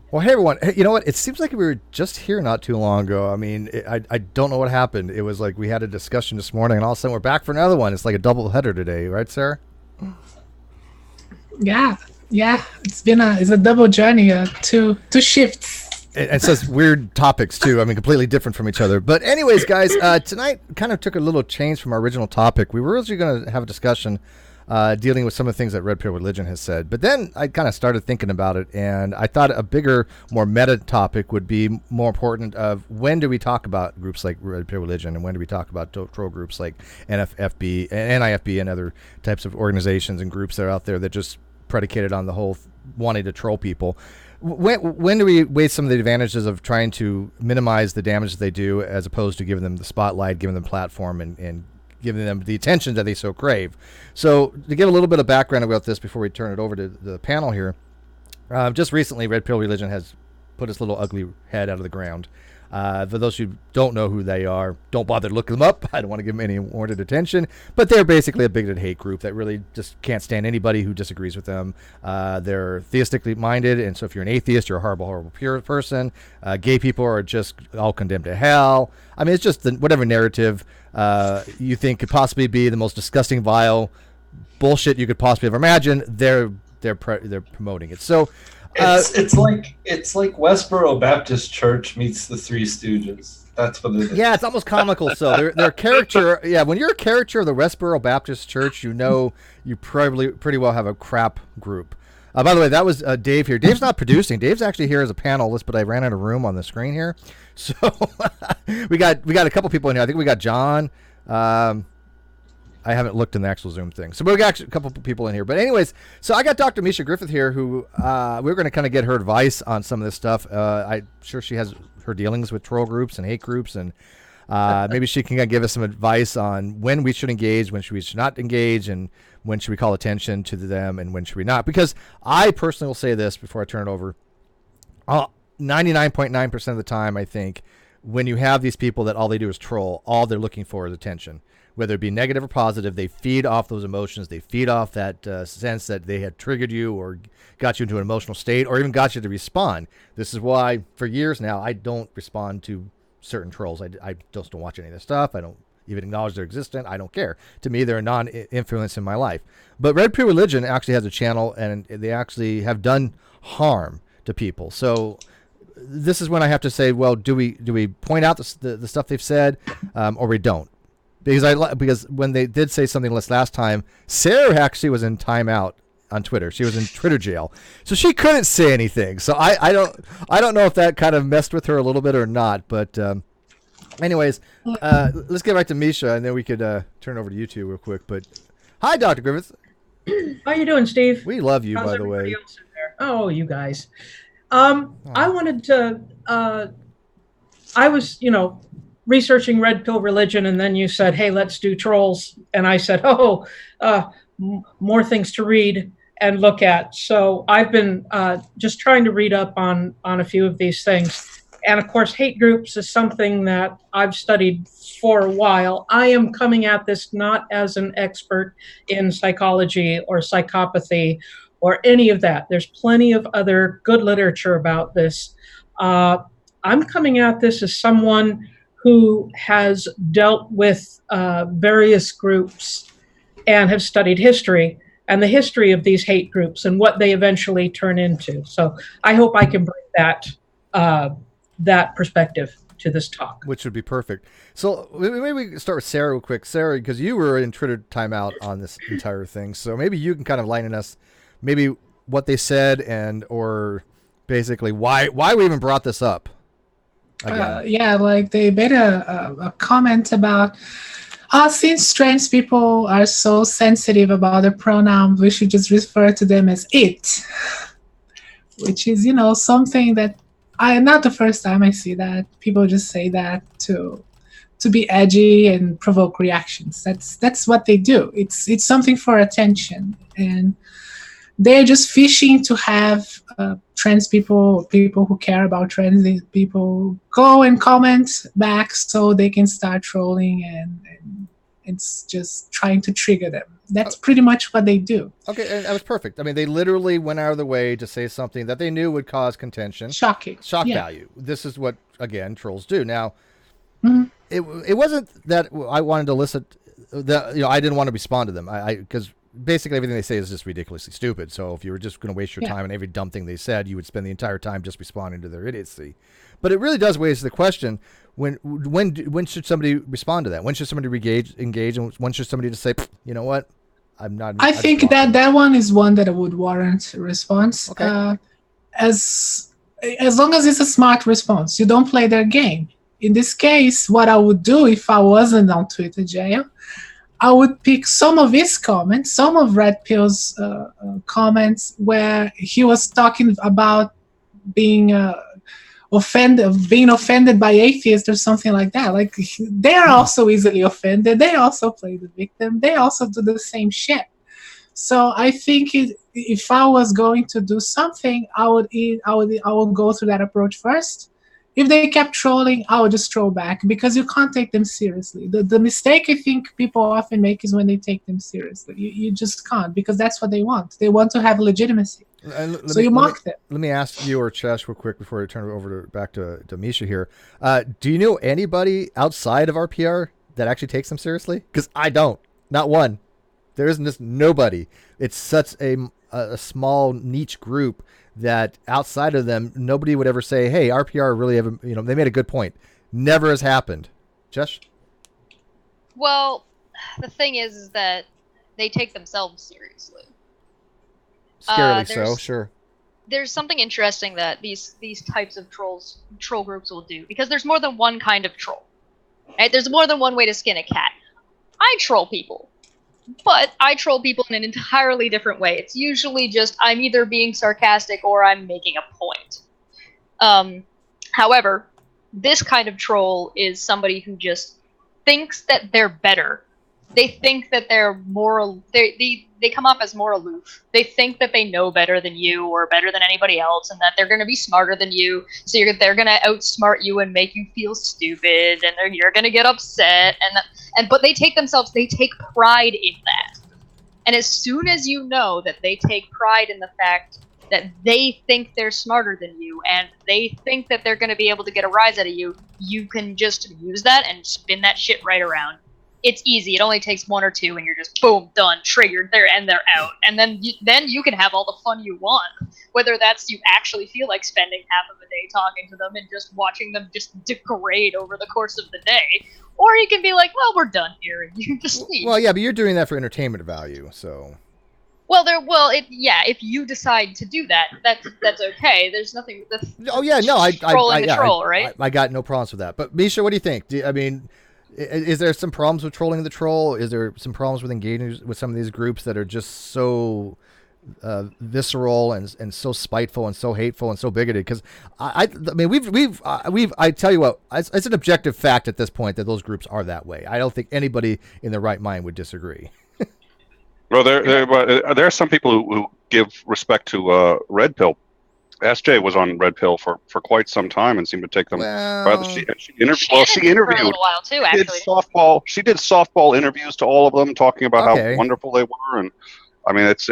Well, hey everyone. Hey, you know what? It seems like we were just here not too long ago. I mean, I don't know what happened. It was like we had a discussion this morning, and all of a sudden we're back for another one. It's like a double header today, right, Sarah? Yeah, yeah. It's a double journey. Two shifts. It says weird topics too. I mean, completely different from each other. But anyways, guys, tonight kind of took a little change from our original topic. We were originally going to have a discussion dealing with some of the things that Red Pill Religion has said. But then I kind of started thinking about it, and I thought a bigger, more meta topic would be more important of when do we talk about groups like Red Pill Religion, and when do we talk about troll groups like NFFB, NIFB, and other types of organizations and groups that are out there that just predicated on the whole wanting to troll people. When do we waste some of the advantages of trying to minimize the damage that they do, as opposed to giving them the spotlight, giving them platform, and giving them the attention that they so crave? So to give a little bit of background about this before we turn it over to the panel here, just recently Red Pill Religion has put its little ugly head out of the ground. For those who don't know who they are, don't bother to look them up. I don't want to give them any warranted attention, but they're basically a bigoted hate group that really just can't stand anybody who disagrees with them. They're theistically minded, and so if you're an atheist, you're a horrible, horrible pure person. Gay people are just all condemned to hell. I mean, it's just whatever narrative you think could possibly be the most disgusting, vile bullshit you could possibly ever imagine. They're promoting it. So. It's like Westboro Baptist Church meets the Three Stooges. That's what it is. Yeah, it's almost comical. So their character. Yeah, when you're a character of the Westboro Baptist Church, you know you probably pretty well have a crap group. By the way, that was Dave here. Dave's not producing. Dave's actually here as a panelist, but I ran out of room on the screen here. So we got a couple people in here. I think we got John. I haven't looked in the actual Zoom thing. So we got a couple people in here. But anyways, so I got Dr. Misha Griffith here, who we're going to kind of get her advice on some of this stuff. I'm sure she has her dealings with troll groups and hate groups, and maybe she can give us some advice on when we should engage, when we should not engage, and when should we call attention to them, and when should we not. Because I personally will say this before I turn it over. 99.9% of the time, I think, when you have these people that all they do is troll, all they're looking for is attention. Whether it be negative or positive, they feed off those emotions. They feed off that sense that they had triggered you or got you into an emotional state or even got you to respond. This is why, for years now, I don't respond to certain trolls. I just don't watch any of this stuff. I don't even acknowledge they're existent. I don't care. To me, they're a non-influence in my life. But Red Pill Religion actually has a channel, and they actually have done harm to people. So this is when I have to say, well, do we point out the stuff they've said, or we don't? Because when they did say something last time, Sarah actually was in timeout on Twitter. She was in Twitter jail, so she couldn't say anything. So I don't know if that kind of messed with her a little bit or not. But anyways, let's get back to Misha, and then we could turn over to you two real quick. But hi, Dr. Griffith. How you doing, Steve? We love you, How's by the way. everybody else in there? Oh, you guys. I wanted to. I was, researching Red Pill Religion, and then you said, hey, let's do trolls. And I said, more things to read and look at. So I've been just trying to read up on a few of these things. And of course, hate groups is something that I've studied for a while. I am coming at this not as an expert in psychology or psychopathy or any of that. There's plenty of other good literature about this. I'm coming at this as someone who has dealt with various groups and have studied history and the history of these hate groups and what they eventually turn into. So I hope I can bring that perspective to this talk. Which would be perfect. So maybe we start with Sarah real quick. Sarah, because you were in Twitter timeout on this entire thing, so maybe you can kind of lighten us, maybe what they said or basically why we even brought this up. Like they made a comment about, since trans people are so sensitive about their pronouns, we should just refer to them as it, which is, something that not the first time I see that. People just say that to be edgy and provoke reactions. That's what they do. It's something for attention, and they're just fishing to have trans people who care about trans people go and comment back so they can start trolling, and it's just trying to trigger them. That's pretty much what they do. Okay, and that was perfect. I mean, they literally went out of their way to say something that they knew would cause contention. Shocking. Shock Yeah. value. This is what, again, trolls do. Now, Mhm. it wasn't that I wanted to elicit that, I didn't want to respond to them. Because basically everything they say is just ridiculously stupid. So if you were just going to waste your time on every dumb thing they said, you would spend the entire time just responding to their idiocy. But it really does raise the question: when should somebody respond to that? When should somebody engage, and when should somebody just say, you know what, I'm not. I think that one is one that would warrant a response. Okay. As long as it's a smart response, you don't play their game. In this case, what I would do if I wasn't on Twitter jail, I would pick some of his comments, some of Red Pill's comments, where he was talking about being offended by atheists or something like that. Like, they are also easily offended. They also play the victim. They also do the same shit. So I think if I was going to do something, I would go through that approach first. If they kept trolling, I would just troll back, because you can't take them seriously. The mistake I think people often make is when they take them seriously. You just can't, because that's what they want. They want to have legitimacy. So you mock them. Let me ask you or Chesh real quick before I turn it over back to Misha here. Do you know anybody outside of RPR that actually takes them seriously? Because I don't. Not one. There isn't just nobody. It's such a small niche group that outside of them, nobody would ever say, hey, RPR really have, they made a good point. Never has happened. Josh? Well, the thing is that they take themselves seriously. Scarily so, sure. There's something interesting that these types of troll groups will do, because there's more than one kind of troll. Right? There's more than one way to skin a cat. I troll people. But I troll people in an entirely different way. It's usually just I'm either being sarcastic or I'm making a point. However, this kind of troll is somebody who just thinks that they're better. They think that they're moral. They come off as more aloof. They think that they know better than you or better than anybody else, and that they're going to be smarter than you. So they're going to outsmart you and make you feel stupid, and you're going to get upset. But they take pride in that. And as soon as you know that they take pride in the fact that they think they're smarter than you and they think that they're going to be able to get a rise out of you, you can just use that and spin that shit right around. It's easy. It only takes one or two, and you're just boom, done, triggered, they're out. And then you can have all the fun you want, whether that's you actually feel like spending half of a day talking to them and just watching them just degrade over the course of the day, or you can be like, well, we're done here, and you just leave. Well, yeah, but you're doing that for entertainment value, so. If you decide to do that, that's okay. There's nothing. Oh yeah, no, troll, right? I got no problems with that. But Misha, what do you think? Is there some problems with trolling the troll? Is there some problems with engaging with some of these groups that are just so visceral and so spiteful and so hateful and so bigoted? Because I tell you what, it's an objective fact at this point that those groups are that way. I don't think anybody in their right mind would disagree. Well, there are some people who give respect to Red Pill. SJ was on Red Pill for quite some time and seemed to take them. She interviewed for a little while too. Actually, she did softball interviews to all of them, talking about how wonderful they were. And I mean, it's.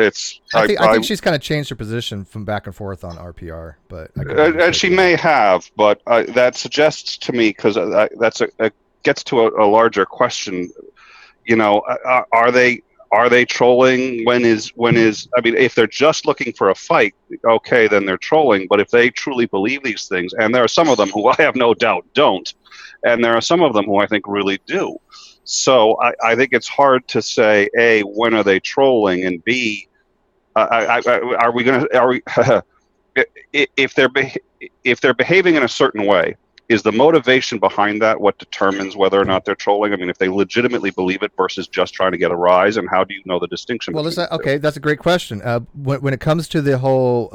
I think she's kind of changed her position from back and forth on RPR, but and she may have, but that suggests to me, because that gets to a larger question. Are they trolling? When is? I mean, if they're just looking for a fight, okay, then they're trolling. But if they truly believe these things, and there are some of them who I have no doubt don't, and there are some of them who I think really do. So I think it's hard to say, A, when are they trolling, and B, are we if they're behaving in a certain way, is the motivation behind that what determines whether or not they're trolling? I mean, if they legitimately believe it versus just trying to get a rise, and how do you know the distinction? Well, that's a great question. When it comes to the whole,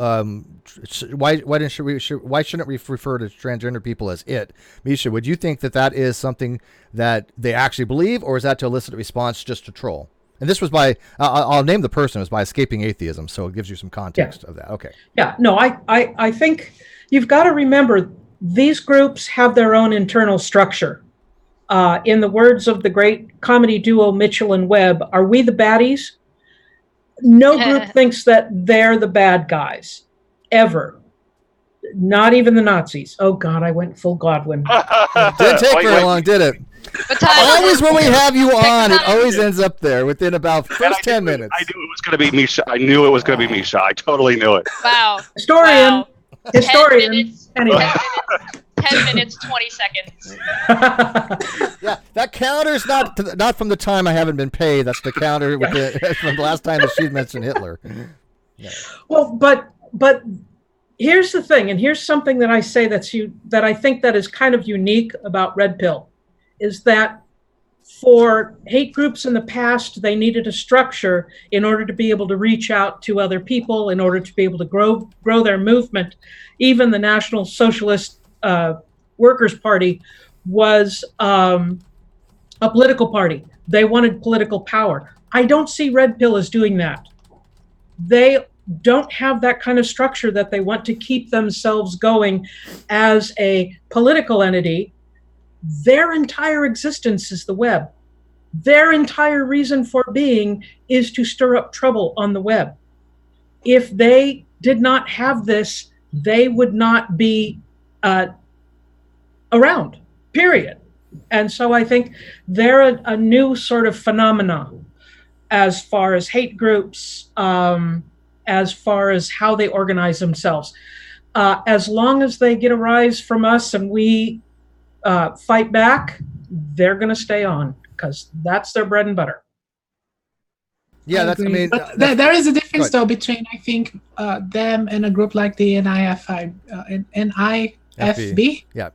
why shouldn't we refer to transgender people as it? Misha, would you think that is something that they actually believe, or is that to elicit a response just to troll? And this was by, I'll name the person, it was by Escaping Atheism, so it gives you some context of that. Okay. Yeah, no, I think you've got to remember, these groups have their own internal structure. In the words of the great comedy duo Mitchell and Webb, are we the baddies? No group thinks that they're the bad guys, ever. Not even the Nazis. Oh, God, I went full Godwin. Didn't take very long, did it? But Tyler, Always when we have you on, it always ends up there within about first 10 minutes. I knew it was going to be Misha. I knew it was going to be Misha. I totally knew it. wow. Historian. Wow. Historian. 10 minutes, Anyway. 10 minutes, 20 seconds. Yeah, that counter's not from the time I haven't been paid. That's the counter with from the last time that she mentioned Hitler. Yeah. Well, but here's the thing, and here's something that I say that I think that is kind of unique about Red Pill, is that for hate groups in the past, they needed a structure in order to be able to reach out to other people, in order to be able to grow their movement. Even the National Socialist Workers' Party was a political party. They wanted political power. I don't see Red Pill as doing that. They don't have that kind of structure that they want to keep themselves going as a political entity. Their entire existence is the web. Their entire reason for being is to stir up trouble on the web. If they did not have this, they would not be around, period. And so I think they're a new sort of phenomenon as far as hate groups, as far as how they organize themselves. As long as they get a rise from us and we fight back, they're going to stay on because that's their bread and butter. Yeah, but there is a difference though between, I think, them and a group like the NIFB. Yeah.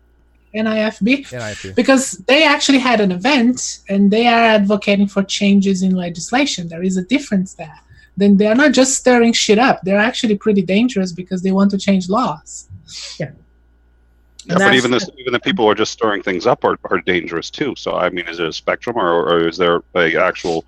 NIFB, because they actually had an event and they are advocating for changes in legislation. There is a difference there. Then they're not just stirring shit up. They're actually pretty dangerous because they want to change laws. Yeah. Yeah, but even the people who are just stirring things up are dangerous too. So, I mean, is it a spectrum or is there an actual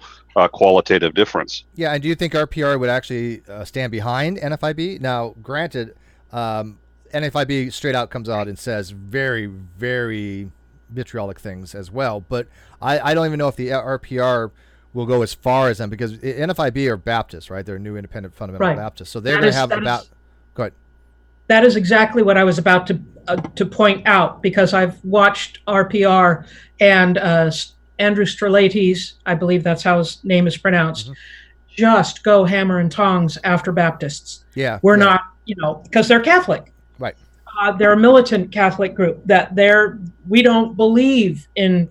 qualitative difference? Yeah, and do you think RPR would actually stand behind NFIB? Now, granted, NFIB straight out comes out and says very, very vitriolic things as well. But I don't even know if the RPR will go as far as them because NFIB are Baptists, right? They're New Independent Fundamental Baptists. So they're going to have about... Go ahead. That is exactly what I was about to point out because I've watched RPR and Andrew Strelaites, I believe that's how his name is pronounced, just go hammer and tongs after Baptists. Yeah. We're not, because they're Catholic. Right. They're a militant Catholic group that we don't believe in,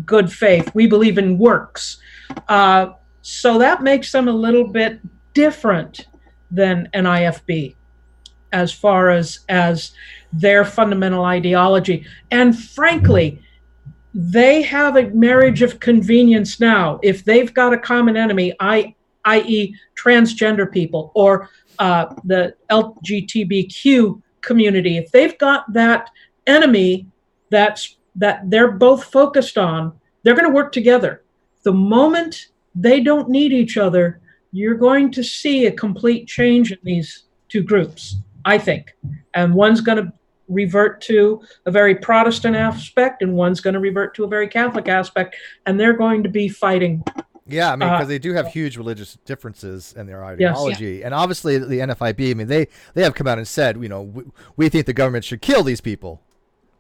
good faith. We believe in works. So that makes them a little bit different than NIFB as far as their fundamental ideology. And frankly, they have a marriage of convenience now. If they've got a common enemy, i.e. transgender people or the LGBTQ community, if they've got that enemy that they're both focused on, they're going to work together. The moment they don't need each other, you're going to see a complete change in these two groups, I think. And one's going to revert to a very Protestant aspect and one's going to revert to a very Catholic aspect, and they're going to be fighting. Yeah, I mean, because they do have huge religious differences in their ideology. Yes, yeah. And obviously the NFIB, I mean, they have come out and said, we think the government should kill these people.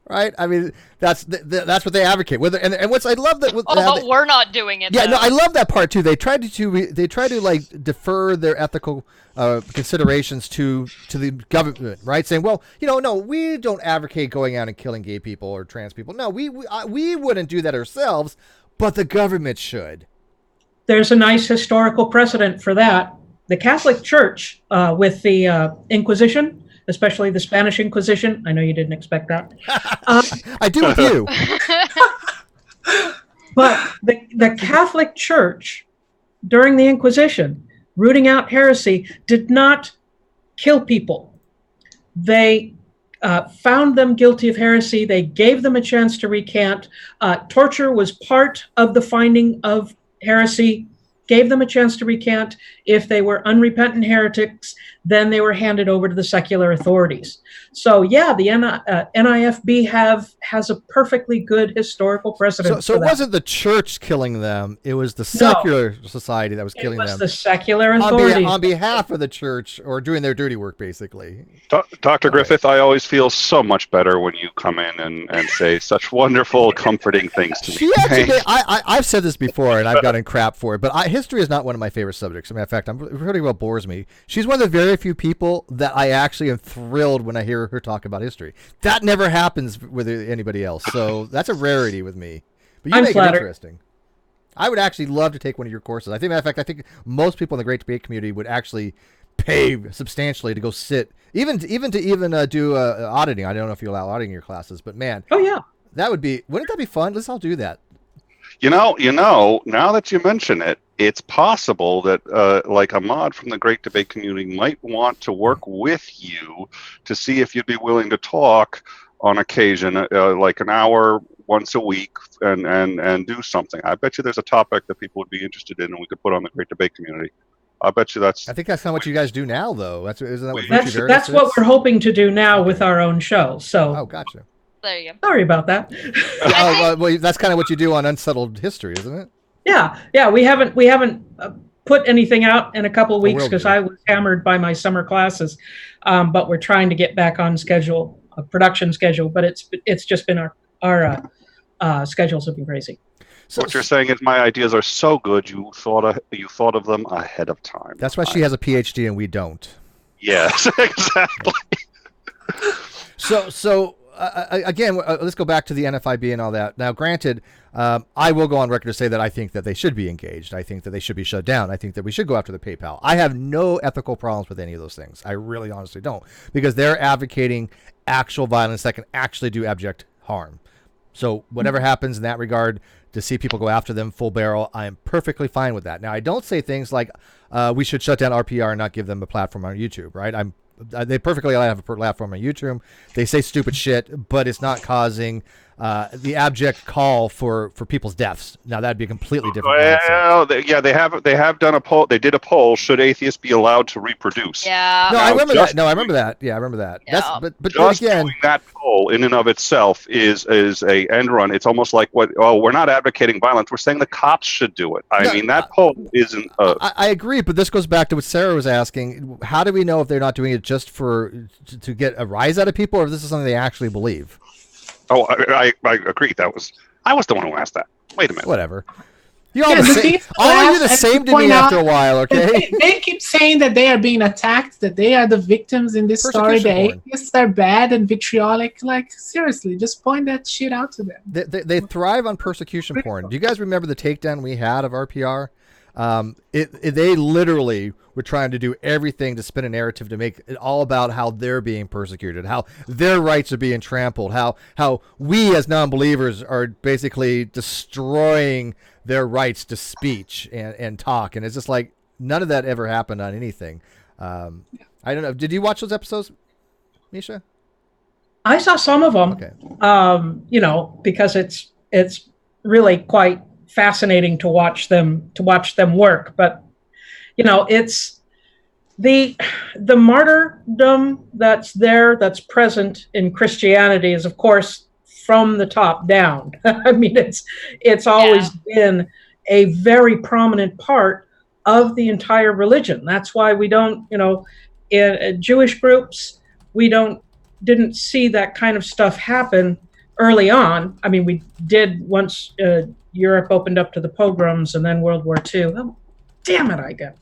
Right, I mean that's what they advocate. And what's I love that. But we're not doing it. Yeah, though. no, I love that part too. They try to like defer their ethical considerations to the government, right? Saying, well, no, we don't advocate going out and killing gay people or trans people. No, we wouldn't do that ourselves, but the government should. There's a nice historical precedent for that. The Catholic Church with the Inquisition. Especially the Spanish Inquisition. I know you didn't expect that. I do with you. But the Catholic Church, during the Inquisition, rooting out heresy, did not kill people. They found them guilty of heresy. They gave them a chance to recant. Torture was part of the finding of heresy, gave them a chance to recant. If they were unrepentant heretics, then they were handed over to the secular authorities. So yeah, the NIFB has a perfectly good historical precedent. So it wasn't the church killing them; it was the secular society that was killing them. It was the secular authorities on behalf of the church, or doing their dirty work, basically. Dr. Griffith, I always feel so much better when you come in and say such wonderful, comforting things to me. I've said this before, and I've gotten crap for it, but history is not one of my favorite subjects. As a matter of fact, it pretty well bores me. She's one of the very few people that I actually am thrilled when I hear her talk about history. That never happens with anybody else, so that's a rarity with me. But you make it interesting. I would actually love to take one of your courses. I think most people in the Great Debate community would actually pay substantially to go sit, even to do auditing. I don't know if you allow auditing in your classes, but man, oh yeah, wouldn't that be fun? Let's all do that. You know, now that you mention it, it's possible that like a mod from the Great Debate community might want to work with you to see if you'd be willing to talk on occasion, like an hour once a week, and do something. I bet you there's a topic that people would be interested in, and we could put on the Great Debate community. I bet you that's. I think that's not what you guys do now, though. That's what we're hoping to do now with our own show. So. Oh, gotcha. There you go. Sorry about that. Well, that's kind of what you do on Unsettled History, isn't it? Yeah. We haven't put anything out in a couple of weeks because I was hammered by my summer classes, but we're trying to get back on schedule, a production schedule. But it's just been our schedules have been crazy. So what you're saying is my ideas are so good you thought of them ahead of time. That's why she has a PhD and we don't. Yes, exactly. So. Again, let's go back to the NFIB and all that. Now, granted, I will go on record to say that I think that they should be engaged. I think that they should be shut down. I think that we should go after the PayPal. I have no ethical problems with any of those things. I really honestly don't, because they're advocating actual violence that can actually do abject harm. So whatever happens in that regard, to see people go after them full barrel, I am perfectly fine with that. Now, I don't say things like we should shut down RPR and not give them a platform on YouTube, right? They perfectly allowed to have a platform on YouTube. They say stupid shit, but it's not causing the abject call for people's deaths. Now that'd be a completely different. Well, they have done a poll. They did a poll: should atheists be allowed to reproduce? Yeah. No, I remember that. Yeah, I remember that. Yeah. But just again, doing that poll in and of itself is a end run. It's almost like we're not advocating violence. We're saying the cops should do it. I mean, that poll isn't. I agree, but this goes back to what Sarah was asking. How do we know if they're not doing it just to get a rise out of people, or if this is something they actually believe? Oh, I agree. I was the one who asked that. Wait a minute. Whatever. You're all the same to me after a while, okay? They keep saying that they are being attacked, that they are the victims in this story. The atheists are bad and vitriolic. Like, seriously, just point that shit out to them. They thrive on persecution porn. Do you guys remember the takedown we had of RPR? They literally were trying to do everything to spin a narrative to make it all about how they're being persecuted, how their rights are being trampled, how we as non-believers are basically destroying their rights to speech and talk. And it's just like none of that ever happened on anything. I don't know. Did you watch those episodes, Misha? I saw some of them. Okay. Because it's really quite fascinating to watch them work. But it's the martyrdom that's present in Christianity is, of course, from the top down. I mean, it's always been a very prominent part of the entire religion. That's why we don't, in Jewish groups, we didn't see that kind of stuff happen early on. I mean, we did once Europe opened up to the pogroms, and then World War II. Oh, damn it! I got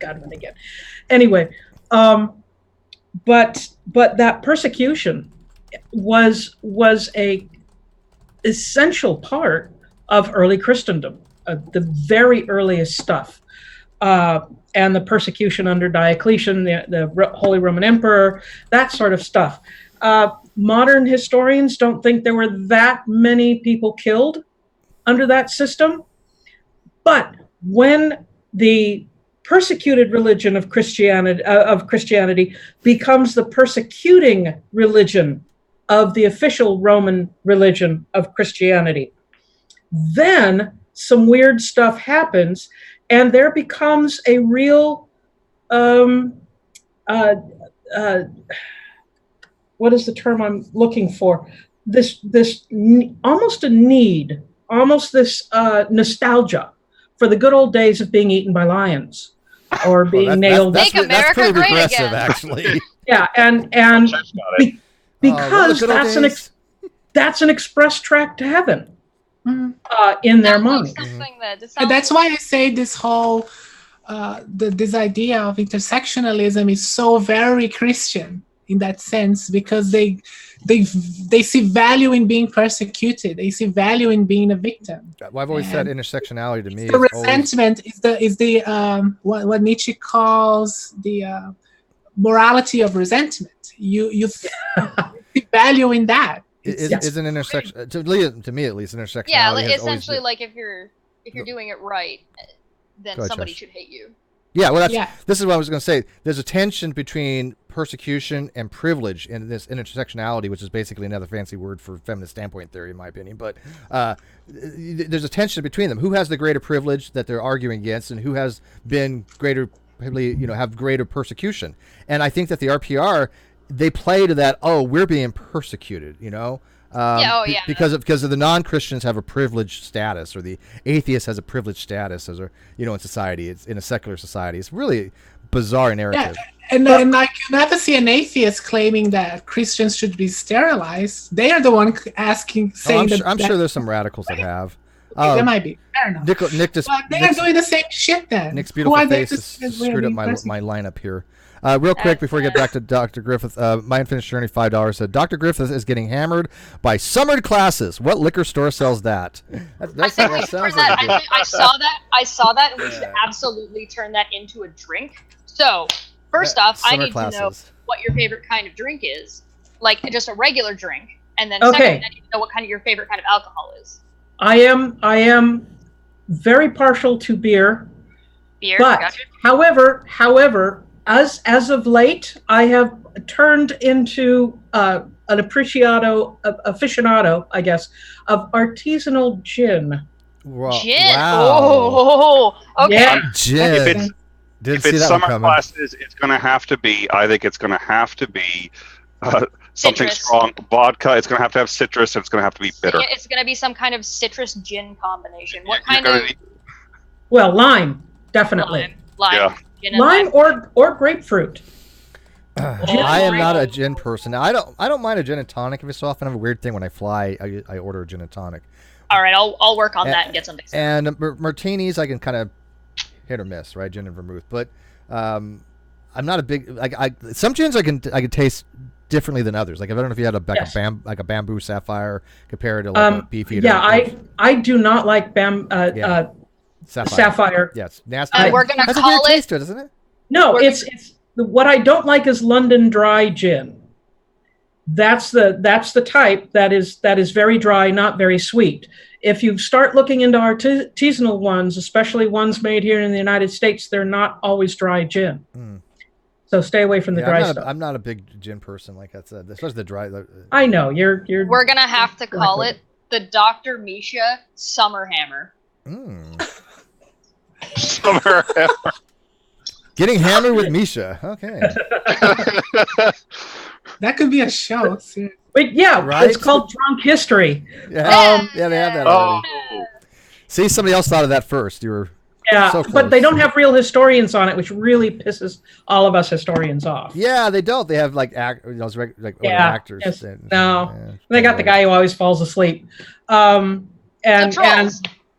it again. Anyway, but that persecution was a essential part of early Christendom, the very earliest stuff, and the persecution under Diocletian, the Holy Roman Emperor, that sort of stuff. Modern historians don't think there were that many people killed under that system, but when the persecuted religion of Christianity becomes the persecuting religion of the official Roman religion of Christianity, then some weird stuff happens, and there becomes a real what is the term I'm looking for? Almost a need, almost this nostalgia for the good old days of being eaten by lions or being nailed. Make America pretty great regressive, again. Actually. Yeah, and because that's an express track to heaven in their mind. And that's why I say this whole this idea of intersectionalism is so very Christian in that sense, because they see value in being persecuted. They see value in being a victim. Well, I've always said intersectionality to me. The resentment is the what Nietzsche calls the morality of resentment. You see value in that. Is an intersection to me at least intersectionality. Yeah, like, essentially, like if you're doing it right, then somebody should hate you. Yeah, well, this is what I was going to say. There's a tension between persecution and privilege in this intersectionality, which is basically another fancy word for feminist standpoint theory, in my opinion. But there's a tension between them. Who has the greater privilege that they're arguing against, and who has been greater, have greater persecution? And I think that the RPR, they play to that. Oh, we're being persecuted, because of the non-Christians have a privileged status, or the atheist has a privileged status, as in society. It's in a secular society. It's really bizarre narrative. Yeah. And like you never see an atheist claiming that Christians should be sterilized. They are the one saying that. I'm sure there's some radicals that have. There might be. Fair enough. Nick just. But they are doing the same shit then. Nick's beautiful face has screwed up my lineup here. Real quick, before we get back to Dr. Griffith, My Unfinished Journey, $5 said, Dr. Griffith is getting hammered by summered classes. What liquor store sells that? I saw that, and we should absolutely turn that into a drink. So, first off, I need to know what your favorite kind of drink is. Like, just a regular drink. And then second, I need to know what kind of your favorite kind of alcohol is. I am very partial to beer. But, gotcha. However, as of late, I have turned into an aficionado, I guess, of artisanal gin. Gin? Wow. Oh, okay. Yeah. Gin. If it's summer classes, it's going to have to be, I think it's going to have to be something citrus. Strong. Vodka, it's going to have citrus, and it's going to have to be bitter. It's going to be some kind of citrus gin combination. What kind of? Well, lime, definitely. Lime. Yeah. Lime or grapefruit. I am not a gin person. Now, I don't mind a gin and tonic every so often. I have a weird thing when I fly. I order a gin and tonic. All right, I'll work on that and get something. And martinis, I can kind of hit or miss, right? Gin and vermouth, but I'm not a big some gins I can taste differently than others. Like I don't know if you had a bamboo sapphire compared to like a beefeater. Yeah, I do not like sapphire. Yes, nasty. We're gonna has call a weird taste to it, isn't it? No, it's what I don't like is London dry gin. That's the type that is very dry, not very sweet. If you start looking into artisanal ones, especially ones made here in the United States, they're not always dry gin. Mm. So stay away from the dry stuff. I'm not a big gin person, like I said, especially the dry. I know you're. We're gonna have to call it the Dr. Misha Summer Hammer. Summer Hammer. Getting hammered with Misha. Okay. That could be a show. Wait, yeah, right? It's called Drunk History. Yeah, yeah, they have that already. See, somebody else thought of that first. You were so close. But they don't have real historians on it, which really pisses all of us historians off. Yeah, they don't. They have actors. Yes. They got the guy who always falls asleep. And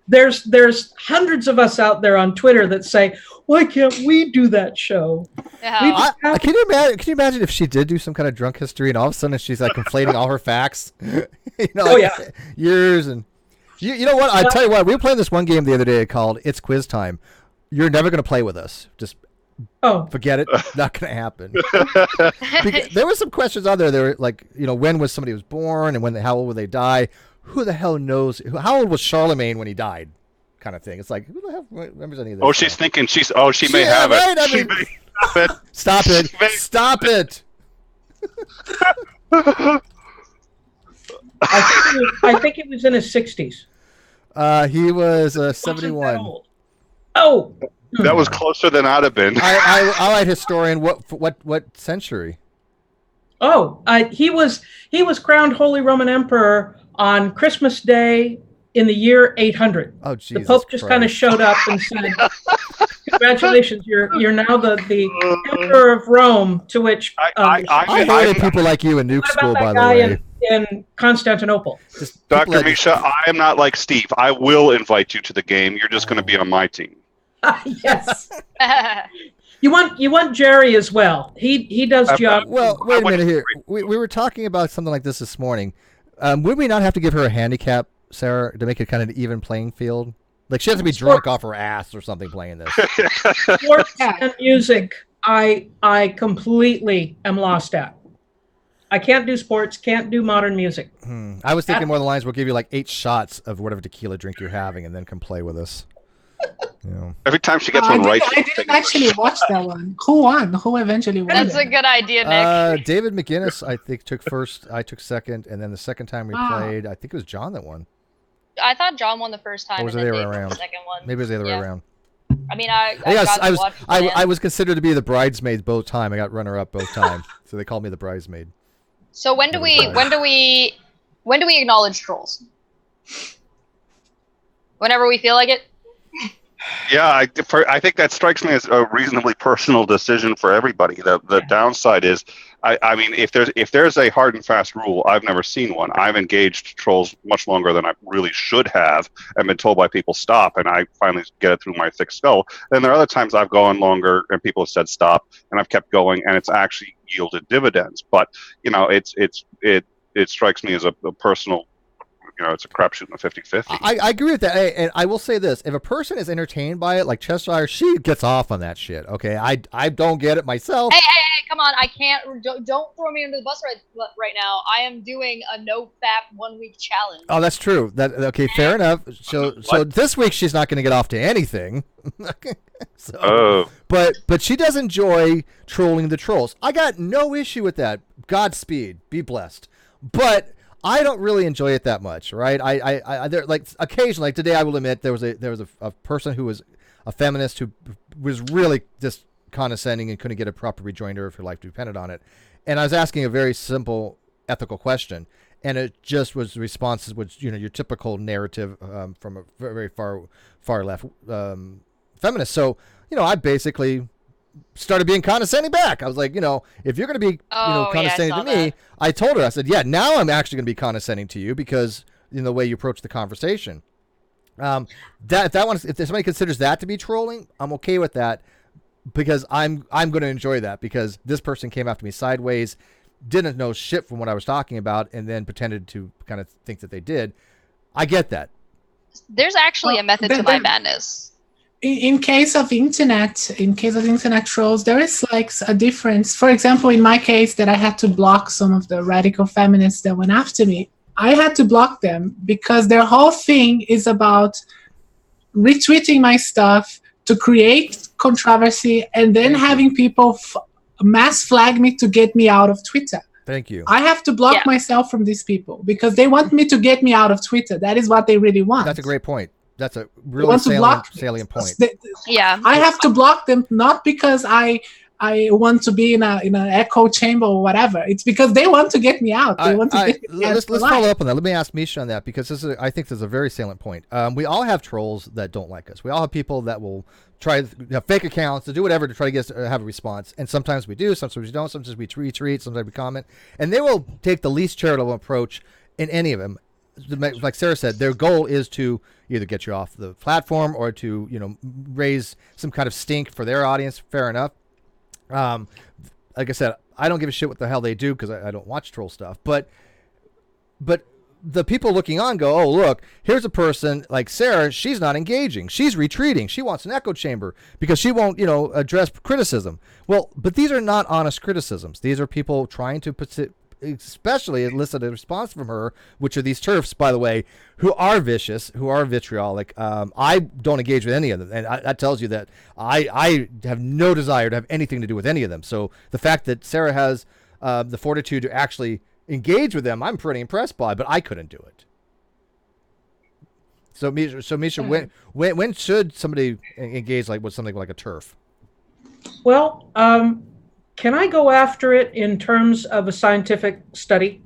there's hundreds of us out there on Twitter that say, why can't we do that show? Yeah. Can you imagine if she did do some kind of drunk history and all of a sudden she's like conflating all her facts? Years and you know what? I tell you what, we were playing this one game the other day called It's Quiz Time. You're never going to play with us. Just forget it. Not going to happen. There were some questions on there. They were like, when was somebody was born and how old would they die? Who the hell knows? How old was Charlemagne when he died? Kind of thing. It's like, who the hell remembers any of this? Oh, she's thinking she may have right? it. Stop it. Stop it. I think it was in his 60s. He was 71. Oh, That was closer than I'd have been. All right, historian. What century? oh, he was crowned Holy Roman Emperor on Christmas Day in the year 800. Oh, The Jesus Pope just kind of Christ. showed up and said, "Congratulations, you're now the Emperor of Rome." To which I hated people like you in nuke what school, about by that the guy way. in Constantinople? Just people Dr. like- Misha, I am not like Steve. I will invite you to the game. You're just going to be on my team. Yes. You want Jerry as well. He does geography. Well, wait a minute here. We were talking about something like this morning. Would we not have to give her a handicap, Sarah, to make it kind of an even playing field? Like she has to be drunk off her ass or something playing this. Sports and music, I completely am lost at. I can't do sports, can't do modern music. I was thinking more the lines, we'll give you like 8 shots of whatever tequila drink you're having and then come play with us. You know. Every time she gets one right, I didn't actually watch that one. Who won? Who eventually won? That's a good idea, Nick. David McGinnis, I think, took first. I took second. And then the second time we Wow. played, I think it was John that won. I thought John won the first time, Or was and it then the other Dave way won around? the second one. Maybe it was the other way Yeah. around. I mean, I Yes, got to watch the band. I was considered to be the bridesmaid both time. I got runner up both time, so they called me the bridesmaid. So when do we acknowledge trolls? Whenever we feel like it. yeah, I think that strikes me as a reasonably personal decision for everybody. The downside is, I mean, if there's a hard and fast rule, I've never seen one. I've engaged trolls much longer than I really should have, and been told by people stop, and I finally get it through my thick skull. Then there are other times I've gone longer, and people have said stop, and I've kept going, and it's actually yielded dividends. But you know, it strikes me as a personal. You know, it's a crapshoot in the 50-50. I agree with that, and I will say this: if a person is entertained by it, like Cheshire, she gets off on that shit. Okay, I don't get it myself. Hey, come on! I can't. Don't throw me under the bus right now. I am doing a no fap 1 week challenge. Oh, that's true. Okay, fair enough. So this week she's not going to get off to anything. But she does enjoy trolling the trolls. I got no issue with that. Godspeed, be blessed. But I don't really enjoy it that much, right? I there, like occasionally, like today, I will admit there was a person who was a feminist who was really just condescending and couldn't get a proper rejoinder if her life depended on it. And I was asking a very simple ethical question, and it just was responses was your typical narrative from a very far left feminist. So I basically started being condescending back. I was like, if you're going to be, condescending to me, I told her, I said, yeah, now I'm actually going to be condescending to you because the way you approach the conversation. If somebody considers that to be trolling, I'm okay with that because I'm going to enjoy that because this person came after me sideways, didn't know shit from what I was talking about, and then pretended to kind of think that they did. I get that. There's actually a method to my madness. In case of internet trolls, there is like a difference. For example, in my case, that I had to block some of the radical feminists that went after me. I had to block them because their whole thing is about retweeting my stuff to create controversy and then having people mass flag me to get me out of Twitter. Thank you. I have to block myself from these people because they want me to get me out of Twitter. That is what they really want. That's a great point. That's a really salient point. I have to block them not because I want to be in an echo chamber or whatever. It's because they want to get me out. They want to get me out. Let's follow up on that. Let me ask Misha on that because I think this is a very salient point. We all have trolls that don't like us. We all have people that will try fake accounts to do whatever to try to have a response. And sometimes we do, sometimes we don't. Sometimes we retweet, sometimes we comment, and they will take the least charitable approach in any of them. Like Sarah said, their goal is to either get you off the platform or to raise some kind of stink for their audience. Fair enough. Like I said, I don't give a shit what the hell they do because I don't watch troll stuff. But the people looking on go, oh look, here's a person like Sarah. She's not engaging. She's retreating. She wants an echo chamber because she won't address criticism. Well, but these are not honest criticisms. These are people trying to especially elicit a response from her, which are these TERFs, by the way, who are vicious, who are vitriolic. I don't engage with any of them, and that tells you that I have no desire to have anything to do with any of them. So the fact that Sarah has the fortitude to actually engage with them, I'm pretty impressed by, but I couldn't do it. So Misha, when should somebody engage like with something like a turf? Well, can I go after it in terms of a scientific study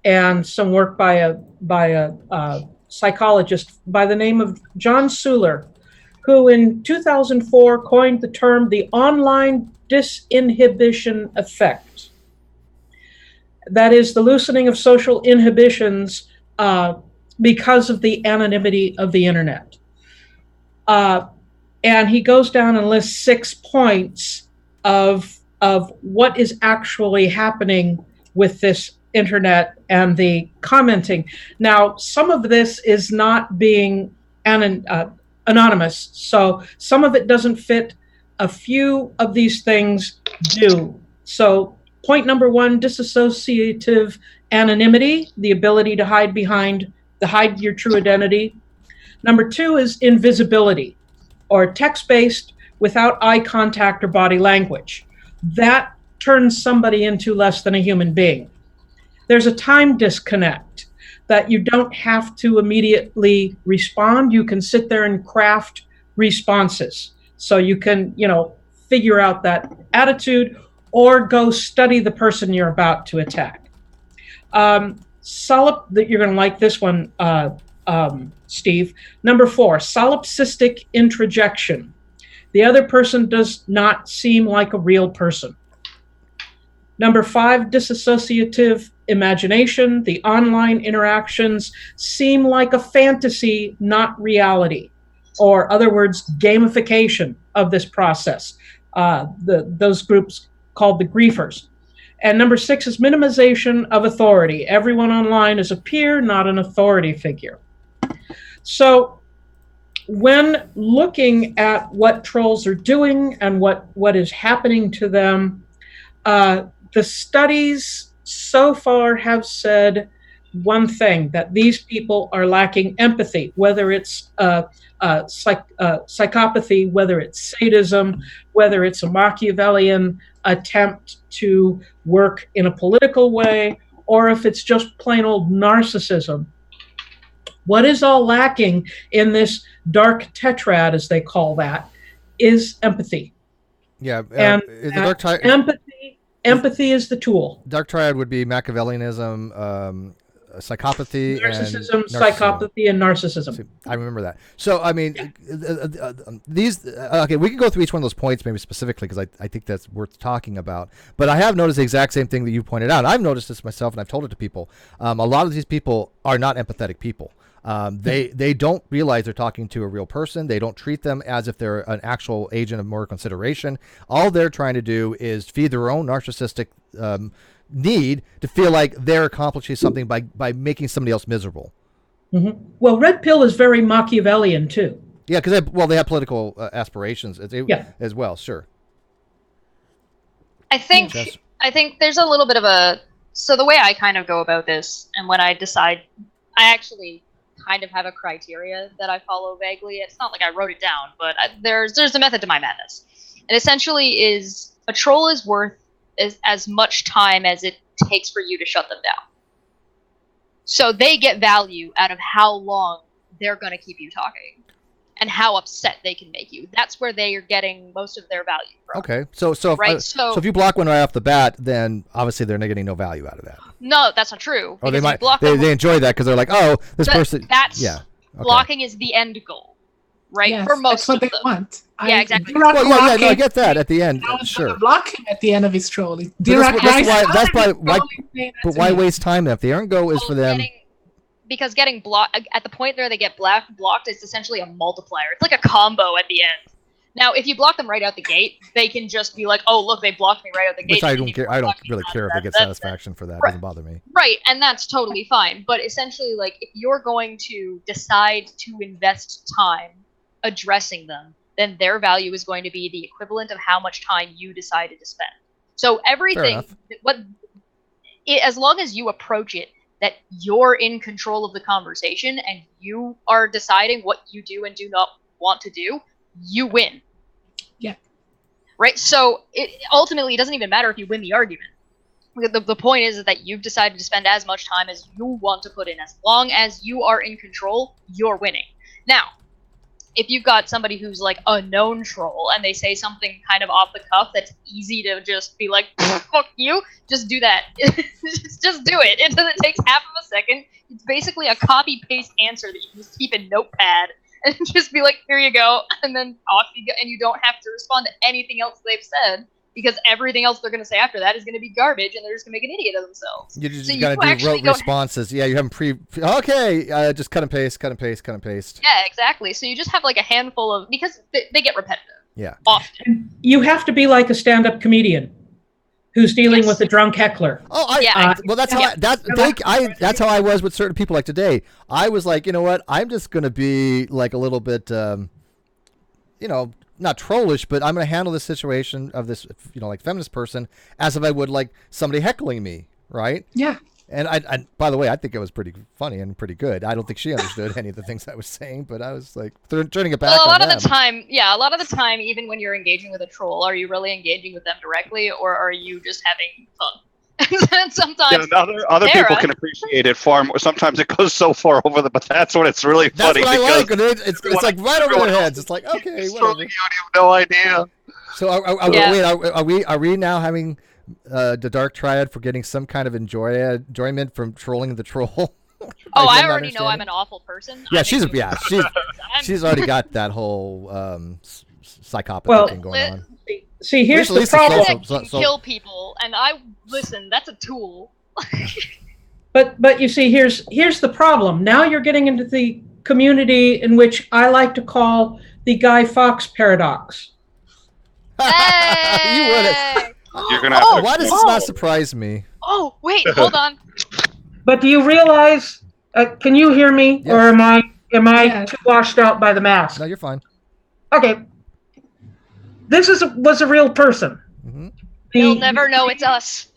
and some work by a psychologist by the name of John Suler, who in 2004 coined the term the online disinhibition effect. That is the loosening of social inhibitions because of the anonymity of the internet. And he goes down and lists 6 points of what is actually happening with this internet and the commenting. Now, some of this is not being anonymous, so some of it doesn't fit. A few of these things do. So point number 1, disassociative anonymity, the ability to hide your true identity. Number 2 is invisibility, or text-based without eye contact or body language. That turns somebody into less than a human being. There's a time disconnect that you don't have to immediately respond. You can sit there and craft responses. So you can, figure out that attitude or go study the person you're about to attack. That you're going to like this one, Steve. Number 4, solipsistic introjection. The other person does not seem like a real person. Number 5, disassociative imagination. The online interactions seem like a fantasy, not reality. Or other words, gamification of this process. Those groups called the griefers. And number 6 is minimization of authority. Everyone online is a peer, not an authority figure. So when looking at what trolls are doing and what is happening to them, the studies so far have said one thing, that these people are lacking empathy, whether it's psychopathy, whether it's sadism, whether it's a Machiavellian attempt to work in a political way, or if it's just plain old narcissism. What is all lacking in this dark tetrad, as they call that, is empathy. Yeah, and empathy is the tool. Dark triad would be Machiavellianism, psychopathy, narcissism, and psychopathy, and narcissism. I remember that. So, I mean, these. Okay, we can go through each one of those points maybe specifically because I think that's worth talking about. But I have noticed the exact same thing that you pointed out. I've noticed this myself, and I've told it to people. A lot of these people are not empathetic people. They don't realize they're talking to a real person. They don't treat them as if they're an actual agent of more consideration. All they're trying to do is feed their own narcissistic need to feel like they're accomplishing something by making somebody else miserable. Mm-hmm. Well, Red Pill is very Machiavellian too. Yeah, because they have political aspirations as well. Sure. I think there's a little bit of so the way I kind of go about this, and when I decide, I actually kind of have a criteria that I follow vaguely. It's not like I wrote it down, but there's a method to my madness. And essentially is a troll is worth as much time as it takes for you to shut them down. So they get value out of how long they're going to keep you talking and how upset they can make you. That's where they are getting most of their value from. Okay. So if you block one right off the bat, then obviously they're not getting no value out of that. No, that's not true. Oh, they enjoy that because they're like, oh, this person. That's okay. Blocking is the end goal, right? Yes, for most that's what of they them. Want. Yeah, exactly. Well, yeah, no, I get that at the end. Sure. Block him at the end of his trolling. That's why waste time then? If the end goal is for them. Because getting blocked at the point where they get blocked, it's essentially a multiplier. It's like a combo at the end. Now, if you block them right out the gate, they can just be like, "Oh, look, they blocked me right out the gate." Which I don't care. I don't really care if they get satisfaction for that. It doesn't bother me. Right, and that's totally fine. But essentially, like, if you're going to decide to invest time addressing them, then their value is going to be the equivalent of how much time you decided to spend. So everything, as long as you approach it that you're in control of the conversation and you are deciding what you do and do not want to do, you win. Yeah. Right? So it ultimately doesn't even matter if you win the argument. The point is that you've decided to spend as much time as you want to put in. As long as you are in control, you're winning. Now, if you've got somebody who's like a known troll and they say something kind of off the cuff that's easy to just be like, fuck you, just do that. just do it. It doesn't take half of a second. It's basically a copy-paste answer that you can just keep in Notepad and just be like, here you go, and then off you go, and you don't have to respond to anything else they've said, because everything else they're going to say after that is going to be garbage, and they're just going to make an idiot of themselves. You just got to do rote responses. Yeah, you have them just cut and paste, cut and paste, cut and paste. Yeah, exactly. So you just have like a handful of, because they get repetitive. Yeah. Often. You have to be like a stand-up comedian who's dealing with a drunk heckler. Oh, that's how I was with certain people. Like today, I was like, you know what? I'm just going to be like a little bit, not trollish, but I'm going to handle this situation of this, like feminist person as if I would like somebody heckling me, right? Yeah. And I by the way, I think it was pretty funny and pretty good. I don't think she understood any of the things I was saying, but I was like turning it back. Well, a lot of the time, even when you're engaging with a troll, are you really engaging with them directly, or are you just having fun? Sometimes other people can appreciate it far more. Sometimes it goes so far over but that's when it's really funny. That's what I like. It's like right over their heads. It's like, okay, whatever. You have no idea. So are we now having the Dark Triad for getting some kind of enjoyment from trolling the troll? I already know I'm an awful person. Yeah, she's already got that whole psychopathy thing going on. See, here's the problem. Kill people, and listen. That's a tool. But you see, here's the problem. Now you're getting into the community in which I like to call the Guy Fawkes paradox. Hey! You would have. You're gonna have to why does this not surprise me? Oh, wait, hold on. But do you realize? Can you hear me, Yes. or am I too washed out by the mask? No, you're fine. Okay. This was a real person. Mm-hmm. You'll never know it's us.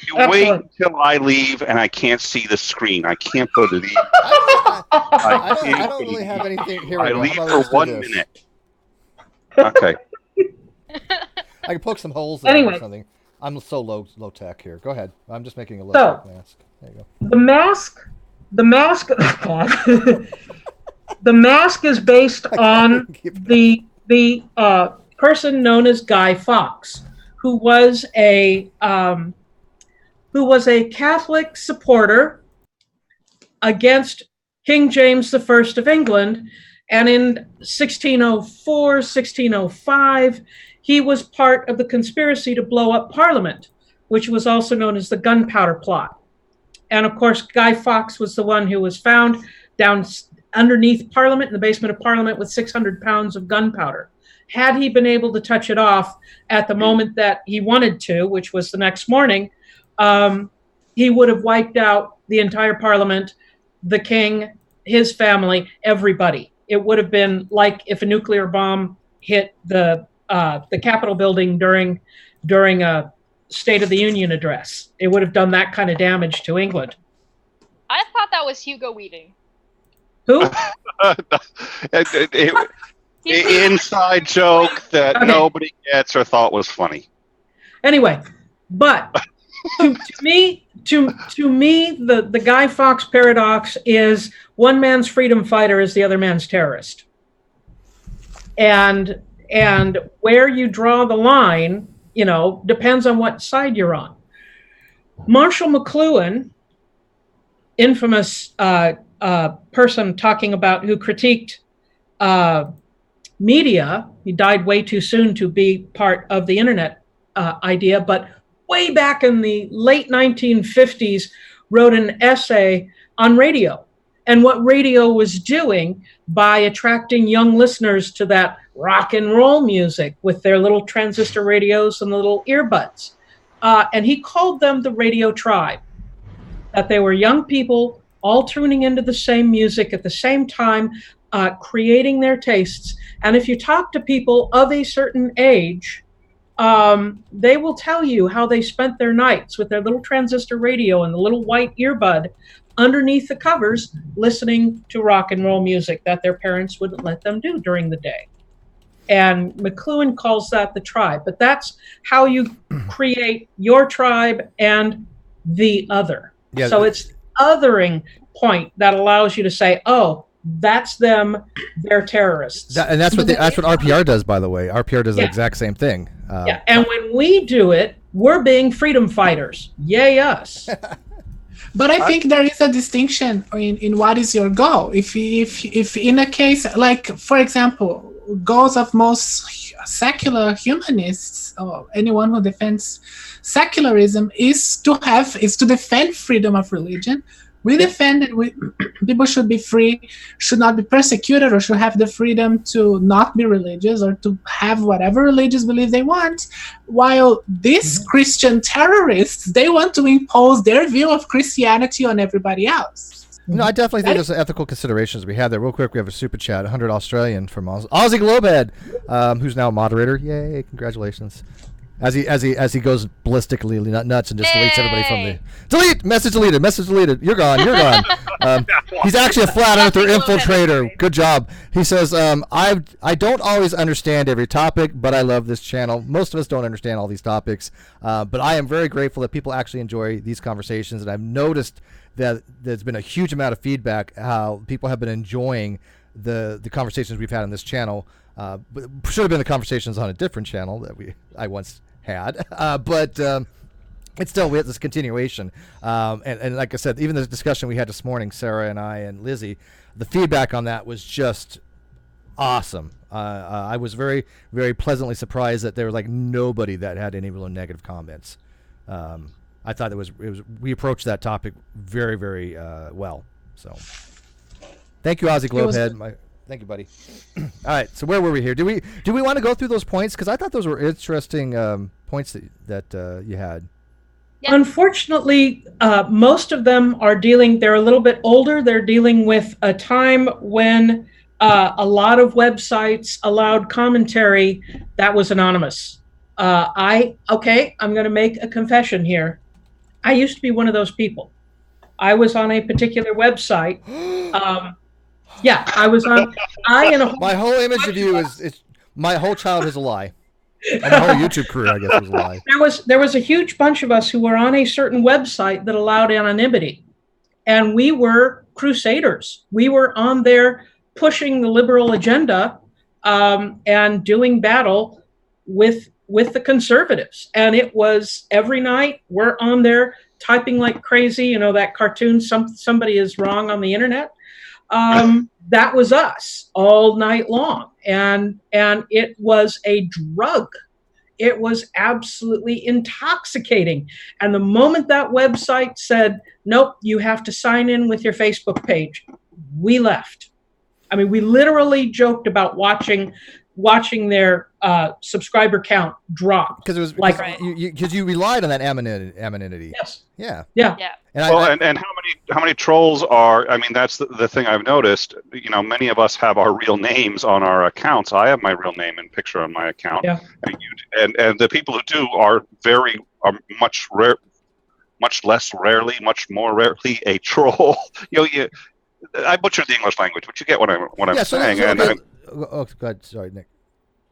You wait until I leave and I can't see the screen. I can't believe it. I don't really have anything here. I leave for 1 minute. Okay. I can poke some holes in or something. I'm so low tech here. Go ahead. I'm just making a little mask. There you go. The mask. The mask is based on the person known as Guy Fawkes, who was a Catholic supporter against King James I of England, and in 1604, 1605, he was part of the conspiracy to blow up Parliament, which was also known as the Gunpowder Plot. And of course, Guy Fawkes was the one who was found down underneath Parliament, in the basement of Parliament, with 600 pounds of gunpowder. Had he been able to touch it off at the moment that he wanted to, which was the next morning, he would have wiped out the entire Parliament, the king, his family, everybody. It would have been like if a nuclear bomb hit the Capitol building during a State of the Union address. It would have done that kind of damage to England. I thought that was Hugo Weaving. Who? Inside joke that nobody gets or thought was funny. Anyway, but to me, the Guy Fawkes paradox is one man's freedom fighter is the other man's terrorist. And where you draw the line, depends on what side you're on. Marshall McLuhan, infamous person talking about who critiqued media. He died way too soon to be part of the internet idea, but way back in the late 1950s, wrote an essay on radio and what radio was doing by attracting young listeners to that rock and roll music with their little transistor radios and the little earbuds. And he called them the radio tribe, that they were young people all tuning into the same music at the same time, creating their tastes. And if you talk to people of a certain age, they will tell you how they spent their nights with their little transistor radio and the little white earbud underneath the covers, listening to rock and roll music that their parents wouldn't let them do during the day. And McLuhan calls that the tribe. But that's how you create your tribe and the other. Yeah. So it's othering point that allows you to say, oh, that's them, they're terrorists. And that's what RPR does, by the way. RPR does the exact same thing. Yeah, and when we do it, we're being freedom fighters. Yay us. But I think there is a distinction in what is your goal. If in a case like, for example, goals of most secular humanists or anyone who defends secularism is to defend freedom of religion. We defend that people should be free, should not be persecuted, or should have the freedom to not be religious or to have whatever religious belief they want. While these Christian terrorists, they want to impose their view of Christianity on everybody else. No, I definitely think there's ethical considerations we have there. Real quick, we have a super chat, 100 Australian from Aussie Globed, who's now a moderator. Yay! Congratulations. As he goes ballistically nuts and just deletes everybody from the message deleted. You're gone. He's actually a flat earther infiltrator. Good job. He says, I don't always understand every topic, but I love this channel. Most of us don't understand all these topics, but I am very grateful that people actually enjoy these conversations, and I've noticed that there's been a huge amount of feedback how people have been enjoying the conversations we've had on this channel. But should have been the conversations on a different channel that I once had, but it's still we have this continuation, and like I said, even the discussion we had this morning, Sarah and I and Lizzie, the feedback on that was just awesome. I was very, very pleasantly surprised that there was like nobody that had any real negative comments. I thought it was we approached that topic very, very well. So thank you, Aussie Globehead. Thank you, buddy. All right, so where were we here? Do we want to go through those points? Because I thought those were interesting points that you had. Yeah. Unfortunately, most of them they're a little bit older. They're dealing with a time when a lot of websites allowed commentary that was anonymous. I'm going to make a confession here. I used to be one of those people. I was on a particular website. Yeah, I was on. My whole image of you is my whole childhood is a lie. And my whole YouTube career, I guess, was a lie. There was a huge bunch of us who were on a certain website that allowed anonymity, and we were crusaders. We were on there pushing the liberal agenda and doing battle with the conservatives. And it was every night we're on there typing like crazy. You know that cartoon, somebody is wrong on the internet. That was us all night long. And it was a drug. It was absolutely intoxicating. And the moment that website said, nope, you have to sign in with your Facebook page, we left. I mean, we literally joked about watching their subscriber count drop. Because it was like because you relied on that anonymity. Yes. Yeah. And how many trolls are? I mean, that's the thing I've noticed. You know, many of us have our real names on our accounts. I have my real name and picture on my account. Yeah. And the people who do are much more rarely a troll. I butchered the English language, but you get what I'm saying. Go ahead. Sorry, Nick.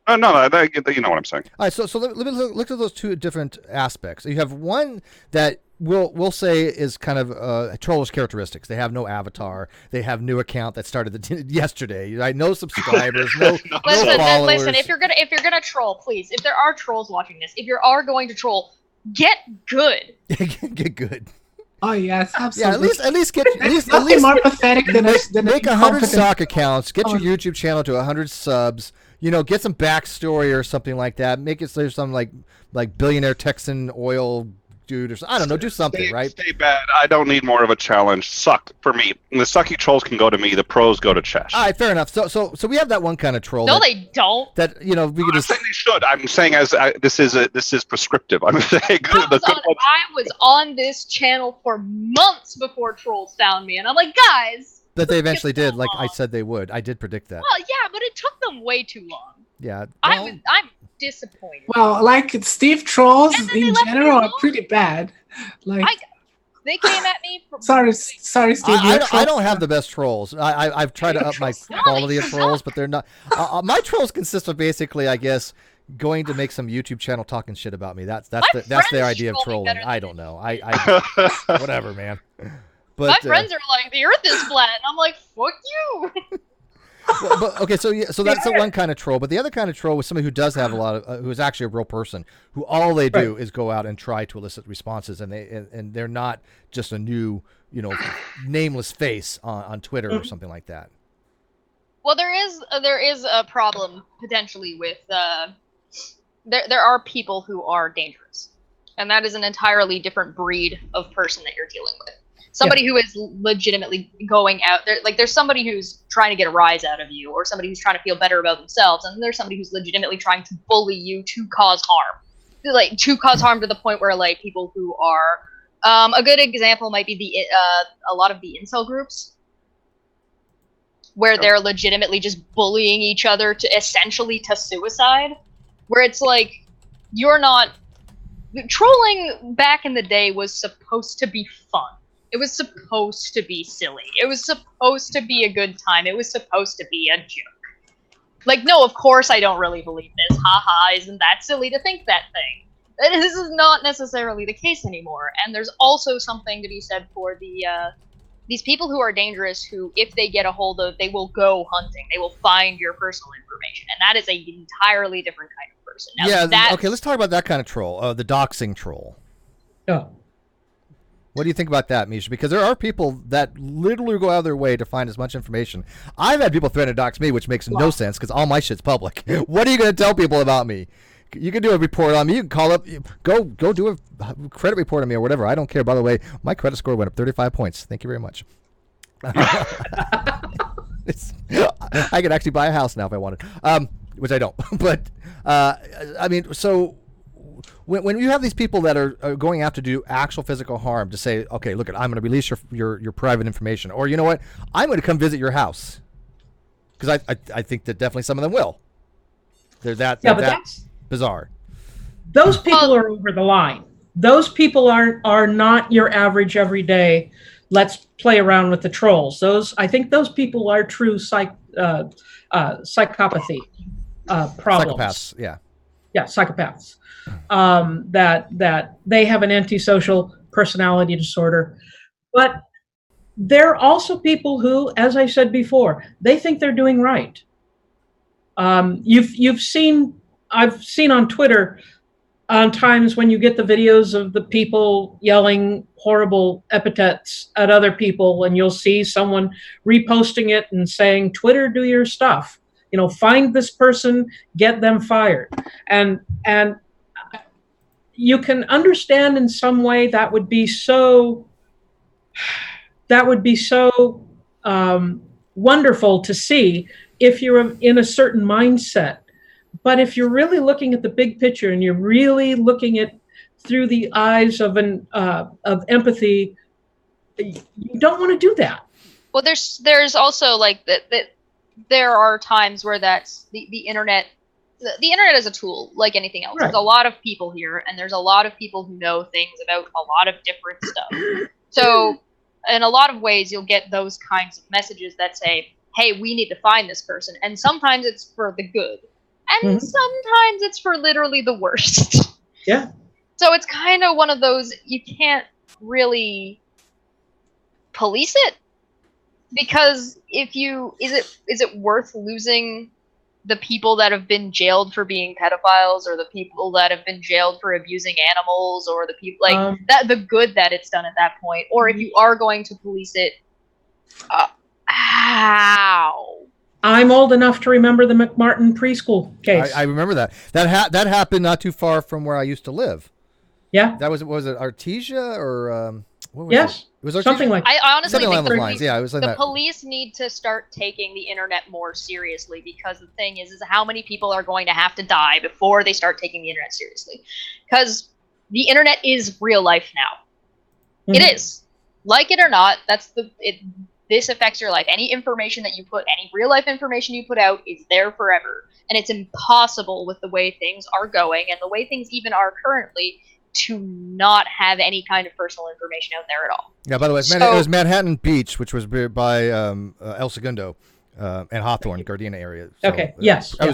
No, you know what I'm saying. All right, so let me look at those two different aspects. You have one that we'll say is kind of trollish characteristics. They have no avatar. They have new account that started yesterday. Right? No subscribers. no followers. Listen. If you're gonna troll, please. If there are trolls watching this, if you are going to troll, get good. Get good. Oh yes, absolutely. Yeah, at least more pathetic than make 100 stock accounts. Get your YouTube channel to 100 subs. Get some backstory or something like that. Make it so there's some like billionaire Texan oil dude or something. I don't know. Do something, right? Stay bad. I don't need more of a challenge. Suck for me. The sucky trolls can go to me. The pros go to Chesh. All right, fair enough. So we have that one kind of troll. No, they don't. That we could just. I'm saying they should. I'm saying this is prescriptive. I'm saying I was on this channel for months before trolls found me, and I'm like, guys. But they eventually did, like I said they would. I did predict that. Well, yeah, but it took them way too long. Yeah. I'm disappointed. Well, like Steve trolls in general are pretty bad. They came at me. Sorry, Steve. I don't have the best trolls. I've tried to up my quality of trolls, but they're not. My trolls consist of basically, I guess, going to make some YouTube channel talking shit about me. That's My that's their friends idea of troll me trolling. better I than don't know. I whatever, man. But My friends are like, the Earth is flat, and I'm like, fuck you. but okay, so yeah, so that's the one kind of troll. But the other kind of troll was somebody who does have a lot of, who is actually a real person, who all they do is go out and try to elicit responses, and they're not just a new, nameless face on Twitter or something like that. Well, there is a problem potentially with there are people who are dangerous, and that is an entirely different breed of person that you're dealing with. Somebody who is legitimately going out there, like there's somebody who's trying to get a rise out of you, or somebody who's trying to feel better about themselves, and there's somebody who's legitimately trying to bully you to cause harm, to the point where like people who are a good example might be a lot of the incel groups, where they're legitimately just bullying each other to suicide, where it's like, you're not trolling back in the day was supposed to be fun. It was supposed to be silly. It was supposed to be a good time. It was supposed to be a joke. Like, no, of course I don't really believe this. Haha, isn't that silly to think that thing? This is not necessarily the case anymore. And there's also something to be said for these people who are dangerous, who, if they get a hold of, they will go hunting. They will find your personal information. And that is an entirely different kind of person. Now, okay, let's talk about that kind of troll, the doxing troll. Oh. What do you think about that, Misha? Because there are people that literally go out of their way to find as much information. I've had people threaten to dox me, which makes no sense because all my shit's public. What are you going to tell people about me? You can do a report on me. You can call up, go do a credit report on me or whatever. I don't care. By the way, my credit score went up 35 points. Thank you very much. I could actually buy a house now if I wanted, which I don't. But I mean, so. When you have these people that are going out to do actual physical harm, to say, okay, look, I'm going to release your private information, or you know what, I'm going to come visit your house, because I think that definitely some of them will. They're that that's bizarre. Those people are over the line. Those people are not your average everyday. Let's play around with the trolls. I think those people are true psychopathy problems. Psychopaths, yeah. Yeah, psychopaths. That they have an antisocial personality disorder. But there are also people who, as I said before, they think they're doing right. I've seen on Twitter on times when you get the videos of the people yelling horrible epithets at other people, and you'll see someone reposting it and saying, Twitter, do your stuff. Find this person, get them fired. And you can understand in some way that would be so wonderful to see if you're in a certain mindset. But if you're really looking at the big picture and you're really looking at through the eyes of of empathy, you don't want to do that. Well, there's also like that there are times where that's the internet. The internet is a tool like anything else. Right. There's a lot of people here, and there's a lot of people who know things about a lot of different stuff. So in a lot of ways, you'll get those kinds of messages that say, hey, we need to find this person. And sometimes it's for the good. And sometimes it's for literally the worst. Yeah. So it's kind of one of those, you can't really police it. Because is it worth losing the people that have been jailed for being pedophiles, or the people that have been jailed for abusing animals, or the people the good that it's done at that point? Or if you are going to police it, how? I'm old enough to remember the McMartin preschool case. I remember that. That happened not too far from where I used to live. Yeah. That was it Artesia or what was yes. It was Artesia? Something like I honestly something along think those lines. Yeah, it was like the that. police need to start taking the internet more seriously, because the thing is how many people are going to have to die before they start taking the internet seriously? Because the internet is real life now. It is. Like it or not, this affects your life. Any information that you put, any real life information you put out is there forever. And it's impossible with the way things are going and the way things even are currently to not have any kind of personal information out there at all. Yeah, by the way, it was Manhattan Beach, which was by El Segundo. and Hawthorne, Gardena area. So, Okay. Yes. I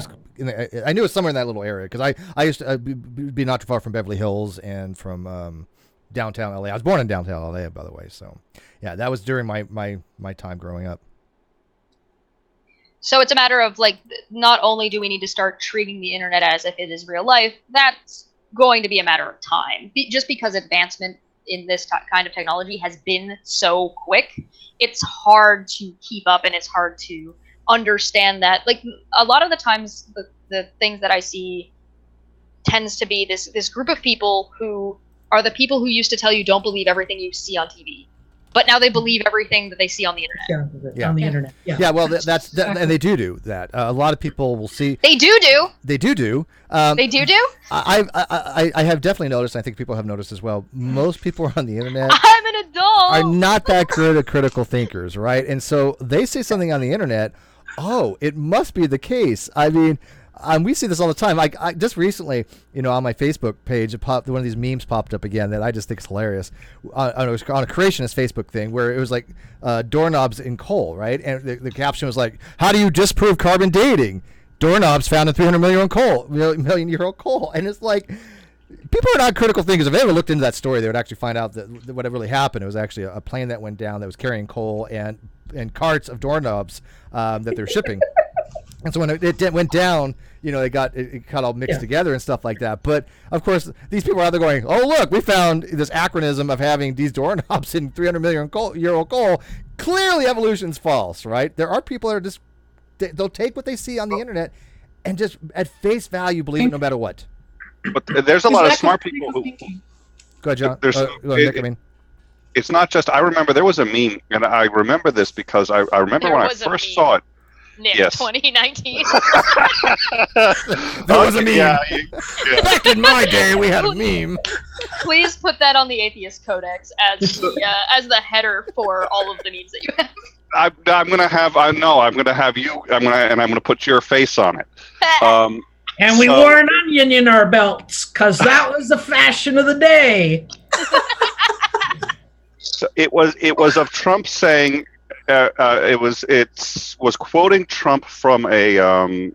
knew it was somewhere in that little area because I used to be not too far from Beverly Hills and from downtown LA. I was born in downtown LA, by the way. So yeah, that was during my time growing up. So it's a matter of like, not only do we need to start treating the internet as if it is real life, that's going to be a matter of time. Just because advancement in this kind of technology has been so quick, it's hard to keep up and it's hard to understand that. Like a lot of the times, the things that I see tends to be this group of people who are the people who used to tell you don't believe everything you see on TV. But now they believe everything that they see on the internet. On the internet. Yeah. Yeah, well, that's and they do that. A lot of people will see. They do. They do. They do. I have definitely noticed. I think people have noticed as well. Most people on the internet I'm an adult. are not that good at critical thinkers, right? And so they say something on the internet. Oh, it must be the case. I mean, we see this all the time. I just recently, on my Facebook page, one of these memes popped up again that I just think is hilarious. It was on a creationist Facebook thing where it was like doorknobs in coal, right? And the caption was like, "How do you disprove carbon dating? Doorknobs found in 300 million-year-old coal." And it's like, people are not critical thinkers. If they ever looked into that story, they would actually find out that what really happened. It was actually a plane that went down that was carrying coal and carts of doorknobs that they're shipping. And so when it went down, it got all mixed together and stuff like that. But of course, these people are out there going, "Oh, look, we found this acronym of having these doorknobs in 300 million-year-old coal. Clearly, evolution's false, right?" There are people that are just, they'll take what they see on the internet and just at face value believe it no matter what. But there's a lot of smart people who. Go ahead, John. Nick, it's not just. I remember there was a meme, and I remember this because I remember when I first saw it. Nick, yes. 2019. That was a meme. Yeah. Back in my day, we had a meme. Please put that on the Atheist Codex as the header for all of the memes that you have. I'm gonna have you. I'm gonna put your face on it. And we wore an onion in our belts because that was the fashion of the day. So it was of Trump saying. It was quoting Trump from a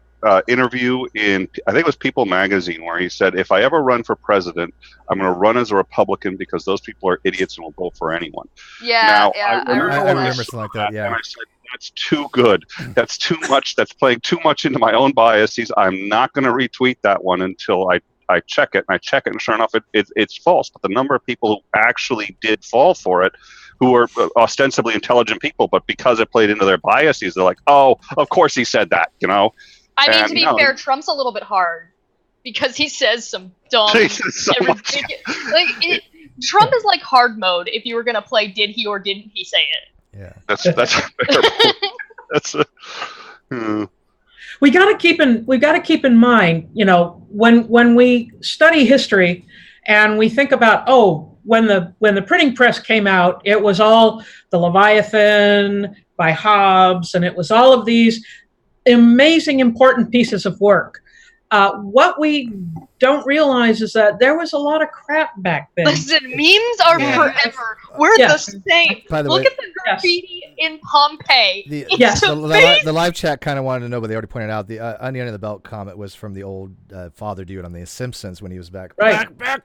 interview in, I think it was People magazine, where he said, "If I ever run for president, I'm going to run as a Republican because those people are idiots and will vote for anyone." Yeah, I remember something like that. Yeah, and I said, "That's too good. That's too much. That's playing too much into my own biases. I'm not going to retweet that one until I check it." And I check it, and sure enough, it's false. But the number of people who actually did fall for it, who are ostensibly intelligent people, but because it played into their biases, they're like, "Oh, of course he said that," I mean, to be fair, Trump's a little bit hard because he says some dumb, ridiculous. Trump is like hard mode. If you were gonna play, did he or didn't he say it? Yeah, that's We got to keep in mind, when we study history, and we think about, when the printing press came out, it was all the Leviathan by Hobbes, and it was all of these amazing, important pieces of work. What we don't realize is that there was a lot of crap back then. Listen, memes are forever. We're the same. By the Look way, at the graffiti in Pompeii. The live chat kind of wanted to know, but they already pointed out the onion in the belt comment was from the old father dude on The Simpsons when he was back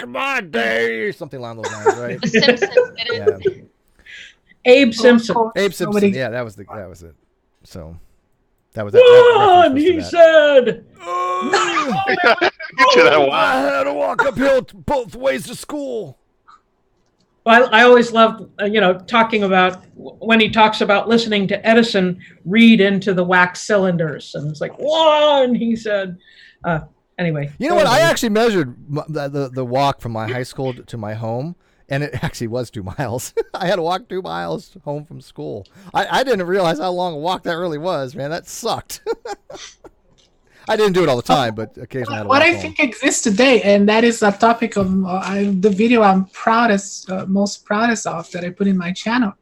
in my day, something along those lines, right? The Simpsons did it. Yeah. Abe Simpson. Abe Simpson. Yeah, that was it. So that was One, he said. I had to walk uphill both ways to school. Well, I always loved, talking about when he talks about listening to Edison read into the wax cylinders, and it's like, one, he said. Anyway. You know what? I actually measured the walk from my high school to my home, and it actually was 2 miles. I had to walk 2 miles home from school. I didn't realize how long a walk that really was, man. That sucked. I didn't do it all the time, but occasionally I had to what walk I home. think exists today, and that is a topic of the video I'm most proudest of that I put in my channel.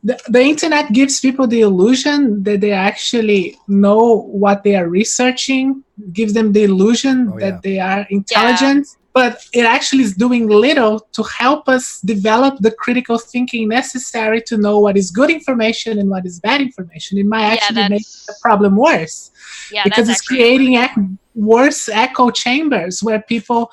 The internet gives people the illusion that they actually know what they are researching, gives them the illusion that they are intelligent. but it actually is doing little to help us develop the critical thinking necessary to know what is good information and what is bad information. It might actually make the problem worse, because it's creating worse echo chambers where people,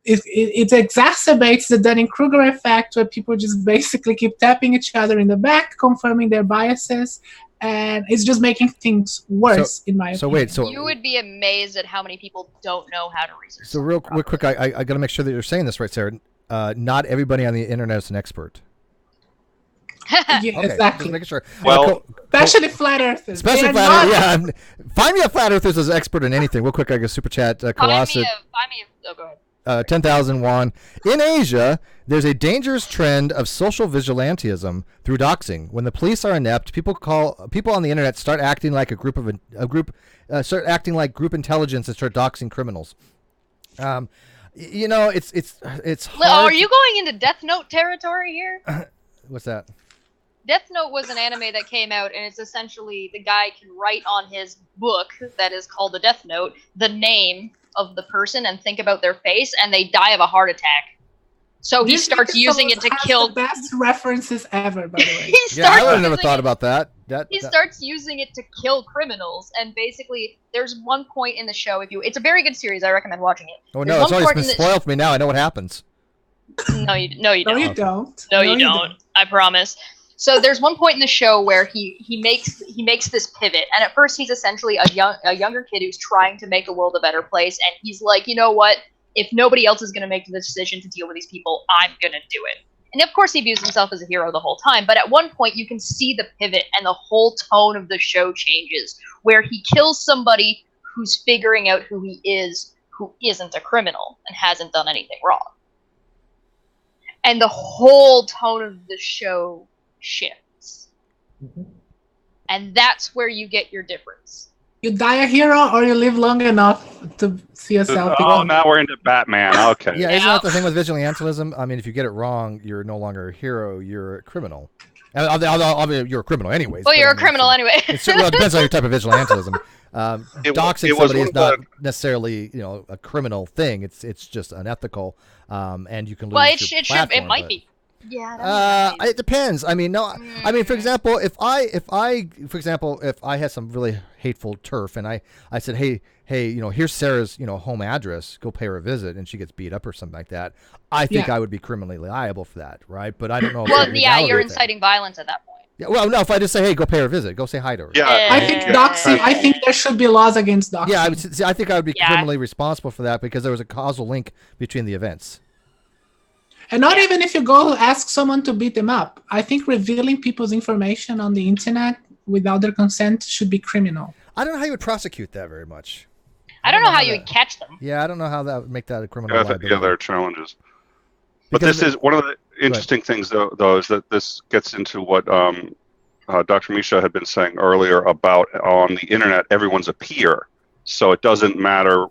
it exacerbates the Dunning-Kruger effect, where people just basically keep tapping each other in the back, confirming their biases, and it's just making things worse, in my opinion. So you would be amazed at how many people don't know how to research. So real quick, I got to make sure that you're saying this right, Sarah. Not everybody on the internet is an expert. Yeah, exactly. Just making sure. Well, especially flat earthers. Especially flat earthers. Yeah, find me a flat earthers as an expert in anything. Real quick, I got super chat. Find me a, go ahead. 10,000 won. In Asia, there's a dangerous trend of social vigilantism through doxing. When the police are inept, people on the internet start acting like group intelligence and start doxing criminals. It's hard. Are you going into Death Note territory here? What's that? Death Note was an anime that came out, and it's essentially the guy can write on his book that is called the Death Note the name of the person and think about their face, and they die of a heart attack. So he starts using it to kill. The best references ever, by the way. I would have never thought about that. He starts using it to kill criminals, and basically, there's one point in the show. It's a very good series. I recommend watching it. Oh no, it's always been spoiled for me now. I know what happens. No, you don't. No, you don't. No, you don't. I promise. So there's one point in the show where he makes this pivot, and at first he's essentially a younger kid who's trying to make the world a better place, and he's like, you know what? If nobody else is going to make the decision to deal with these people, I'm going to do it. And of course he views himself as a hero the whole time, but at one point you can see the pivot and the whole tone of the show changes, where he kills somebody who's figuring out who he is, who isn't a criminal and hasn't done anything wrong. And the whole tone of the show shifts. Mm-hmm. And that's where you get your difference. You die a hero, or you live long enough to see yourself. Oh, now we're into Batman. Okay. Yeah, isn't that the thing with vigilantism? I mean, if you get it wrong, you're no longer a hero; you're a criminal. You're a criminal anyways. Well, you're a criminal anyway. It depends on your type of vigilantism. Doxing somebody is not necessarily, a criminal thing. It's just unethical, and you can lose your platform. It might be. Yeah. It depends. I mean, no. I mean, for example, if I had some really hateful turf, and I said, hey, here's Sarah's, home address. Go pay her a visit, and she gets beat up or something like that. I think I would be criminally liable for that, right? But I don't know. Well, you're inciting violence at that point. Yeah, well, no. If I just say, hey, go pay her a visit, go say hi to her. Yeah. I think doxing. I think there should be laws against doxing. Yeah, I think I would be criminally responsible for that because there was a causal link between the events. And not even if you go ask someone to beat them up. I think revealing people's information on the internet without their consent should be criminal. I don't know how you would prosecute that very much. I don't know how you would catch them. Yeah, I don't know how that would make that a criminal liability. Yeah, there are challenges. But this is one of the interesting things, though, is that this gets into what Dr. Misha had been saying earlier about on the internet, everyone's a peer. So it doesn't matter.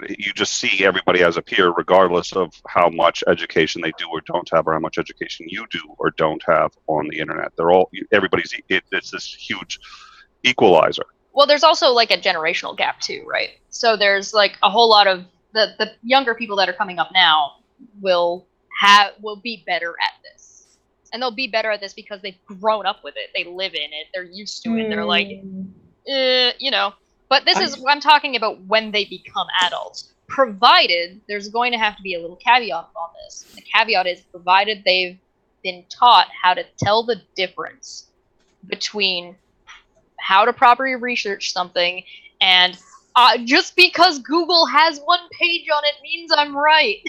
You just see everybody as a peer, regardless of how much education they do or don't have, or how much education you do or don't have on the internet. It's this huge equalizer. Well, there's also like a generational gap too, right? So there's like a whole lot of the younger people that are coming up now will be better at this, and they'll be better at this because they've grown up with it. They live in it. They're used to it. They're like, But this is I'm talking about when they become adults. Provided there's going to have to be a little caveat on this. The caveat is provided they've been taught how to tell the difference between how to properly research something and just because Google has one page on it means I'm right.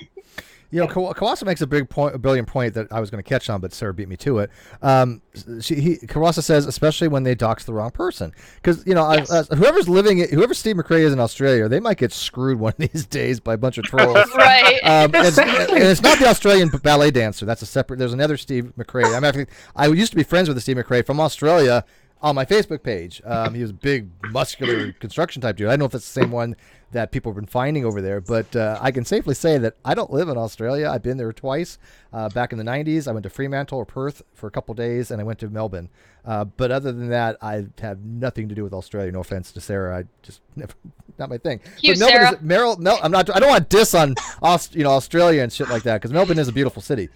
Kawasa makes a brilliant point that I was going to catch on, but Sarah beat me to it. Kawasa says, especially when they dox the wrong person, because whoever Steve McRae is in Australia, they might get screwed one of these days by a bunch of trolls. Right. And it's not the Australian ballet dancer. That's a separate. There's another Steve McRae. I used to be friends with the Steve McRae from Australia on my Facebook page. He was a big, muscular construction type dude. I don't know if that's the same one that people have been finding over there. But I can safely say that I don't live in Australia. I've been there twice. Back in the 90s, I went to Fremantle or Perth for a couple of days, and I went to Melbourne. But other than that, I have nothing to do with Australia. No offense to Sarah, I just never, not my thing. Cute, but Melbourne Sarah. I'm not. I don't want to diss on Australia and shit like that, because Melbourne is a beautiful city.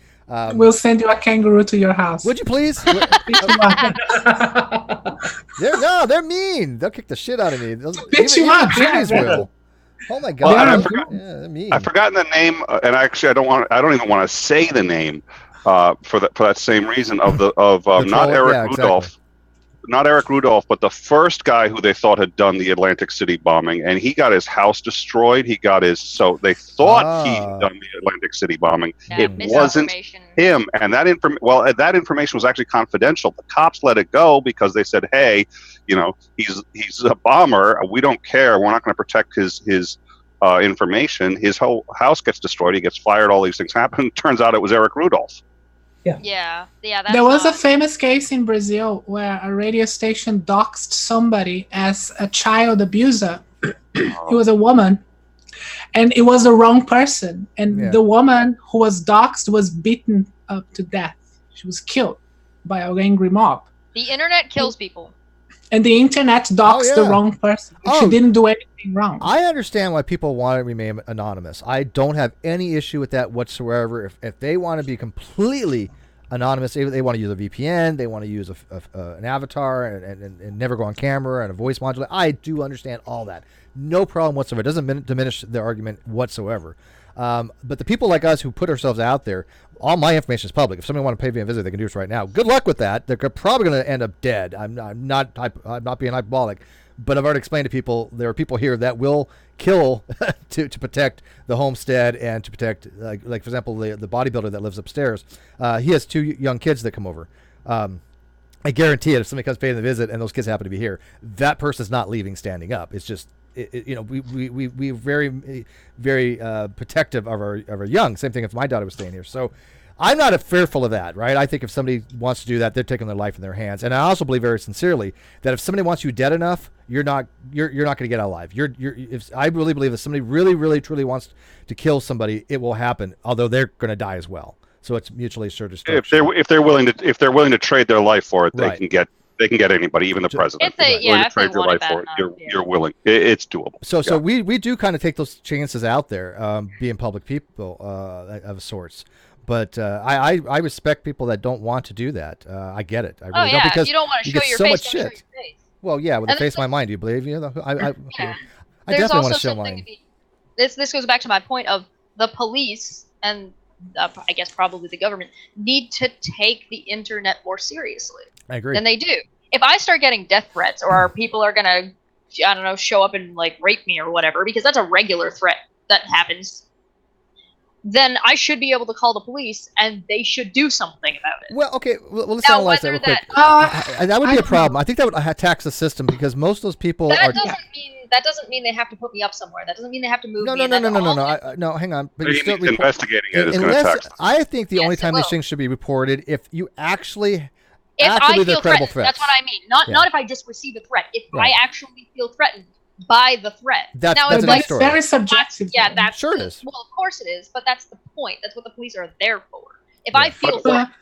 We'll send you a kangaroo to your house. Would you please? They're mean. They'll kick the shit out of me. Bitch you up, Jimmy's yeah. will. Oh my god! Well, They're mean. I've forgotten the name, and actually, I don't even want to say the name for that same reason of not troll, Eric Rudolph. Exactly. Not Eric Rudolph, but the first guy who they thought had done the Atlantic City bombing, and he got his house destroyed. They thought he'd done the Atlantic City bombing. Yeah, It wasn't him, and that information was actually confidential. The cops let it go because they said, "Hey, he's a bomber. We don't care. We're not going to protect his information." His whole house gets destroyed. He gets fired. All these things happen. Turns out it was Eric Rudolph. Yeah. That's There was a famous case in Brazil where a radio station doxed somebody as a child abuser. It was a woman, and it was the wrong person. And the woman who was doxed was beaten up to death. She was killed by an angry mob. The internet kills people. And the internet doxed the wrong person. She didn't do anything wrong. I understand why people want to remain anonymous. I don't have any issue with that whatsoever. If they want to be completely anonymous, they want to use a VPN, they want to use an avatar and never go on camera and a voice modulator. I do understand all that. No problem whatsoever. It doesn't diminish the argument whatsoever. But the people like us who put ourselves out there, all my information is public. If somebody want to pay me a visit, they can do it right now. Good luck with that. They're probably going to end up dead. I'm not being hyperbolic, but I've already explained to people there are people here that will kill to protect the homestead and to protect, like for example, the bodybuilder that lives upstairs. He has 2 young kids that come over. I guarantee it. If somebody comes paying the visit and those kids happen to be here, that person's not leaving standing up. It's just. We're very, very protective of our young. Same thing if my daughter was staying here. So I'm not fearful of that, right? I think if somebody wants to do that, they're taking their life in their hands. And I also believe very sincerely that if somebody wants you dead enough, you're not going to get out alive. I really believe if somebody really, really, truly wants to kill somebody, it will happen. Although they're going to die as well. So it's mutually assured destruction. If they're willing to trade their life for it, they can get anybody, even the president. If they want it bad enough, you're willing. It's doable. So we do kind of take those chances out there, being public people of sorts. But I respect people that don't want to do that. I get it. I really don't, because you don't want to show your so face. much shit. Well, yeah, with the face of my mind. Do you believe? I definitely want to show mine. This goes back to my point of the police and I guess probably the government need to take the internet more seriously. I agree. Than they do. If I start getting death threats or people are gonna, I don't know, show up and like rape me or whatever, because that's a regular threat that happens, then I should be able to call the police and they should do something about it. Well, okay, let's analyze that real quick. That would be a problem. I think that would tax the system because most of those people That doesn't mean they have to put me up somewhere. That doesn't mean they have to move me. No, hang on. But you're still investigating it. I think the only time these things should be reported if you actually. If I feel threatened, threats. that's what I mean. Not if I just receive a threat. If I actually feel threatened by the threat. That's very subjective. Yeah, that's sure it is. Well, of course it is, but that's the point. That's what the police are there for. If I feel threatened,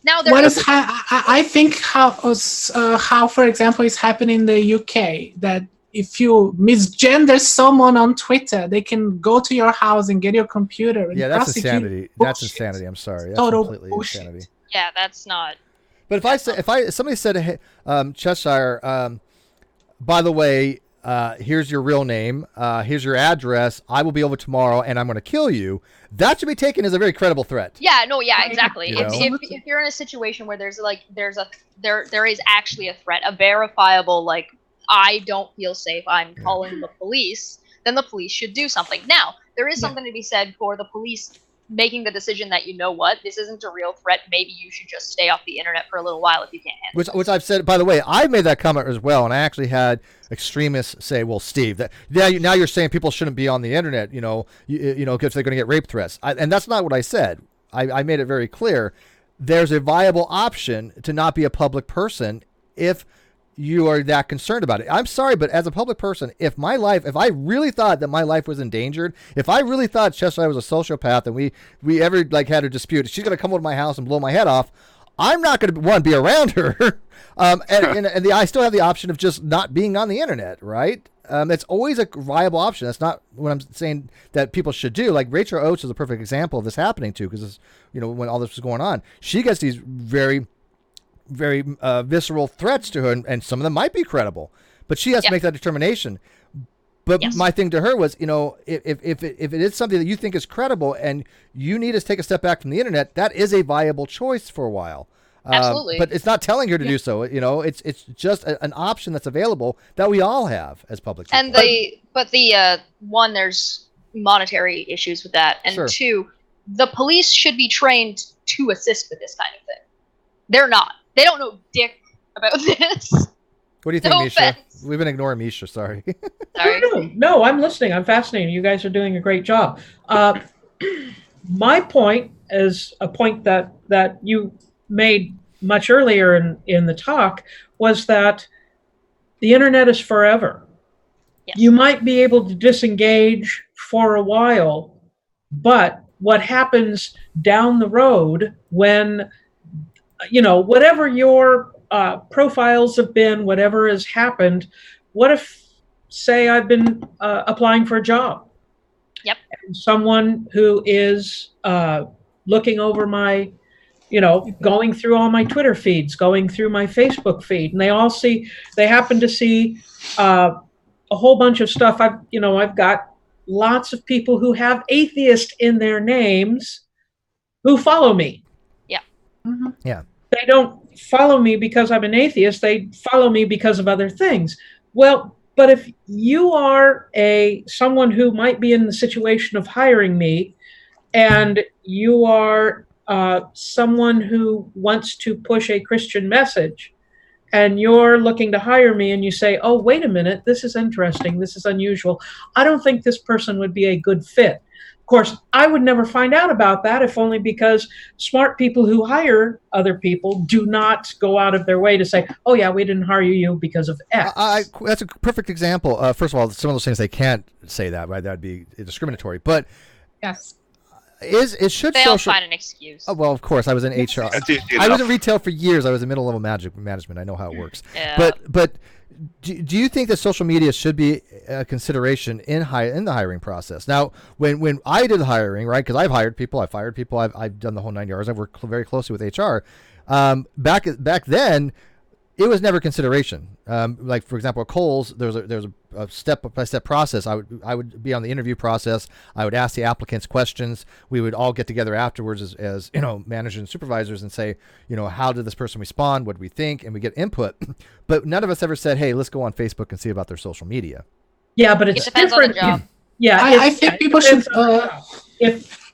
I think how, for example, is happening in the UK that if you misgender someone on Twitter, they can go to your house and get your computer. And that's insanity. That's insanity. I'm sorry. That's completely insanity. Yeah, that's not. But if somebody said, hey, Cheshire, by the way, here's your real name, here's your address, I will be over tomorrow and I'm going to kill you, that should be taken as a very credible threat. Yeah, no, yeah, exactly. If you're in a situation where there is actually a threat, a verifiable, like, I don't feel safe, I'm calling the police, then the police should do something. Now, there is something to be said for the police making the decision that, you know what, this isn't a real threat, maybe you should just stay off the internet for a little while if you can't handle it. Which I've said, by the way, I made that comment as well, and I actually had extremists say, well, Steve, now you're saying people shouldn't be on the internet, because they're going to get rape threats. And that's not what I said. I made it very clear. There's a viable option to not be a public person if you are that concerned about it. I'm sorry, but as a public person, if I really thought that my life was endangered, if I really thought Chester was a sociopath and we ever like had a dispute, she's going to come over to my house and blow my head off, I'm not going to be around her. I still have the option of just not being on the internet, right? It's always a viable option. That's not what I'm saying that people should do. Like Rachel Oates is a perfect example of this happening too, because when all this was going on, she gets these very, very visceral threats to her, and some of them might be credible, but she has to make that determination. But my thing to her was, if it is something that you think is credible and you need to take a step back from the internet, that is a viable choice for a while. Absolutely. But it's not telling her to do so. It's just an option that's available that we all have as public people. And one, there's monetary issues with that, and two, the police should be trained to assist with this kind of thing. They're not. They don't know dick about this. What do you think, No Misha? offense. We've been ignoring Misha. Sorry. Sorry. No, I'm listening. I'm fascinated. You guys are doing a great job. My point is a point that you made much earlier in the talk, was that the internet is forever. Yes. You might be able to disengage for a while, but what happens down the road when, whatever your profiles have been, whatever has happened, what if, say, I've been applying for a job? Yep. And someone who is looking over my, going through all my Twitter feeds, going through my Facebook feed, and they happen to see a whole bunch of stuff. I've got lots of people who have atheist in their names who follow me. Yeah. Mm-hmm. Yeah. They don't follow me because I'm an atheist. They follow me because of other things. Well, but if you are someone who might be in the situation of hiring me, and you are someone who wants to push a Christian message, and you're looking to hire me, and you say, oh, wait a minute, this is interesting, this is unusual, I don't think this person would be a good fit. Of course, I would never find out about that, if only because smart people who hire other people do not go out of their way to say, oh yeah, we didn't hire you because of X. That's a perfect example. First of all, some of those things they can't say that, right? That would be discriminatory. But Yes. They'll find an excuse. Oh, well, of course, I was in HR. I was in retail for years. I was in middle-level management. I know how it works. Yeah. But do you think that social media should be a consideration in the hiring process? Now, when I did the hiring, right, because I've hired people, I've fired people, I've done the whole 9 yards. I've worked very closely with HR. Back then, it was never consideration. Like, for example, at Kohl's, there was a step-by-step process. I would be on the interview process. I would ask the applicants questions. We would all get together afterwards as managers and supervisors and say, how did this person respond? What do we think? And we get input. But none of us ever said, hey, let's go on Facebook and see about their social media. Yeah, but it's It depends on the different. job. Yeah, I think people should. If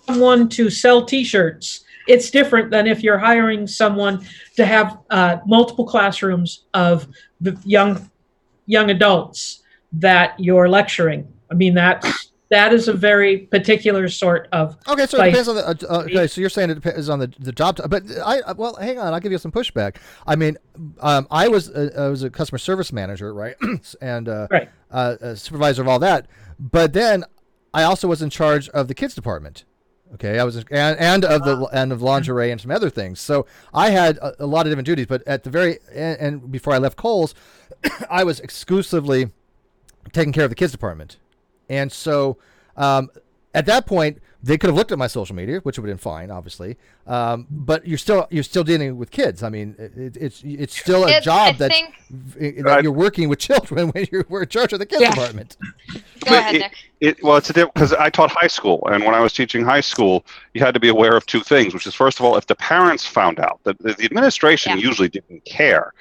someone to sell T-shirts, it's different than if you're hiring someone to have multiple classrooms of the young adults that you're lecturing. I mean, that is a very particular sort of. Okay, so it depends on the. Okay, so you're saying it depends on the job, but well, hang on, I'll give you some pushback. I mean, I was a customer service manager, right, and a supervisor of all that, but then I also was in charge of the kids department. Okay, I was and of lingerie and some other things. So I had a lot of different duties. But at the very end, and before I left Kohl's, I was exclusively taking care of the kids department. And so at that point, they could have looked at my social media, which would have been fine, obviously. But you're still dealing with kids. I mean, it's still a job that you're working with children when you're in charge of the kids department. Go ahead, Nick. It's a different, because I taught high school, and when I was teaching high school, you had to be aware of two things, which is, first of all, if the parents found out, the administration usually didn't care.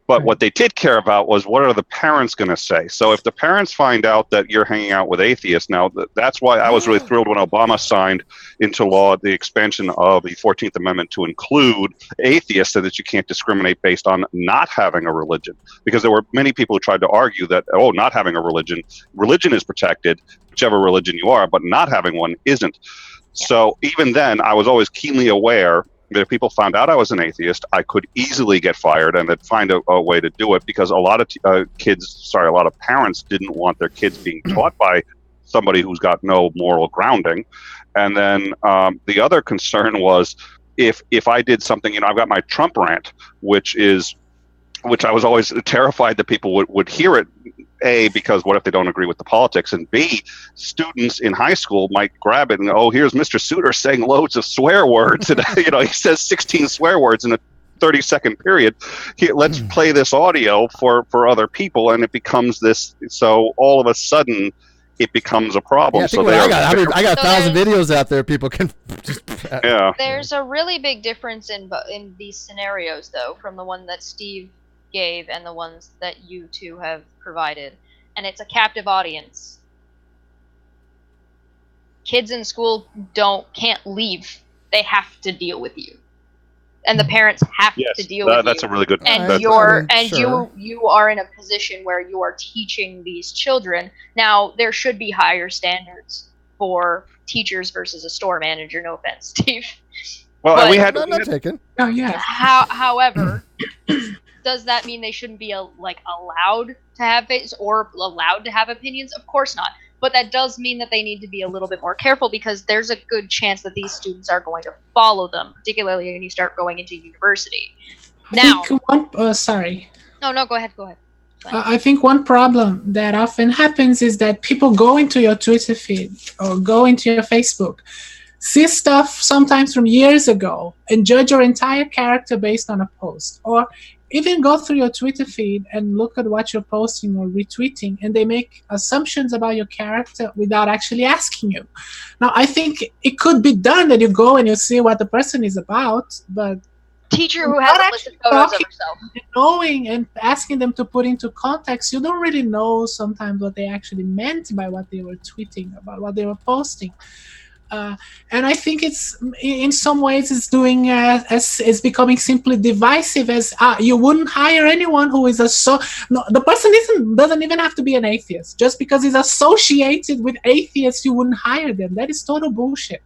But what they did care about was, what are the parents going to say? So if the parents find out that you're hanging out with atheists, now that's why I was really thrilled when Obama signed into law the expansion of the 14th Amendment to include atheists, so that you can't discriminate based on not having a religion. Because there were many people who tried to argue that, not having a religion is protected, whichever religion you are, but not having one isn't. So even then, I was always keenly aware that if people found out I was an atheist, I could easily get fired, and they'd find a way to do it, because a lot of a lot of parents didn't want their kids being taught by somebody who's got no moral grounding. And then the other concern was if I did something, I've got my Trump rant, which I was always terrified that people would hear it. A, because what if they don't agree with the politics? And B, students in high school might grab it and, oh, here's Mr. Souter saying loads of swear words. And, he says 16 swear words in a 30-second period. Let's play this audio for other people. And it becomes this. So all of a sudden, it becomes a problem. Yeah, I got 1,000 videos out there. People can just. Yeah. There's a really big difference in these scenarios, though, from the one that Steve gave and the ones that you two have provided, and it's a captive audience. Kids in school can't leave. They have to deal with you, and the parents have to deal with you. That's a really good. And you are in a position where you are teaching these children. Now there should be higher standards for teachers versus a store manager. No offense, Steve. Well, but, we had. Taken. Oh yeah. However. Does that mean they shouldn't be allowed to have faith or allowed to have opinions? Of course not. But that does mean that they need to be a little bit more careful, because there's a good chance that these students are going to follow them, particularly when you start going into university. Now, sorry. No, go ahead. I think one problem that often happens is that people go into your Twitter feed or go into your Facebook, see stuff sometimes from years ago, and judge your entire character based on a post, or even go through your Twitter feed and look at what you're posting or retweeting, and they make assumptions about your character without actually asking you. Now, I think it could be done that you go and you see what the person is about, but teacher who has a list of photos of herself, knowing and asking them to put into context, you don't really know sometimes what they actually meant by what they were tweeting, about what they were posting. And I think it's in some ways it's doing it's becoming simply divisive, as you wouldn't hire anyone who is the person doesn't even have to be an atheist. Just because he's associated with atheists, you wouldn't hire them. That is total bullshit.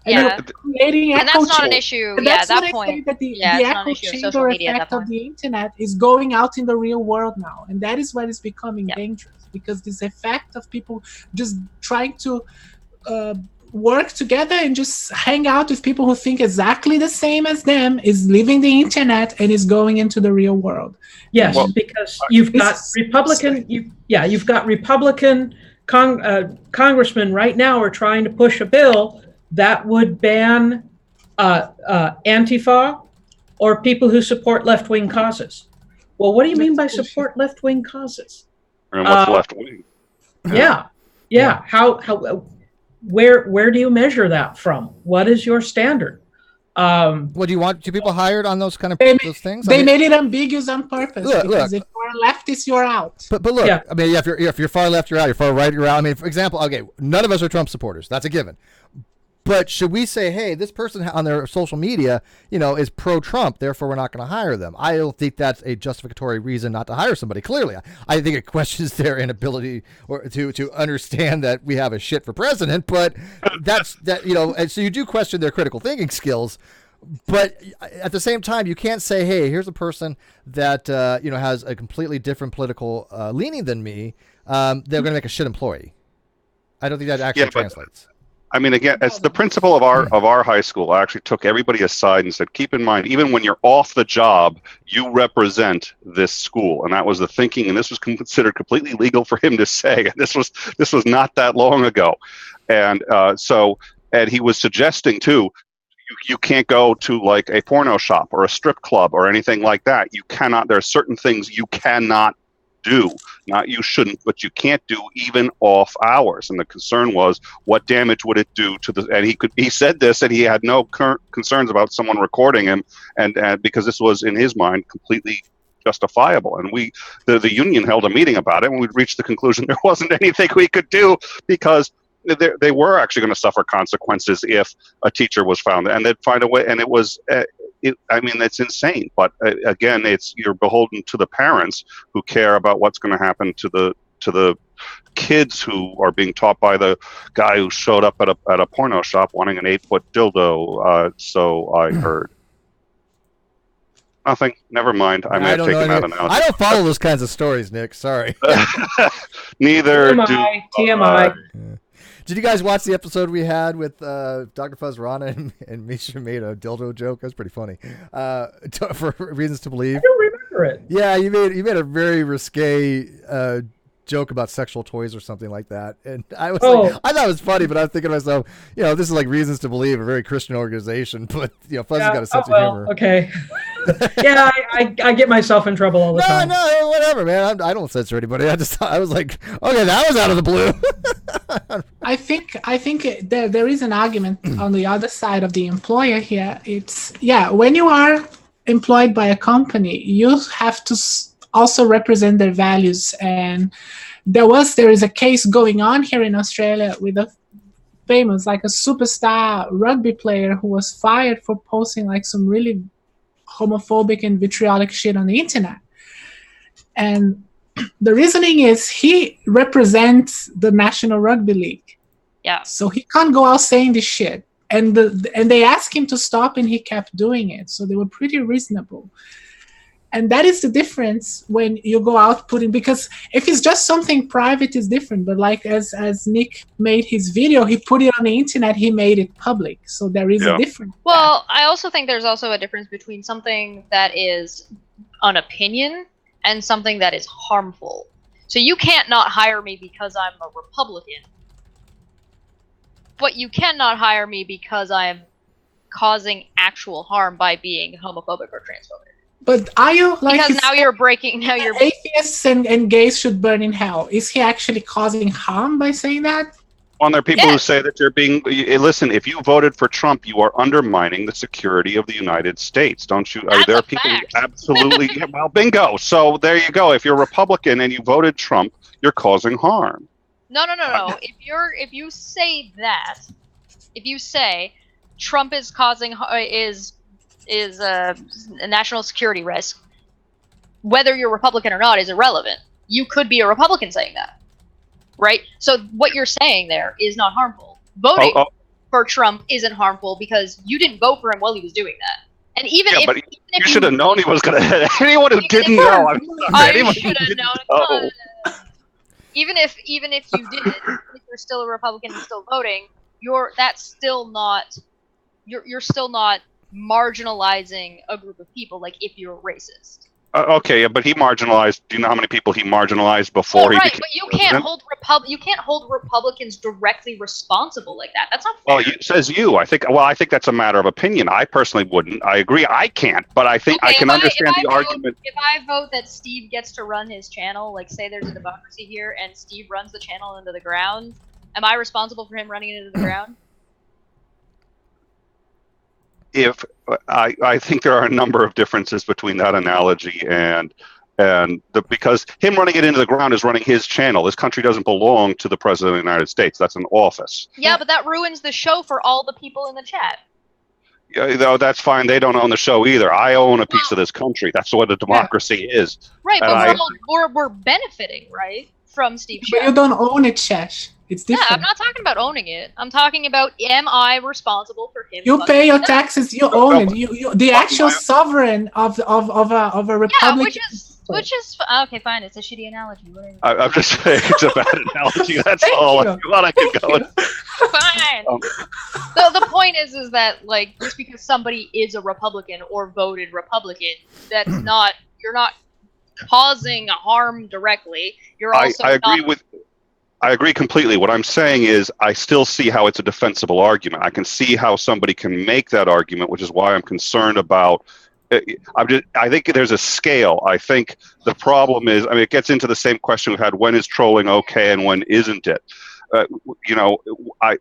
And creating and that's not an issue. That's that what point. I say that the echo chamber effect of the internet is going out in the real world now, and that is what is becoming dangerous, because this effect of people just trying to work together and just hang out with people who think exactly the same as them is leaving the internet and is going into the real world. Yes, because you've got Republican congressmen right now are trying to push a bill that would ban Antifa or people who support left-wing causes. Well, what do you mean by support left-wing causes? And what's left-wing? Yeah. How? Where do you measure that from? What is your standard? What do you want? Do people hired on those kind of those things? They made it ambiguous on purpose. Look, because if you're a leftist, you're out. But look, I mean, if you're far left, you're out. You're far right, you're out. I mean, for example, okay, none of us are Trump supporters. That's a given. But should we say, hey, this person on their social media, is pro-Trump, therefore we're not going to hire them? I don't think that's a justificatory reason not to hire somebody. Clearly, I think it questions their inability or to understand that we have a shit for president. But and so you do question their critical thinking skills. But at the same time, you can't say, hey, here's a person that has a completely different political leaning than me. They're going to make a shit employee. I don't think that actually translates. I mean, again, as the principal of our high school, I actually took everybody aside and said, keep in mind, even when you're off the job, you represent this school. And that was the thinking, and this was considered completely legal for him to say. And this was not that long ago. And and he was suggesting too, you can't go to like a porno shop or a strip club or anything like that. You cannot, there are certain things you cannot do. Not you shouldn't, but you can't do even off hours. And the concern was, what damage would it do to the? And he said this, and he had no concerns about someone recording him, and because this was in his mind completely justifiable. And the union held a meeting about it, and we reached the conclusion there wasn't anything we could do, because they were actually going to suffer consequences if a teacher was found, and they'd find a way. And it was. That's insane. But again, you're beholden to the parents who care about what's going to happen to the kids who are being taught by the guy who showed up at a porno shop wanting an 8-foot dildo. So I heard. Nothing. Never mind. I may have don't know taken that anything. analogy. I don't follow those kinds of stories, Nick. Sorry. Neither do TMI, TMI. Did you guys watch the episode we had with Dr. Fuzz Rana and Misha made a dildo joke? That was pretty funny. For reasons to believe. I don't remember it. Yeah, you made a very risque joke about sexual toys or something like that, and I was like, I thought it was funny, but I was thinking to myself, this is like Reasons to Believe, a very Christian organization, but Fuzzy's got a sense of humor. Okay. Yeah, I get myself in trouble all the time. No, whatever, man. I don't censor anybody. I was like, okay, that was out of the blue. I think there is an argument on the other side of the employer here. It's when you are employed by a company, you have to also represent their values. And there is a case going on here in Australia with a famous, like a superstar rugby player who was fired for posting like some really homophobic and vitriolic shit on the internet. And the reasoning is he represents the National Rugby League. Yeah. So he can't go out saying this shit. And they asked him to stop and he kept doing it. So they were pretty reasonable. And that is the difference when you go out because if it's just something private, it's different. But like as Nick made his video, he put it on the internet, he made it public. So there is a difference. Well, I also think there's also a difference between something that is an opinion and something that is harmful. So you can't not hire me because I'm a Republican. But you cannot hire me because I'm causing actual harm by being homophobic or transphobic. But are you like because now you're atheists and gays should burn in hell? Is he actually causing harm by saying that? Well, there are people who say that you're being. Listen, if you voted for Trump, you are undermining the security of the United States, don't you? That's there are a people fact. who absolutely. Well, bingo. So there you go. If you're a Republican and you voted Trump, you're causing harm. No. If you say that, if you say Trump is causing is a national security risk, whether you're Republican or not is irrelevant. You could be a Republican saying that, right? So what you're saying there is not harmful. Voting for Trump isn't harmful because you didn't vote for him while he was doing that. And even if you should have known he was going to. Anyone who didn't know, I should have known. Even if you did it, if you're still a Republican and still voting, you're still not marginalizing a group of people, like if you're racist. Okay, but he marginalized. Do you know how many people he marginalized before he became but you can't hold Republicans directly responsible like that. That's not fair. Well, says you. I think that's a matter of opinion. I personally wouldn't. I agree. I can't, but I think I can understand the argument. If I vote that Steve gets to run his channel, like say there's a democracy here and Steve runs the channel into the ground, am I responsible for him running it into the ground? If I think there are a number of differences between that analogy and because him running it into the ground is running his channel. This country doesn't belong to the president of the United States. That's an office. Yeah, but that ruins the show for all the people in the chat. Yeah, though that's fine. They don't own the show either. I own a piece of this country. That's what a democracy is. Right, but we're benefiting, right, from Steve's show. But you don't own it, Shash. It's different. Yeah, I'm not talking about owning it. I'm talking about, am I responsible for him? You pay your taxes. You own it. You the actual sovereign of a republic. Yeah, which is okay. Fine. It's a shitty analogy. I'm just saying it's a bad analogy. That's all. If you want, I can go. Fine. So the point is that like just because somebody is a Republican or voted Republican, that's not you're not causing harm directly. You're also I agree completely. What I'm saying is I still see how it's a defensible argument. I can see how somebody can make that argument, which is why I'm concerned about I think there's a scale. I think the problem is, it gets into the same question we've had, when is trolling okay and when isn't it?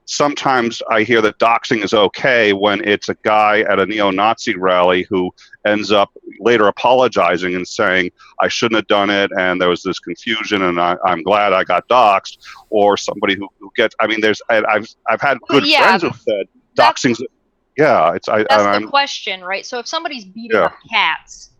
Sometimes I hear that doxing is okay when it's a guy at a neo-Nazi rally who ends up later apologizing and saying, I shouldn't have done it, and there was this confusion, and I'm glad I got doxed. Or somebody who gets, I've had good friends who've said doxing's, that's the question, right? So if somebody's beating up cats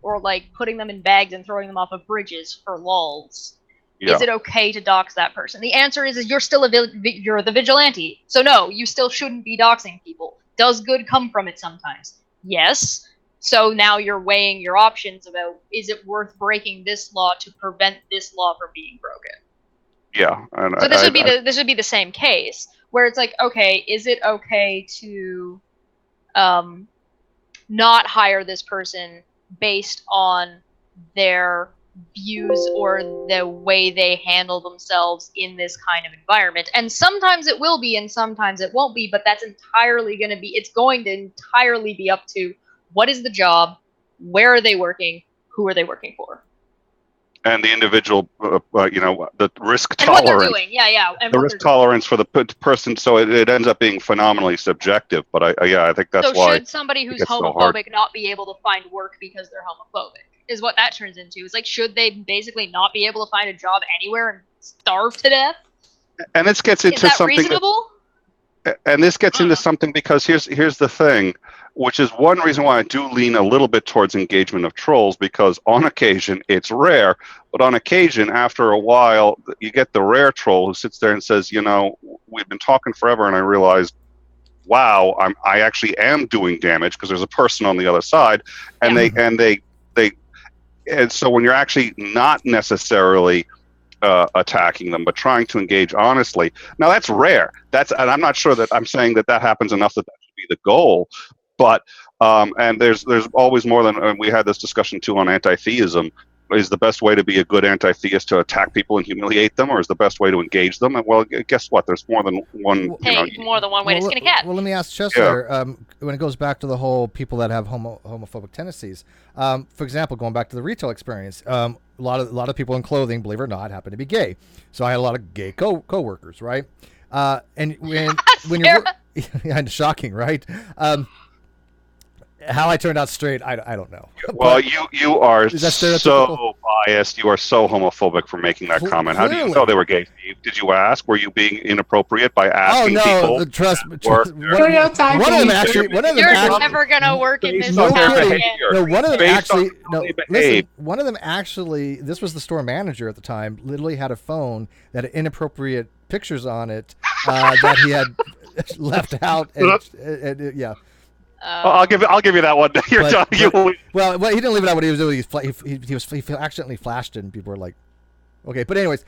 or like putting them in bags and throwing them off of bridges for lulz, is it okay to dox that person? The answer is you're still you're the vigilante. So no, you still shouldn't be doxing people. Does good come from it sometimes? Yes. So now you're weighing your options about, is it worth breaking this law to prevent this law from being broken? Yeah. And so this would be the same case where it's like, okay, is it okay to not hire this person based on their views or the way they handle themselves in this kind of environment? And sometimes it will be and sometimes it won't be, but that's entirely going to be, it's going to entirely be up to what is the job, where are they working, who are they working for, and the individual, the risk and what they're tolerance. doing. Yeah, and the risk tolerance for the person, so it ends up being phenomenally subjective. But I think that's why. So should somebody who's homophobic not be able to find work because they're homophobic? Is what that turns into. It's like, should they basically not be able to find a job anywhere and starve to death? And this gets into something reasonable? And this gets into something, because here's the thing, which is one reason why I do lean a little bit towards engagement of trolls, because on occasion it's rare, but on occasion, after a while, you get the rare troll who sits there and says, we've been talking forever, and I realized, wow, I actually am doing damage because there's a person on the other side, and and so when you're actually not necessarily attacking them, but trying to engage honestly. Now that's rare. And I'm not sure that I'm saying that happens enough that should be the goal. But and there's always more than, and we had this discussion too on anti-theism. Is the best way to be a good anti-theist to attack people and humiliate them, or is the best way to engage them? And well, guess what? There's more than one. More than one way to skin a cat. Well, let me ask Chester. When it goes back to the whole people that have homophobic tendencies, for example, going back to the retail experience, a lot of people in clothing, believe it or not, happen to be gay. So I had a lot of gay co-workers, right? And when you're yeah, shocking, right? How I turned out straight, I don't know. Well, you are so biased. You are so homophobic for making that comment. How do you know they were gay? Did you ask? Were you being inappropriate by asking people? Oh no, trust me. One of them actually. You're never gonna work in this town again. No, one of them actually. No, listen. One of them actually. This was the store manager at the time. Literally had a phone that had inappropriate pictures on it that he had left out. And yeah. I'll give you that one. Well, he didn't leave it out. What he was doing, he accidentally flashed it, and people were like, "Okay." But anyways,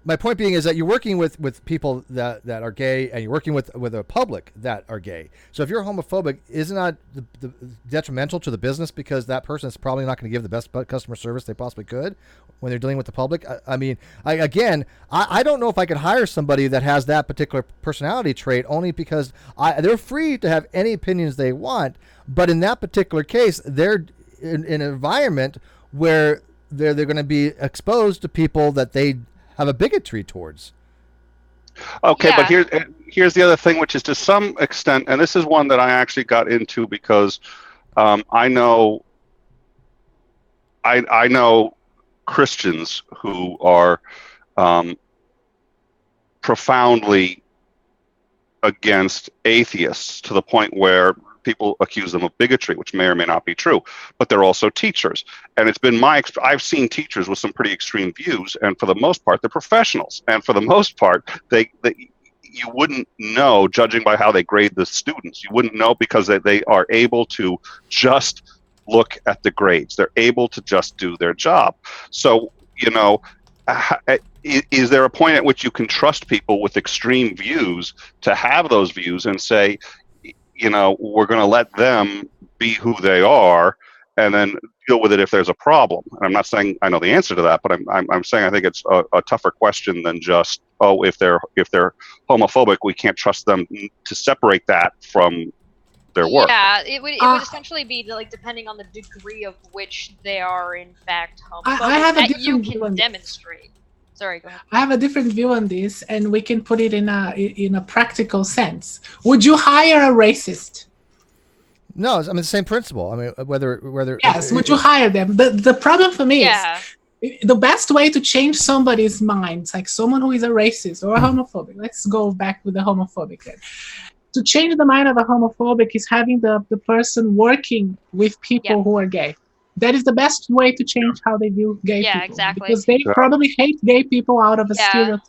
my point being is that you're working with people that are gay, and you're working with a public that are gay. So if you're homophobic, isn't that the detrimental to the business, because that person is probably not going to give the best customer service they possibly could when they're dealing with the public? I mean, I don't know if I could hire somebody that has that particular personality trait, only because they're free to have any opinions they want, but in that particular case, they're in an environment where they're going to be exposed to people that they have a bigotry towards. Okay, yeah. But here's the other thing, which is to some extent, and this is one that I actually got into because I know Christians who are profoundly against atheists, to the point where people accuse them of bigotry, which may or may not be true, but they're also teachers. And it's been I've seen teachers with some pretty extreme views, and for the most part, they're professionals. And for the most part, you wouldn't know, judging by how they grade the students. You wouldn't know, because they are able to just look at the grades. They're able to just do their job. So, is there a point at which you can trust people with extreme views to have those views and say, we're going to let them be who they are, and then deal with it if there's a problem? And I'm not saying I know the answer to that, but I'm saying I think it's a tougher question than just, if they're homophobic, we can't trust them to separate that from their work. Yeah, it would essentially be depending on the degree of which they are in fact homophobic, I have that you can demonstrate. Sorry, go ahead. I have a different view on this, and we can put it in a practical sense. Would you hire a racist? No, I mean the same principle. I mean whether yes, would you hire them? The problem for me is the best way to change somebody's mind, like someone who is a racist or a homophobic. Let's go back with the homophobic then. To change the mind of a homophobic is having the person working with people who are gay. That is the best way to change how they view gay people. Exactly. Because they probably hate gay people out of a stereotype.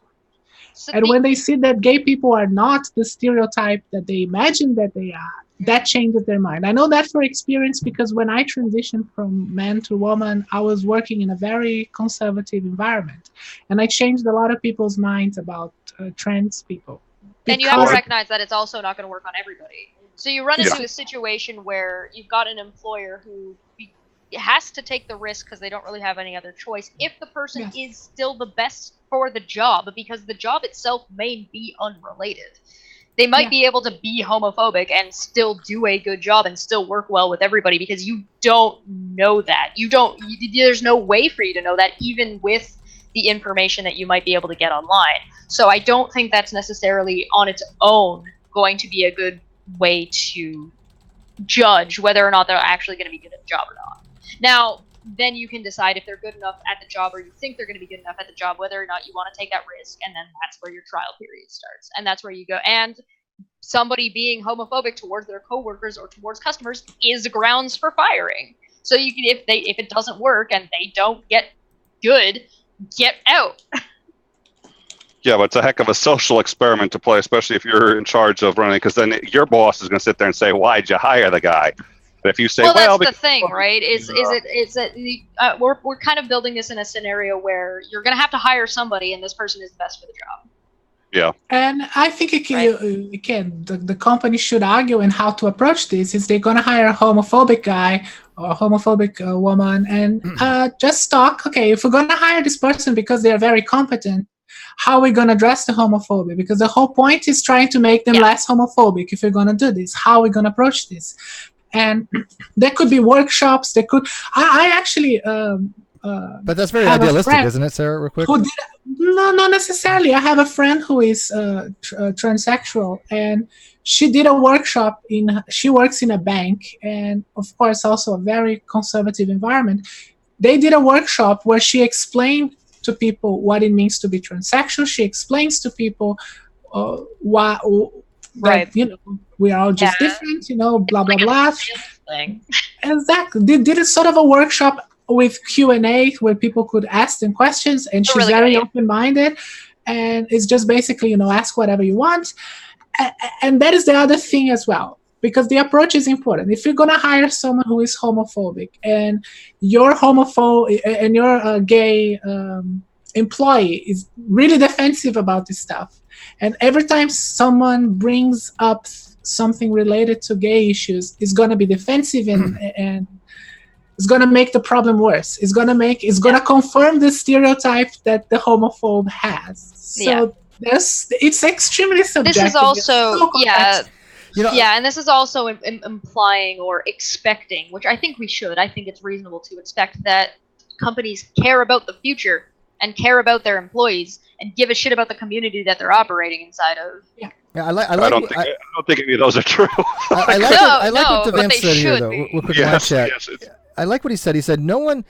So when they see that gay people are not the stereotype that they imagine that they are, that changes their mind. I know that for experience because when I transitioned from man to woman, I was working in a very conservative environment, and I changed a lot of people's minds about trans people. And you have to recognize that it's also not going to work on everybody. So you run into a situation where you've got an employer who has to take the risk because they don't really have any other choice if the person is still the best for the job, because the job itself may be unrelated. They might be able to be homophobic and still do a good job and still work well with everybody, because you don't know that. There's no way for you to know that, even with the information that you might be able to get online. So I don't think that's necessarily on its own going to be a good way to judge whether or not they're actually going to be good at the job or not. Now, then you can decide if they're good enough at the job, or you think they're going to be good enough at the job, whether or not you want to take that risk, and then that's where your trial period starts, and that's where you go. And somebody being homophobic towards their coworkers or towards customers is grounds for firing. So you can, if it doesn't work and they don't get good, get out. Yeah, but it's a heck of a social experiment to play, especially if you're in charge of running, because then your boss is going to sit there and say, "Why'd you hire the guy?" If you say, well, that's the thing, right? We're kind of building this in a scenario where you're going to have to hire somebody, and this person is the best for the job. Yeah. And I think the company should argue in how to approach this. Is they're going to hire a homophobic guy or a homophobic woman, and just talk. Okay, if we're going to hire this person because they are very competent, how are we going to address the homophobia? Because the whole point is trying to make them less homophobic. If you're going to do this, how are we going to approach this? And there could be workshops. There could. I actually. But that's very idealistic, isn't it, Sarah? Real quick. No, not necessarily. I have a friend who is transsexual, and she did a workshop she works in a bank, and of course also a very conservative environment. They did a workshop where she explained to people what it means to be transsexual. She explains to people why. That, we are all just different, blah, blah, blah. Exactly. They did a sort of a workshop with Q&A where people could ask them questions, and she's very open-minded, and it's just basically, ask whatever you want. And that is the other thing as well, because the approach is important. If you're going to hire someone who is homophobic, and your and your gay employee is really defensive about this stuff, and every time someone brings up something related to gay issues, it's going to be defensive and it's going to make the problem worse. It's going to confirm the stereotype that the homophobe has. So it's extremely subjective. This is also, and this is also implying or expecting, which I think we should. I think it's reasonable to expect that companies care about the future and care about their employees and give a shit about the community that they're operating inside of. Yeah, I don't think any of those are true. I like what Devan said here, though. Real quick in my chat. I like what he said. He said no one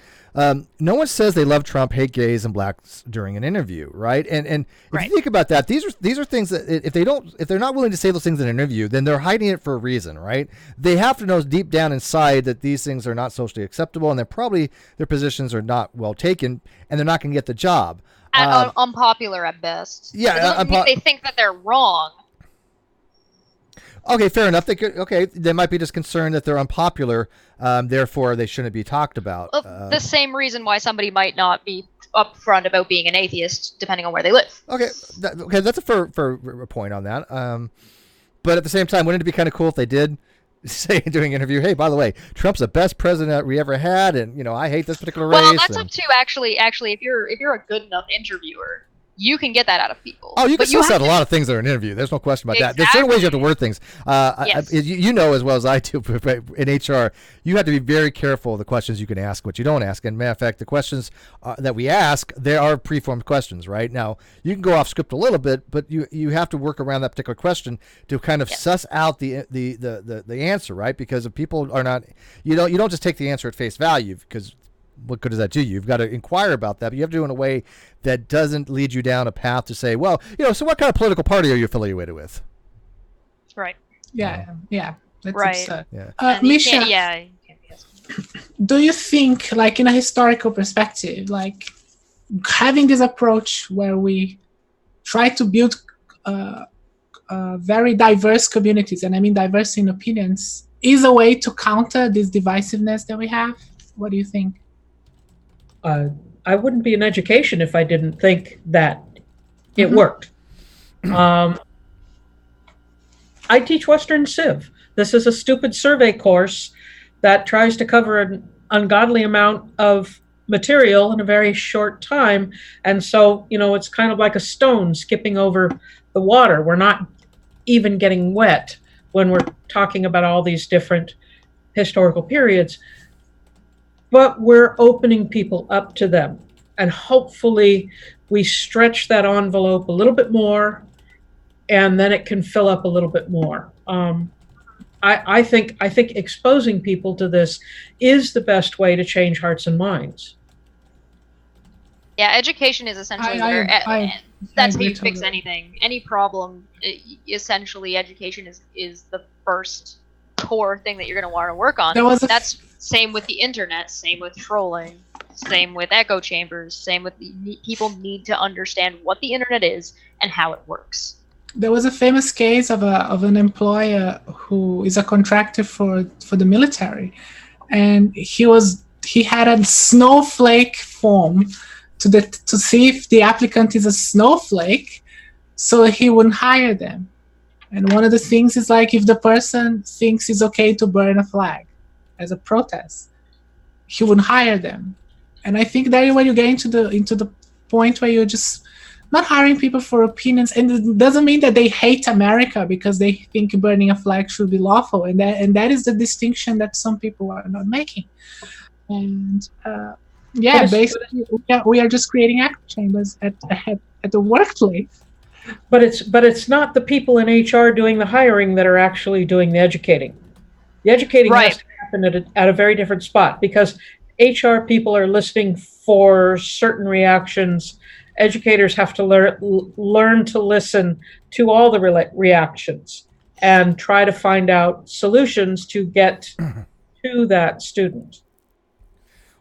says they love Trump, hate gays and blacks during an interview, right? And if you think about that, these are things that if they're not willing to say those things in an interview, then they're hiding it for a reason, right? They have to know deep down inside that these things are not socially acceptable, and their positions are not well taken, and they're not going to get the job. Unpopular at best. Yeah, they think that they're wrong. Okay, fair enough. They might be just concerned that they're unpopular, therefore they shouldn't be talked about. The same reason why somebody might not be upfront about being an atheist, depending on where they live. Okay, that's a fair point on that. But at the same time, wouldn't it be kind of cool if they did say during an interview, "Hey, by the way, Trump's the best president we ever had, and I hate this particular race." Well, that's up to actually, if you're a good enough interviewer, you can get that out of people. Oh, you can suss out a lot of things in an interview. There's no question about that. There's certain ways you have to word things. Yes. You know as well as I do in HR, you have to be very careful of the questions you can ask, what you don't ask. And matter of fact, the questions that we ask, they are preformed questions, right? Now, you can go off script a little bit, but you have to work around that particular question to kind of suss out the answer, right? Because if people are not, you don't just take the answer at face value, because what good does that do you? You've got to inquire about that, but you have to do it in a way that doesn't lead you down a path to say, well, so what kind of political party are you affiliated with? Right. Yeah. That's right. Yeah. Misha, do you think, like in a historical perspective, like having this approach where we try to build very diverse communities, and I mean diverse in opinions, is a way to counter this divisiveness that we have? What do you think? I wouldn't be in education if I didn't think that it worked. I teach Western Civ. This is a stupid survey course that tries to cover an ungodly amount of material in a very short time. And so, it's kind of like a stone skipping over the water. We're not even getting wet when we're talking about all these different historical periods. But we're opening people up to them. And hopefully we stretch that envelope a little bit more, and then it can fill up a little bit more. I think exposing people to this is the best way to change hearts and minds. Yeah, education is essentially that's how you fix anything. Any problem, essentially, education is the first core thing that you're going to want to work on. That's same with the internet, same with trolling, same with echo chambers, same with people need to understand what the internet is and how it works. There was a famous case of an employer who is a contractor for the military, and he had a snowflake form to see if the applicant is a snowflake, so he wouldn't hire them. And one of the things is like, if the person thinks it's okay to burn a flag as a protest, he wouldn't hire them. And I think that is when you get into the point where you're just not hiring people for opinions, and it doesn't mean that they hate America because they think burning a flag should be lawful, and that is the distinction that some people are not making. And basically, we are just creating echo chambers at the workplace. But it's not the people in HR doing the hiring that are actually doing the educating. The educating has to happen at a very different spot, because HR people are listening for certain reactions. Educators have to learn to listen to all the reactions and try to find out solutions to get to that student.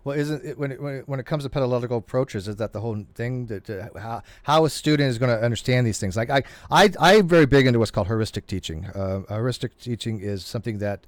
Well, isn't it when it comes to pedagogical approaches, is that the whole thing that how a student is going to understand these things? Like I'm very big into what's called heuristic teaching. Heuristic teaching is something that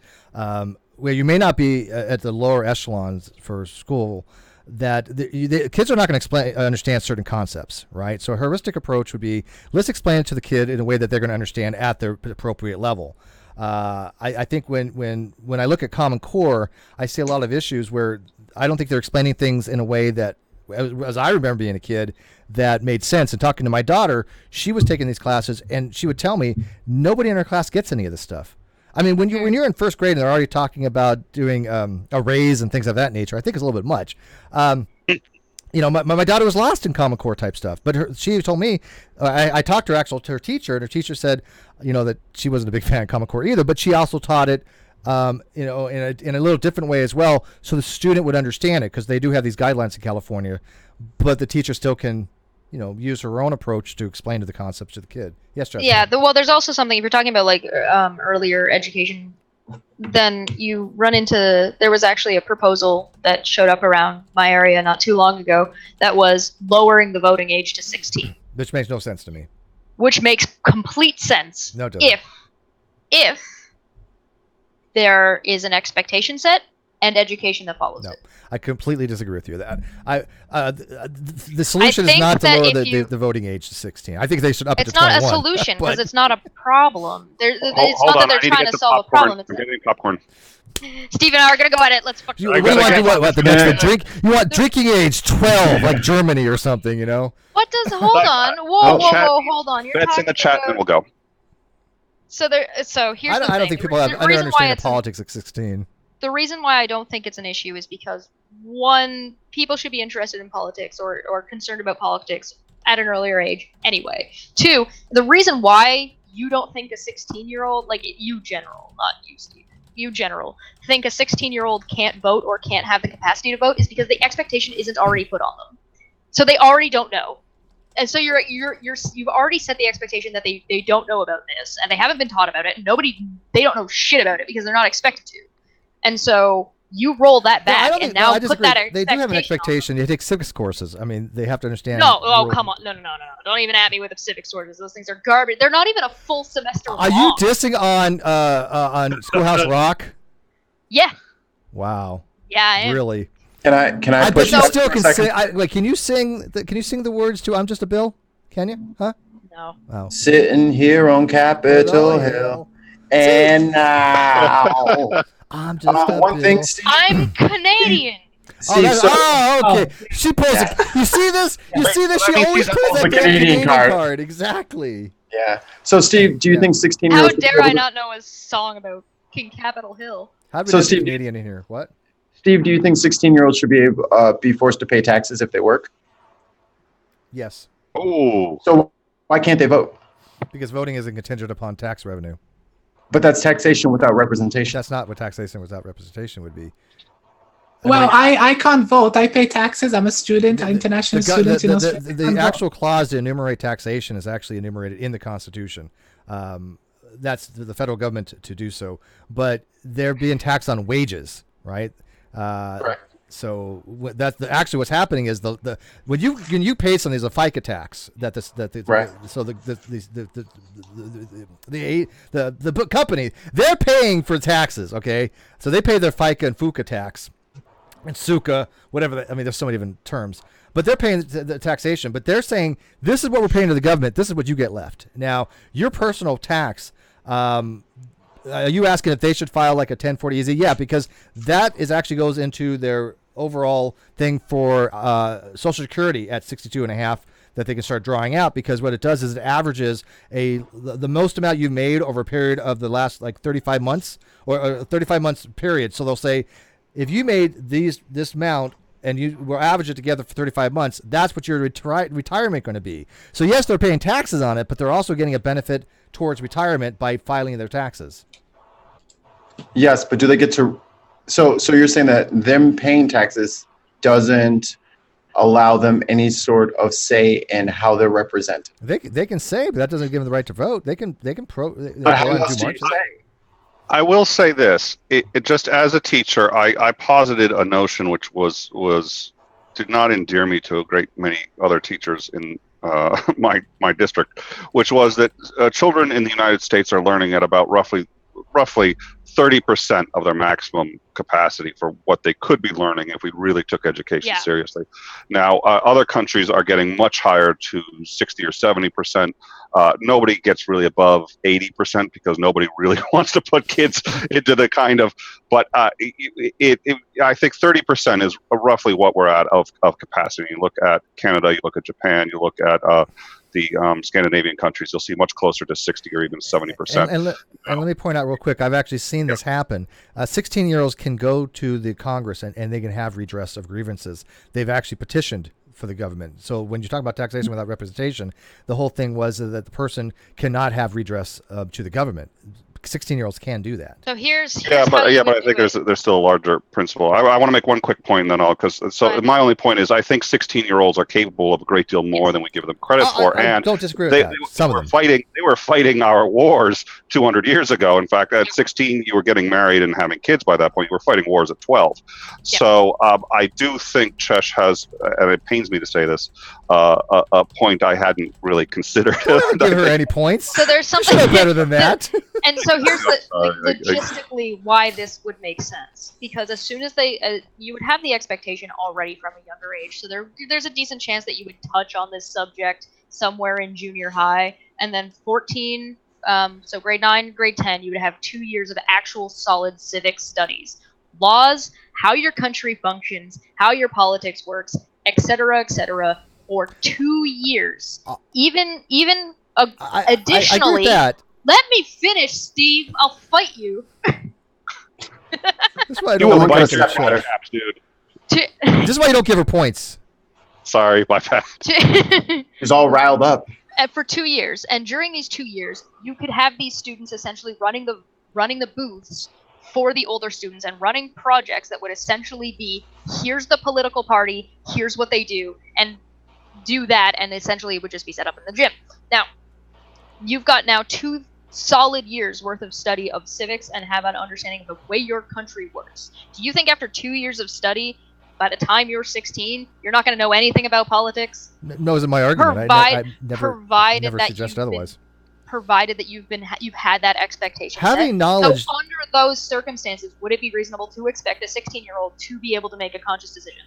where you may not be at the lower echelons for school, that the kids are not going to understand certain concepts, right? So a heuristic approach would be, let's explain it to the kid in a way that they're going to understand at their appropriate level. I think when I look at Common Core, I see a lot of issues where I don't think they're explaining things in a way that, as I remember being a kid, that made sense. And talking to my daughter, she was taking these classes, and she would tell me nobody in her class gets any of this stuff. I mean, when you're in first grade and they're already talking about doing arrays and things of that nature, I think it's a little bit much. My daughter was lost in Common Core type stuff, but she told me, I talked to her teacher, and her teacher said, that she wasn't a big fan of Common Core either, but she also taught it, in a little different way as well, so the student would understand it, because they do have these guidelines in California, but the teacher still can, use her own approach to explain to the concepts to the kid. Yes, Jeff. Yeah. There's also something, if you're talking about like earlier education, then you run into, there was actually a proposal that showed up around my area not too long ago that was lowering the voting age to 16. Which makes no sense to me. Which makes complete sense. No, it doesn't. If there is an expectation set and education that follows it. I completely disagree with you. The solution is not to lower the voting age to 16. I think they should up it to 21. It's not a solution, because it's not a problem. It's not that they're trying to solve a problem. I'm getting popcorn. Steve and I are going to go at it. Let's fuck you. Want to do what? The next drink? You want drinking age 12, like Germany or something, What does, hold on. Whoa, hold on. That's in the chat, and we'll go. So here's the thing. I don't think people have understanding politics at 16. The reason why I don't think it's an issue is because, one, people should be interested in politics or concerned about politics at an earlier age anyway. Two, the reason why you don't think a 16-year-old, like you general, not you, Steve, you general, think a 16-year-old can't vote or can't have the capacity to vote is because the expectation isn't already put on them. So they already don't know. And so you've already set the expectation that they don't know about this, and they haven't been taught about it, and they don't know shit about it because they're not expected to. And so You roll that No, I back don't and think- now I put disagree. that They do have an on expectation. They take civics courses. I mean, they have to understand. No, oh rule- come on, no. Don't even at me with the civics sources. Those things are garbage. They're not even a full semester Are long. you dissing on Schoolhouse Rock? Yeah, Wow. yeah, I am. Really? Can I I bet push you back still for a can second? sing. Can you sing? Can you sing the words to "I'm Just a Bill"? Can you? Huh? No. Oh. Sitting here on Capitol Hill, and now I'm just a one thing, bill. Steve. I'm Canadian. Steve, so, Okay. She pulls. You see this? You see this? She I mean, always she's pulls that the damn Canadian card. Exactly. yeah. So, Steve, do you Yeah. think 16-year-olds? How dare I not know a song about King Capitol Hill? How did So, we get Steve- Canadian in here? What? Steve, do you think 16-year-olds should be forced to pay taxes if they work? Yes, Oh, So, why can't they vote? because voting isn't contingent upon tax revenue. But that's taxation without representation. That's not what taxation without representation would be. Well, I can't vote. I pay taxes. I'm a student, an international student in Australia. The actual clause to enumerate taxation is actually enumerated in the Constitution. That's the federal government to do so, but they're being taxed on wages, right? Correct. So that's actually what's happening is the when you pay something, there's a FICA tax Right. so the book company, they're paying for taxes, okay? So they pay their FICA and FUCA tax and SUCA, whatever. I mean, there's so many different terms, but they're paying the taxation. But they're saying this is what we're paying to the government. This is what you get left. Now, your personal tax. Are you asking if they should file like a 1040 EZ? Yeah, because that is actually goes into their overall thing for Social Security at 62.5 that they can start drawing out, because what it does is it averages the most amount you've made over a period of the last like 35 months or a 35 months period. So they'll say if you made this amount and you will average it together for 35 months, that's what your retirement going to be. So yes, they're paying taxes on it, but they're also getting a benefit towards retirement by filing their taxes. Yes, but do they get to? So you're saying that them paying taxes doesn't allow them any sort of say in how they're represented? They can say, but that doesn't give them the right to vote. They can But how else do you say? I will say this: it just as a teacher, I posited a notion which did not endear me to a great many other teachers in my district, which was that children in the United States are learning at about roughly 30% of their maximum capacity for what they could be learning if we really took education seriously. Now, other countries are getting much higher to 60 or 70%. Nobody gets really above 80% because nobody really wants to put kids into the kind of, but I think 30% is roughly what we're at of capacity. You look at Canada, you look at Japan, you look at the Scandinavian countries, you'll see much closer to 60 or even 70%. And let me point out real quick, I've actually seen this happen. 16-year-olds can go to the Congress and they can have redress of grievances. They've actually petitioned for the government. So when you talk about taxation without representation, the whole thing was that the person cannot have redress to the government. 16-year-olds can do that. So here's but I think there's still a larger principle. I want to make one quick point, and then my only point is I think 16-year-olds are capable of a great deal more than we give them credit for. I And don't disagree with that. Some of them. They were fighting our wars 200 years ago. In fact, at 16, you were getting married and having kids by that point. You were fighting wars at 12. So I do think Chesh has, and it pains me to say this, a point I hadn't really considered. Don't give her any points. So there's You should something know better than that. And so here's logistically why this would make sense, because as soon as you would have the expectation already from a younger age, so there's a decent chance that you would touch on this subject somewhere in junior high, and then 14, so grade 9, grade 10, you would have 2 years of actual solid civic studies, laws, how your country functions, how your politics works, etc., for 2 years. Additionally. I agree with that. Let me finish, Steve. I'll fight you. This is why I You don't will like bite this your show. caps, dude. This is why you don't give her points. Sorry, my bad. He's all riled up. For 2 years, and during these 2 years, you could have these students essentially running the booths for the older students and running projects that would essentially be, here's the political party, here's what they do, and do that, and essentially it would just be set up in the gym. Now, you've got now two solid years worth of study of civics and have an understanding of the way your country works. Do you think after 2 years of study, by the time you're 16, you're not going to know anything about politics? No, isn't my argument. I never suggested otherwise. Provided that you've had that expectation. Having knowledge. So under those circumstances, would it be reasonable to expect a 16-year-old to be able to make a conscious decision?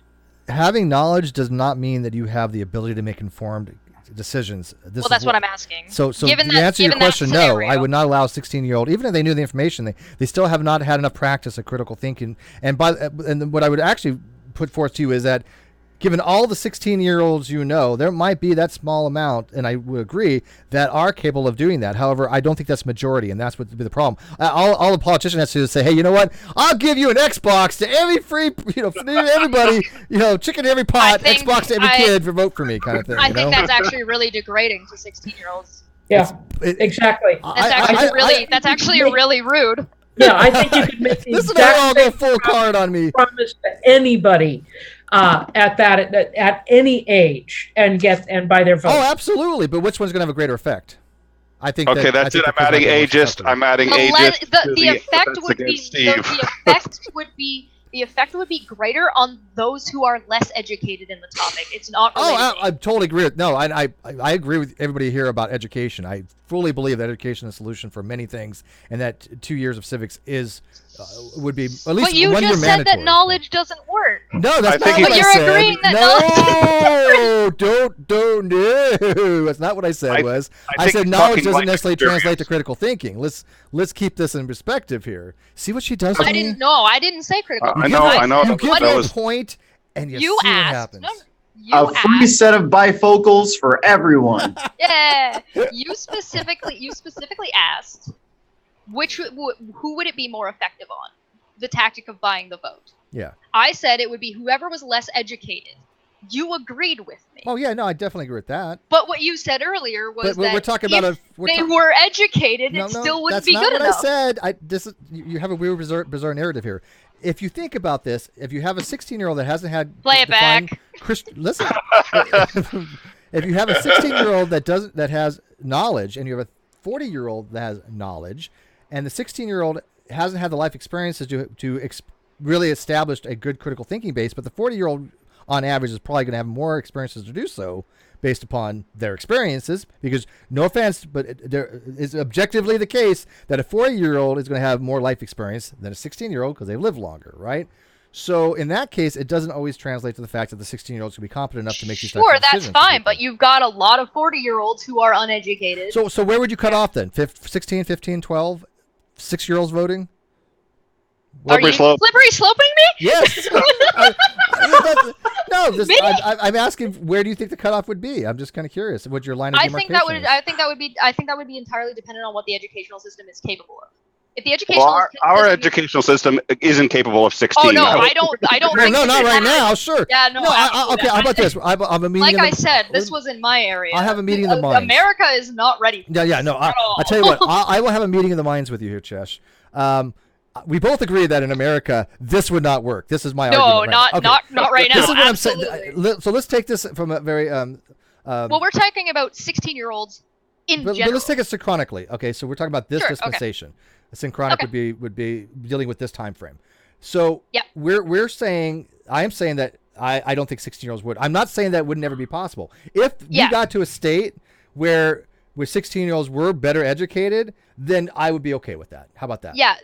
Having knowledge does not mean that you have the ability to make informed decisions. Well, that's what I'm asking. So to answer your question, no, I would not allow a 16-year-old, even if they knew the information, they still have not had enough practice of critical thinking. And what I would actually put forth to you is that given all the 16-year-olds there might be that small amount, and I would agree, that are capable of doing that. However, I don't think that's majority, and that's what would be the problem. All the politician has to do is say, hey, you know what? I'll give you an Xbox to every free, everybody, chicken to every pot, Xbox to every kid for vote for me kind of thing. I think that's actually really degrading to 16-year-olds. Yeah, exactly. That's actually really rude. Yeah, I think you could make the this is all go full card on me. Promise to anybody at any age and buy their vote. Oh, absolutely. But which one's going to have a greater effect? I think. Okay, that's it. I'm adding ageist. I'm adding ageist. The effect would be greater on those who are less educated in the topic. It's not related. I totally agree with. No, I agree with everybody here about education. I fully believe that education is a solution for many things, and that 2 years of civics would be at least 1 year mandatory. But you just said that knowledge doesn't work. No, that's not what I said. But you're agreeing that knowledge don't, no. That's not what I said. I said knowledge doesn't necessarily translate to critical thinking. Let's keep this in perspective here. See what she does to me? I didn't say critical thinking. I know. You give a point, and you see what happens. A free set of bifocals for everyone. Yeah. You specifically asked who would it be more effective on? The tactic of buying the vote. Yeah. I said it would be whoever was less educated. You agreed with me. Oh yeah, no, I definitely agree with that. But what you said earlier was that we're talking about they were educated, it still wouldn't be good enough. That's not what I said. You have a weird bizarre narrative here. If you think about this, if you have a 16-year-old that hasn't had play it back. Listen. If you have a 16-year-old that has knowledge, and you have a 40-year-old that has knowledge, and the 16-year-old hasn't had the life experiences to really establish a good critical thinking base, but the 40-year-old on average is probably going to have more experiences to do so based upon their experiences, because no offense, but there is objectively the case that a 40-year-old is going to have more life experience than a 16-year-old because they've lived longer, right? So in that case, it doesn't always translate to the fact that the 16-year-olds can be competent enough to make these types of decisions. Sure, that's fine, but you've got a lot of 40-year-olds who are uneducated. So where would you cut off then? 16, 15, 12? 6-year-olds voting? Slippery sloping me? Yes. I'm asking, where do you think the cutoff would be? I'm just kind of curious what your line of demarcation is. I think that would be entirely dependent on what the educational system is capable of. If the educational our educational system isn't capable of 16. Oh no, I don't think no, not right now. Sure. Yeah, no. Okay, how about this? I'm a meeting. Like I said, this was in my area. I have a meeting of the minds. America is not ready. Yeah. No, I'll tell you what. I will have a meeting of the minds with you here, Chesh. We both agree that in America this would not work. This is my argument. No, not right now. This is what I'm saying. So let's take this from a very well, we're talking about 16-year-olds in general. But let's take it synchronically. Okay, so we're talking about this dispensation. Okay. Synchronic would be dealing with this time frame. So I am saying that I don't think 16-year-olds would. I'm not saying that would never be possible. If we got to a state where 16-year-olds were better educated, then I would be okay with that. How about that? Yeah,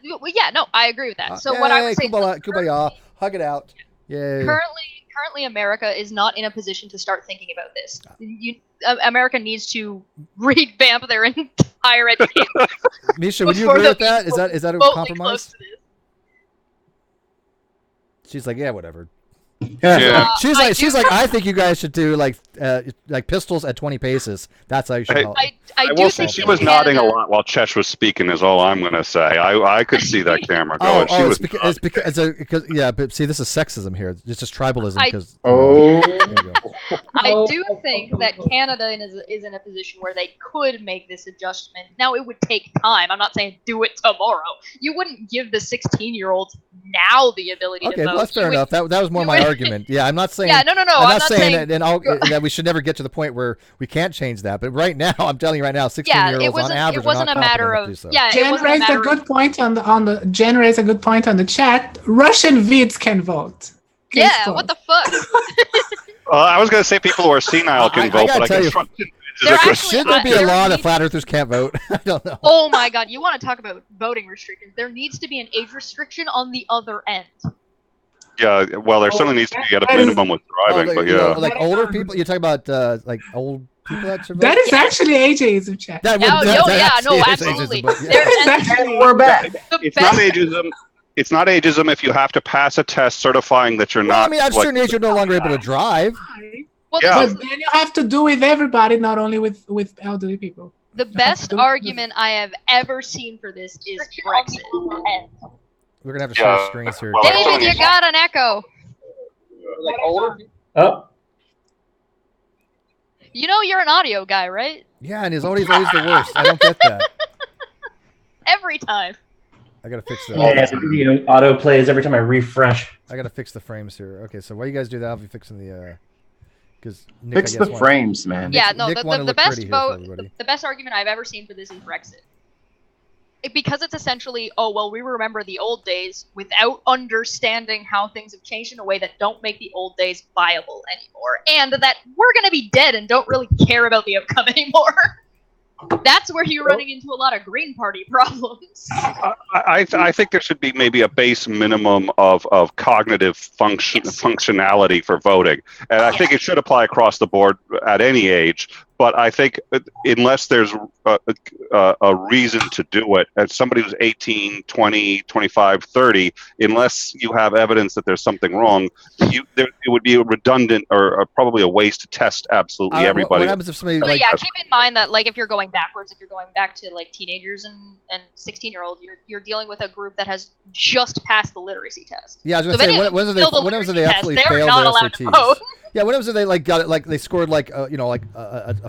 no, I agree with that. So what I would say, kumbaya, hug it out. Yay. Currently, America is not in a position to start thinking about this. America needs to revamp their entire education. Misha, would you agree with that? Is that a compromise? She's like, yeah, whatever. Yeah. She's like, I think you guys should do like pistols at 20 paces. That's how you should help. I will say she was nodding a lot while Chesh was speaking. Is all I'm going to say. I could see that camera going. But see, this is sexism here. It's just tribalism. I do think that Canada is in a position where they could make this adjustment. Now, it would take time. I'm not saying do it tomorrow. You wouldn't give the 16-year-old now the ability to vote. Okay, that's fair enough. That was more my argument. Yeah, I'm not saying. Yeah, no. I'm not saying that we should never get to the point where we can't change that. But right now, I'm telling you right now, 16-year-olds on average it wasn't are a not matter competent of to do so. yeah. It Jen wasn't a raised a matter good of, point on the Jen raised a good point on the chat. Russian vids can vote. Case yeah. closed. What the fuck? I was going to say people who are senile can I vote, gotta but I tell guess you, Russian is They're a good- actually- Should there be a there law that needs- flat earthers can't vote? I don't know. Oh my god, you want to talk about voting restrictions? There needs to be an age restriction on the other end. Yeah, well, there certainly needs to be at a minimum with driving, like, but you know, yeah. like older people. You're talking about like old people that should vote. That is actually ageism, chat. That No, would- no, that yeah, actually no, is absolutely. ageism, but yeah. There- and Actually, We're back. the It's not best- ageism. It's not ageism if you have to pass a test certifying that you're Well, not. I mean, at a like, certain age, you're no longer able to drive. Well, Yeah. But then you have to do with everybody, not only with elderly people. the best argument I have ever seen for this is Brexit. We're gonna have to share Yeah, screens here. well, David, you got an echo. Like older? Oh, You know you're an audio guy, right? Yeah, and his audio's always the worst. I don't get that. Every time. I gotta fix that. yeah, the video auto plays every time I refresh. I gotta fix the frames here. Okay, so while you guys do that, I'll be fixing the because Fix the frames, man. Nick- Yeah, no, Nick wanted to the look best pretty here for vote, everybody. the best argument I've ever seen for this is Brexit. Because it's essentially, oh, well, we remember the old days without understanding how things have changed in a way that don't make the old days viable anymore. And that we're going to be dead and don't really care about the outcome anymore. That's where you're running into a lot of Green Party problems. I think there should be maybe a base minimum of cognitive functionality for voting, and I think it should apply across the board at any age. But I think unless there's a reason to do it, as somebody who's 18, 20, 25, 30, unless you have evidence that there's something wrong, it would be redundant or probably a waste to test absolutely everybody. What happens if somebody But like yeah, keep in mind that like if you're going backwards, if you're going back to like teenagers and 16-year-olds, you're dealing with a group that has just passed the literacy test. Yeah, I was So gonna say, if when you was fail the they literacy actually test, they're failed not their allowed to SATs? vote. Yeah, when was it they like got it like they scored like a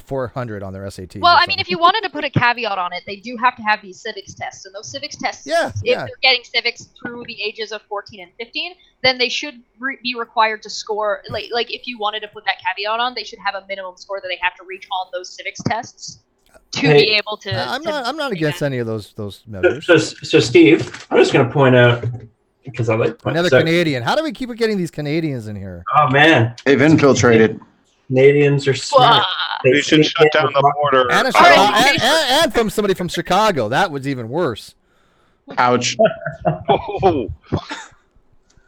400 on their SATs? Well, or I mean, if you wanted to put a caveat on it, they do have to have these civics tests, and those civics tests, Yeah, if yeah. they're getting civics through the ages of 14 and 15, then they should be required to score. Like if you wanted to put that caveat on, they should have a minimum score that they have to reach on those civics tests to Hey, be able to. I'm not do against that. any of those measures. So Steve, I'm just going to point out because I like Another so- Canadian. How do we keep getting these Canadians in here? Oh man, They've infiltrated. Canadians are smart. Wah. We should shut down the border. And, right. and from somebody from Chicago. That was even worse. Ouch. Oh,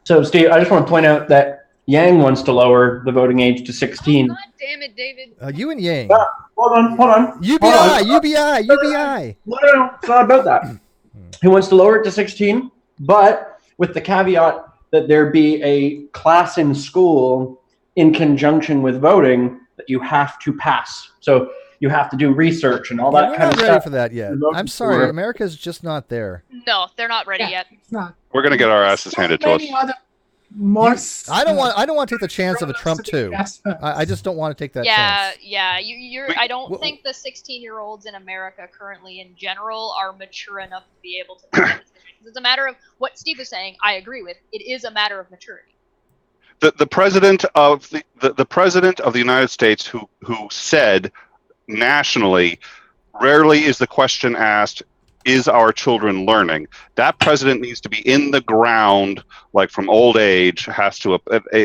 So Steve, I just want to point out that Yang wants to lower the voting age to 16. God damn it, David. You and Yang. Hold on. UBI. No, it's not about that. He wants to lower it to 16, but with the caveat that there be a class in school in conjunction with voting that you have to pass. So you have to do research and all that We're kind not of ready stuff. for that yet. Voting I'm sorry, for- America's just not there. No, they're not ready Yeah, yet. it's not. we're gonna get our asses handed to us. Many other more. I don't want to take the chance of a Trump too. Yes, I just don't want to take that Yeah, chance. yeah. You're. Wait, I don't wh- think the 16-year-olds in America currently, in general, are mature enough to be able to make that decision. It's a matter of what Steve was saying. I agree with. It is a matter of maturity. The president of the president of the United States who said nationally, rarely is the question asked, is our children learning? That president needs to be in the ground, like from old age.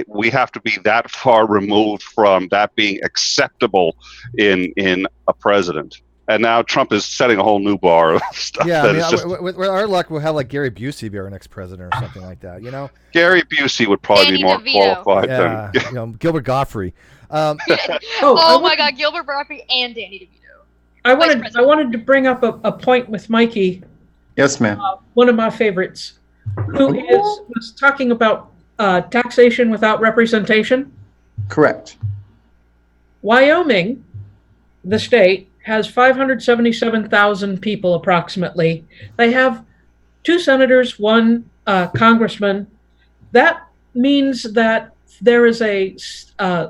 We have to be that far removed from that being acceptable in a president. And now Trump is setting a whole new bar of stuff. Yeah, I that mean, is just, with our luck, we'll have like Gary Busey be our next president or something like that. You know? Gary Busey would probably be Danny more DeVito. qualified Yeah, than. you know, Gilbert Gottfried. Oh my God, Gilbert Bradley and Danny DeVito. I Vice wanted President. I wanted to bring up a point with Mikey, Yes, ma'am. one of my favorites, who was talking about taxation without representation. Correct. Wyoming, the state, has 577,000 people approximately. They have 2 senators, 1 congressman. That means that there is a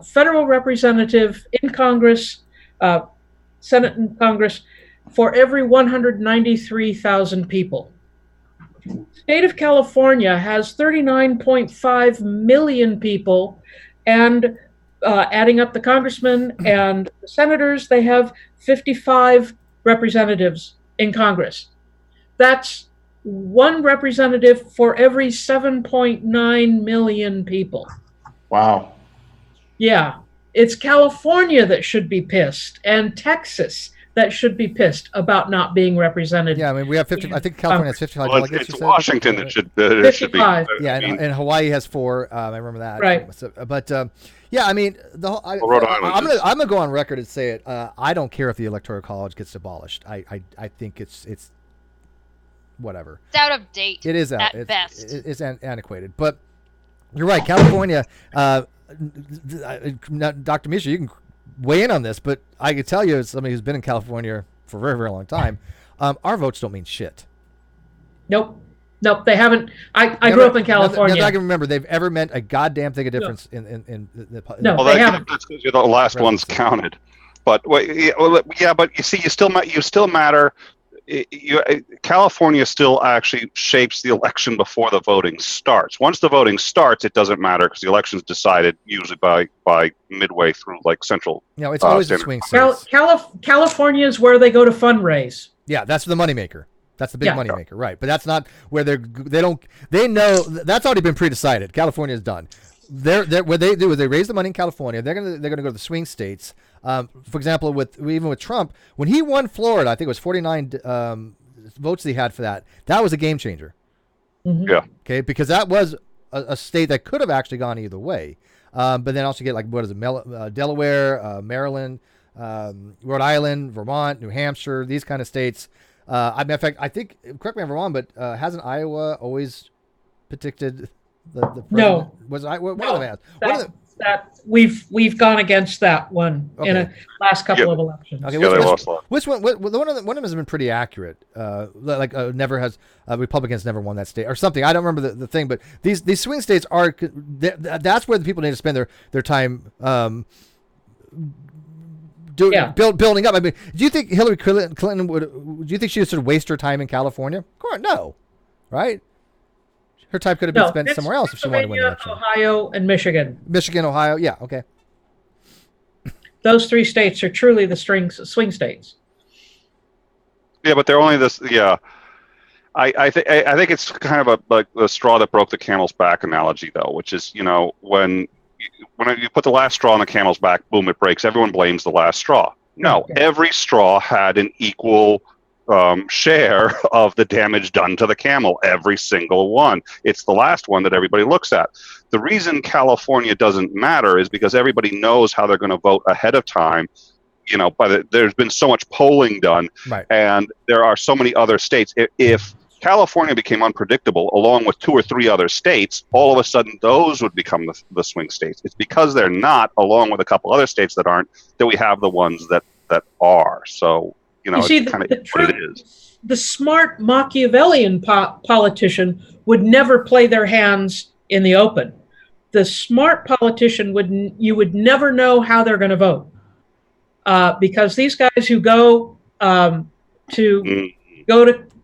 federal representative in Congress, Senate and Congress, for every 193,000 people. State of California has 39.5 million people, and adding up the congressmen and the senators, they have 55 representatives in Congress. That's one representative for every 7.9 million people. Wow. Yeah, it's California that should be pissed, and Texas that should be pissed about not being represented. Yeah, I mean, we have 50. I think California has 55 Well, delegates. it's you said? Washington that should be. 55. Yeah, I mean, and Hawaii has 4. I remember that. Right. So, but yeah, I mean, Rhode Island I'm gonna go on record and say it. I don't care if the Electoral College gets abolished. I think it's whatever. It's out of date. It is out. At best. It's antiquated. But you're right, California. Dr. Misha, you can weigh in on this, but I can tell you, as somebody who's been in California for a very, very long time, our votes don't mean shit. Nope, they haven't. I grew up in California. Nothing I can remember they've ever meant a goddamn thing of difference in the No. well, they haven't. that's because you're the last ones counted. But but you see, you still matter. California still actually shapes the election before the voting starts. Once the voting starts, it doesn't matter because the election's decided usually by midway through, like central. It's always a swing state. California is where they go to fundraise. Yeah, that's the moneymaker. That's the big moneymaker, right? But that's not where they know that's already been pre-decided. California is done. What they do is they raise the money in California. They're gonna go to the swing states. For example, even with Trump, when he won Florida, I think it was 49 votes that he had for that. That was a game changer. Mm-hmm. Yeah. Okay, because that was a state that could have actually gone either way. But then also get Delaware, Maryland, Rhode Island, Vermont, New Hampshire, these kind of states. In fact, I think, correct me if I'm wrong, but hasn't Iowa always predicted the president? No. Was I one of them has? That we've gone against that one in a last couple of elections. Okay, Yeah, they lost a lot. which one? One of them has been pretty accurate. Never has Republicans never won that state or something. I don't remember the thing, but these swing states are. That's where the people need to spend their time. Building up. I mean, do you think Hillary Clinton would? Do you think she would sort of waste her time in California? Of course, no. Right. Her time could have been spent somewhere else if she wanted to win the election. Ohio, and Michigan. Michigan, Ohio, yeah, okay. Those 3 states are truly the swing states. Yeah, but they're only this. Yeah, I think it's kind of like the straw that broke the camel's back analogy, though, which is when you put the last straw on the camel's back, boom, it breaks. Everyone blames the last straw. No, every straw had an equal share of the damage done to the camel, every single one. It's the last one that everybody looks at. The reason California doesn't matter is because everybody knows how they're going to vote ahead of time. There's been so much polling done, right. And there are so many other states. If California became unpredictable, along with 2 or 3 other states, all of a sudden those would become the swing states. It's because they're not, along with a couple other states that aren't, that we have the ones that are. So. You see, the smart Machiavellian politician would never play their hands in the open. The smart politician would never know how they're going to vote, because these guys who go to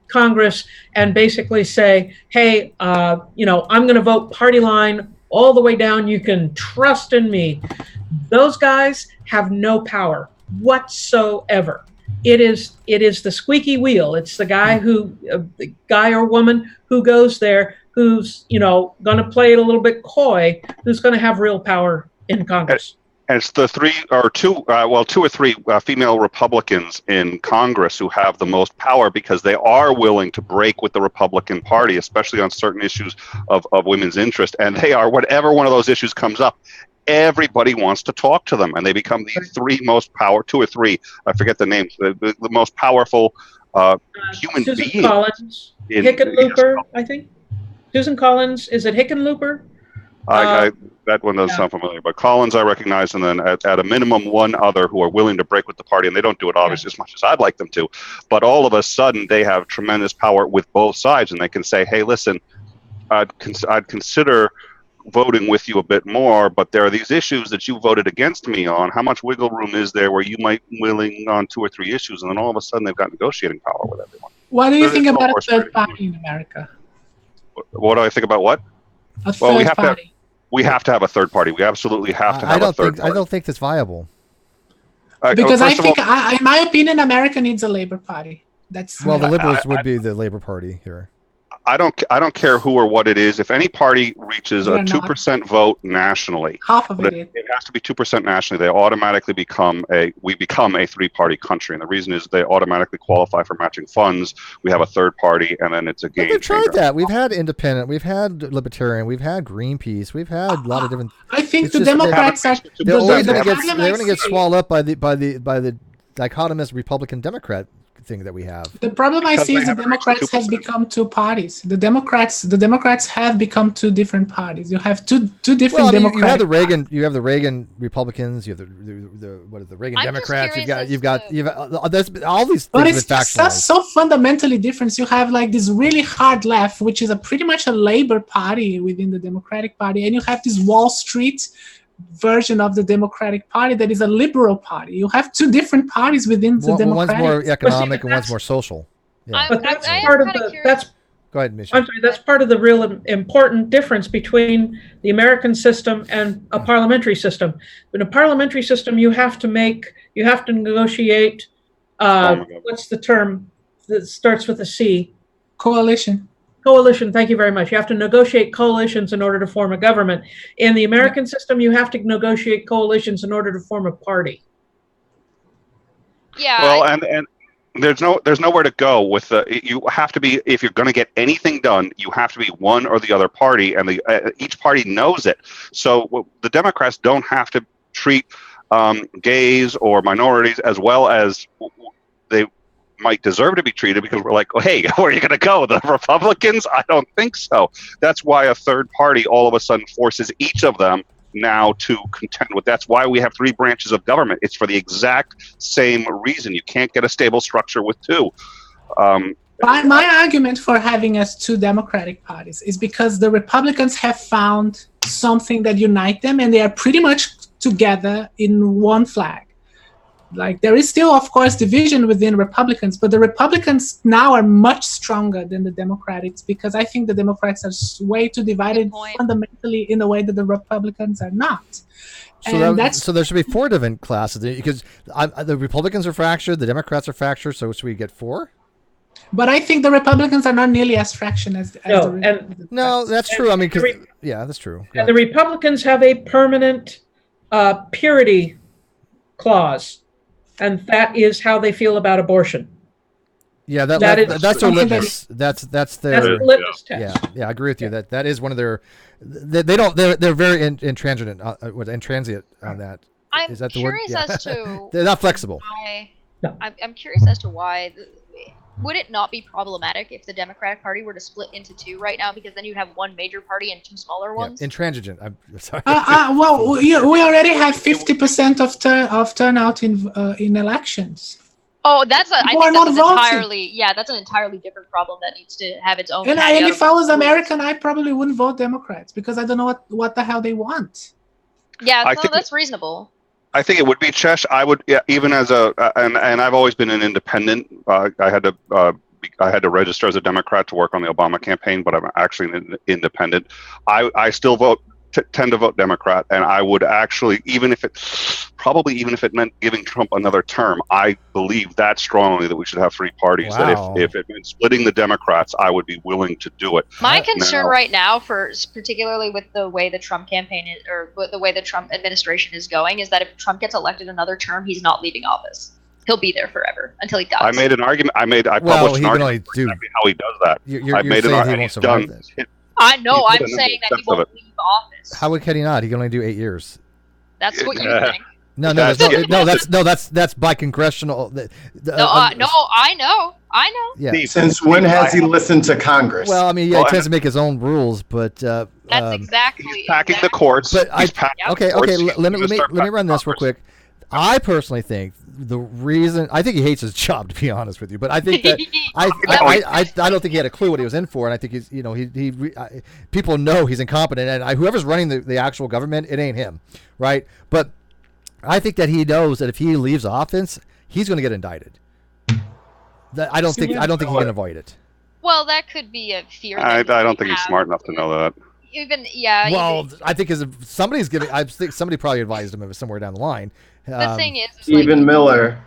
Congress and basically say, "Hey, I'm going to vote party line all the way down. You can trust in me." Those guys have no power whatsoever. It is the squeaky wheel. It's the guy or woman who goes there, who's going to play it a little bit coy, who's going to have real power in Congress. And it's the 2 or 3 female Republicans in Congress who have the most power because they are willing to break with the Republican Party, especially on certain issues of women's interest. And they are, whatever one of those issues comes up, everybody wants to talk to them, and they become the 3 most 2 or 3, I forget the names, the most powerful human Susan beings. Collins, Hickenlooper, I think. Susan Collins, is it Hickenlooper? That one doesn't sound familiar, but Collins I recognize, and then at a minimum 1 other who are willing to break with the party, and they don't do it obviously as much as I'd like them to, but all of a sudden they have tremendous power with both sides, and they can say, hey, listen, I'd consider voting with you a bit more, but there are these issues that you voted against me on. How much wiggle room is there where you might be willing on 2 or 3 issues, and then all of a sudden they've got negotiating power with everyone. What do you think about a third party in America? What do I think about what? A third party. We have to have a third party. We absolutely have to have a third party. I don't think that's viable. Because I first of think, all, in my opinion, America needs a Labor Party. That's Well, the liberals would be the Labor Party here. I don't care who or what it is. If any party reaches They're a 2% vote nationally, half of it. it has to be 2% nationally. They automatically become a 3-party country, and the reason is they automatically qualify for matching funds. We have a third party, and then it's a game We've changer. tried that. We've had independent. We've had libertarian. We've had Greenpeace. We've had a lot of different. I think It's the just- Democrats are. They're always the going to problem they're I going to get see- swallowed up by the dichotomous Republican Democrat thing that we have. The problem I Because see they is the haven't reached Democrats has 2%. become two parties. The Democrats have become two different parties. You have two different Well, I mean, Democrats. you have the Reagan Republicans. You have the Reagan I'm just Democrats. curious You've got there's all these But things it's have been just so fundamentally different. You have like this really hard left, which is pretty much a Labor Party within the Democratic Party, and you have this Wall Street version of the Democratic Party that is a liberal party. You have two different parties within the One's Democratic. more economic and one's that's- more social. Yeah. But that's I am part of kinda the curious. that's Go ahead, Misha. I'm sorry, that's part of the real important difference between the American system and a parliamentary system. In a parliamentary system, you have to negotiate. What's the term that starts with a C? Coalition. Coalition. Thank you very much. You have to negotiate coalitions in order to form a government. In the American system, you have to negotiate coalitions in order to form a party. Yeah. Well, and there's nowhere to go with you have to be, if you're going to get anything done, you have to be one or the other party, and each party knows it. So the Democrats don't have to treat gays or minorities as well as they might deserve to be treated, because we're like, oh, hey, where are you going to go? The Republicans? I don't think so. That's why a third party all of a sudden forces each of them now to contend with. That's why we have 3 branches of government. It's for the exact same reason. You can't get a stable structure with 2. My argument for having us two Democratic parties is because the Republicans have found something that unite them, and they are pretty much together in one flag. Like, there is still, of course, division within Republicans, but the Republicans now are much stronger than the Democrats, because I think the Democrats are way too divided fundamentally in a way that the Republicans are not. So there should be 4 different classes, because the Republicans are fractured, the Democrats are fractured. So should we get 4? But I think the Republicans are not nearly as fractured as the Democrats. No, that's true. I mean, that's true. Yeah. And the Republicans have a permanent purity clause, and that is how they feel about abortion. Yeah, that's their litmus. That's their litmus test. Yeah, I agree with you. That is one of their. They're very intransigent on that. I'm Is that the word? curious Yeah. as to They're not flexible. I'm curious as to why. Would it not be problematic if the Democratic Party were to split into 2 right now, because then you'd have one major party and 2 smaller ones? Intransigent. I'm sorry. Well, we already have 50% of turnout in elections. Oh, that's an voting. entirely different problem that needs to have its own. And if I was American, I probably wouldn't vote Democrats, because I don't know what the hell they want. Yeah, that's reasonable. I think it would be Chesh. I would, even as and I've always been an independent. I had to register as a Democrat to work on the Obama campaign, but I'm actually an independent. I still tend to vote Democrat, and I would actually, even if it meant giving Trump another term, I believe that strongly that we should have 3 parties. Wow. That if it meant splitting the Democrats, I would be willing to do it. My concern right now, particularly with the way the Trump campaign is, or the way the Trump administration is going, is that if Trump gets elected another term, he's not leaving office. He'll be there forever until he dies. I made an argument. I published an argument for exactly how he does that. You're saying he won't survive this. I know. I'm saying that he won't leave office. How can he not? He can only do 8 years. That's what you think. No, that's by congressional. I know. Yeah. Since when has he listened to Congress? Well, I mean, he tends to make his own rules, but that's exactly. He's packing the courts. But okay. Let me run this real quick. I personally think the reason I think he hates his job, to be honest with you, but I think that I don't think he had a clue what he was in for, and I think he's people know he's incompetent, and whoever's running the actual government, it ain't him, right? But I think that he knows that if he leaves office, he's going to get indicted. I don't think he can avoid it. Well, that could be a fear. I don't think he's smart enough to know that. Well, I think somebody's giving. I think somebody probably advised him of it somewhere down the line. The thing is Stephen Miller.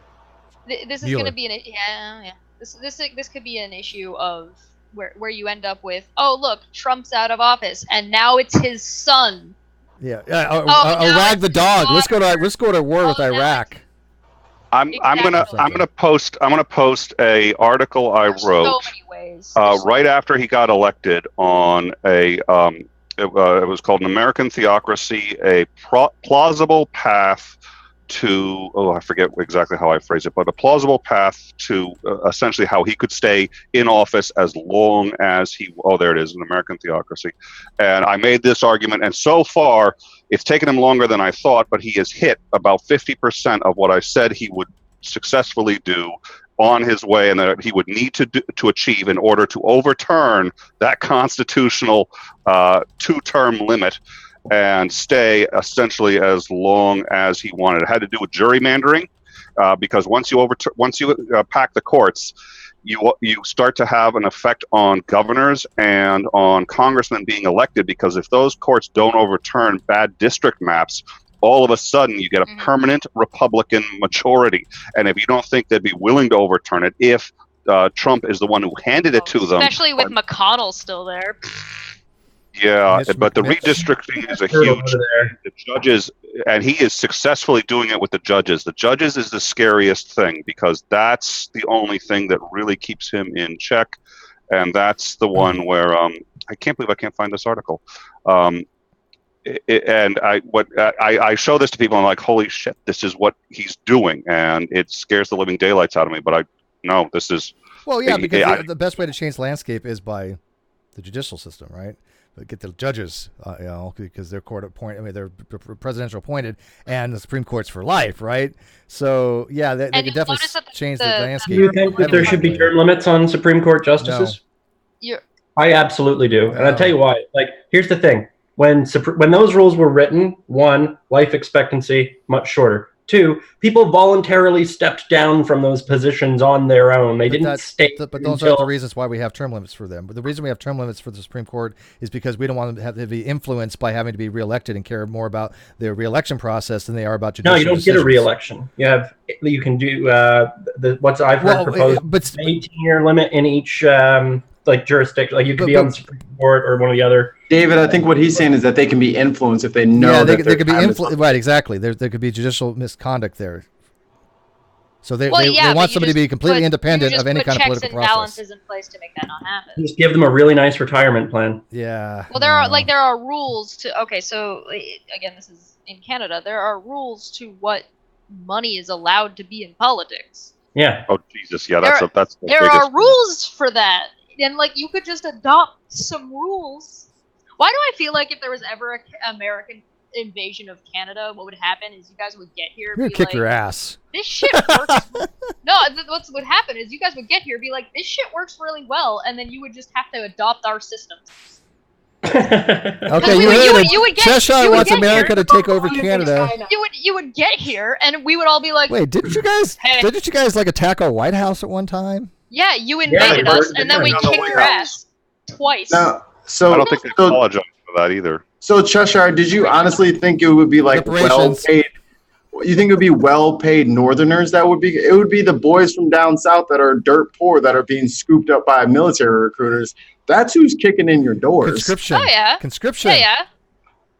This is going to be This could be an issue of where you end up with, oh look, Trump's out of office, and now it's his son. Yeah. Iraq the dog. Let's go to war with Iraq. I'm gonna post a article I wrote right after he got elected on it was called An American Theocracy, a plausible path to, I forget exactly how I phrase it, but a plausible path to essentially how he could stay in office as long as there it is, An American Theocracy. And I made this argument, and so far it's taken him longer than I thought, but he has hit about 50% of what I said he would successfully do on his way, and that he would need to achieve in order to overturn that constitutional 2-term limit and stay essentially as long as he wanted. It had to do with gerrymandering, because once you pack the courts, you start to have an effect on governors and on congressmen being elected, because if those courts don't overturn bad district maps, all of a sudden you get a permanent Republican majority. And if you don't think they'd be willing to overturn it, if Trump is the one who handed it to them, especially with McConnell still there. Yeah, but the redistricting is a huge. The judges, and he is successfully doing it with the judges. The judges is the scariest thing, because that's the only thing that really keeps him in check, and that's the one where I can't believe I can't find this article. I show this to people, and I'm like, holy shit, this is what he's doing, and it scares the living daylights out of me. But this is. Well, yeah, because the best way to change the landscape is by the judicial system, right? But get the judges, because they're they're presidential appointed, and the Supreme Court's for life, right? So yeah, they could definitely change the landscape. Do you think that there should be term limits on Supreme Court justices? No. I absolutely do, and I'll tell you why. Like, here's the thing: when those rules were written, 1, life expectancy much shorter. 2, people voluntarily stepped down from those positions on their own. They didn't stay. But those aren't the reasons why we have term limits for them. But the reason we have term limits for the Supreme Court is because we don't want them to have to be influenced by having to be reelected and care more about their reelection process than they are about judicial No, you don't decisions. get a reelection. You can do what I've heard proposed, but 18-year limit in each jurisdiction. Like, you could be on the Supreme Court or one of the other. David, I think what he's saying is that they can be influenced if they know. Yeah, they could be influenced. Right, exactly. There could be judicial misconduct there. So they want somebody to be completely independent of any kind of political process. Checks and balances in place to make that not happen. Just give them a really nice retirement plan. Yeah. Well, there are rules to. Okay, so again, this is in Canada. There are rules to what money is allowed to be in politics. Yeah. Oh Jesus, yeah, that's. There are rules for that, and you could just adopt some rules. Why do I feel like if there was ever an American invasion of Canada, what would happen is you guys would get here. You're gonna kick your ass. This shit works. No, what would happen is you guys would get here, be like, this shit works really well, and then you would just have to adopt our systems. Okay, you would get. Cheshire wants America to take over Canada. You would get here, and we would all be like, wait, didn't you guys attack our White House at one time? Yeah, you invaded us, and then we kicked your ass twice. Now, I don't think they apologize for that either. So Cheshire, did you honestly think it would be well-paid? You think it would be well-paid Northerners that would be? It would be the boys from down south that are dirt poor that are being scooped up by military recruiters. That's who's kicking in your doors. Conscription. Oh yeah. Conscription. Yeah.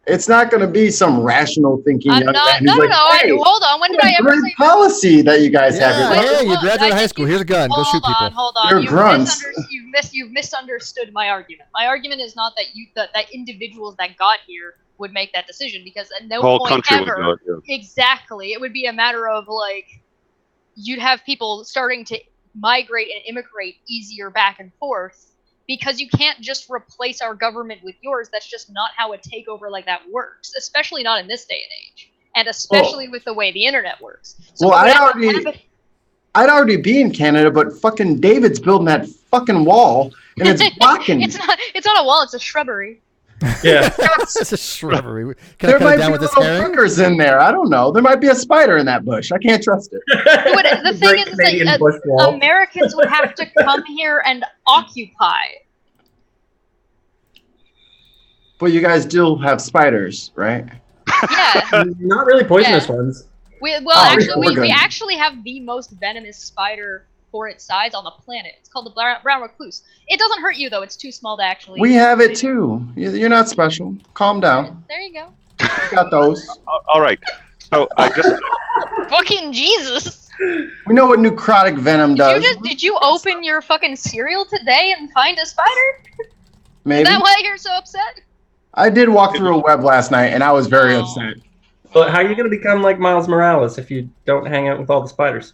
It's not going to be some rational thinking young man who's No. Hey, Hold on. When did I ever say policy that you guys have? Hey, you graduated high school. Here's a gun. Go shoot people. Hold on. You're grunts. You've misunderstood my argument. My argument is not that individuals that got here would make that decision, because at no point ever. Exactly. It would be a matter of you'd have people starting to migrate and immigrate easier back and forth. Because you can't just replace our government with yours. That's just not how a takeover like that works, especially not in this day and age, and especially with the way the internet works. So I'd already be in Canada, but fucking David's building that fucking wall, and it's blocking. It's not a wall. It's a shrubbery. Yeah, it's a shrubbery. There might be little crickers in there. I don't know. There might be a spider in that bush. I can't trust it. The thing is, Americans would have to come here and occupy. But you guys still have spiders, right? Yeah. Not really poisonous ones. We good. actually have the most venomous spider for its size on the planet. It's called the brown recluse. It doesn't hurt you though. It's too small to actually. We have it too. You're not special. Calm down. There you go. We got those. All right. So I just Fucking Jesus. We know what necrotic venom does. Did you open your fucking cereal today and find a spider? Maybe. Is that why you're so upset? I did walk through a web last night, and I was very upset. But how are you going to become like Miles Morales if you don't hang out with all the spiders?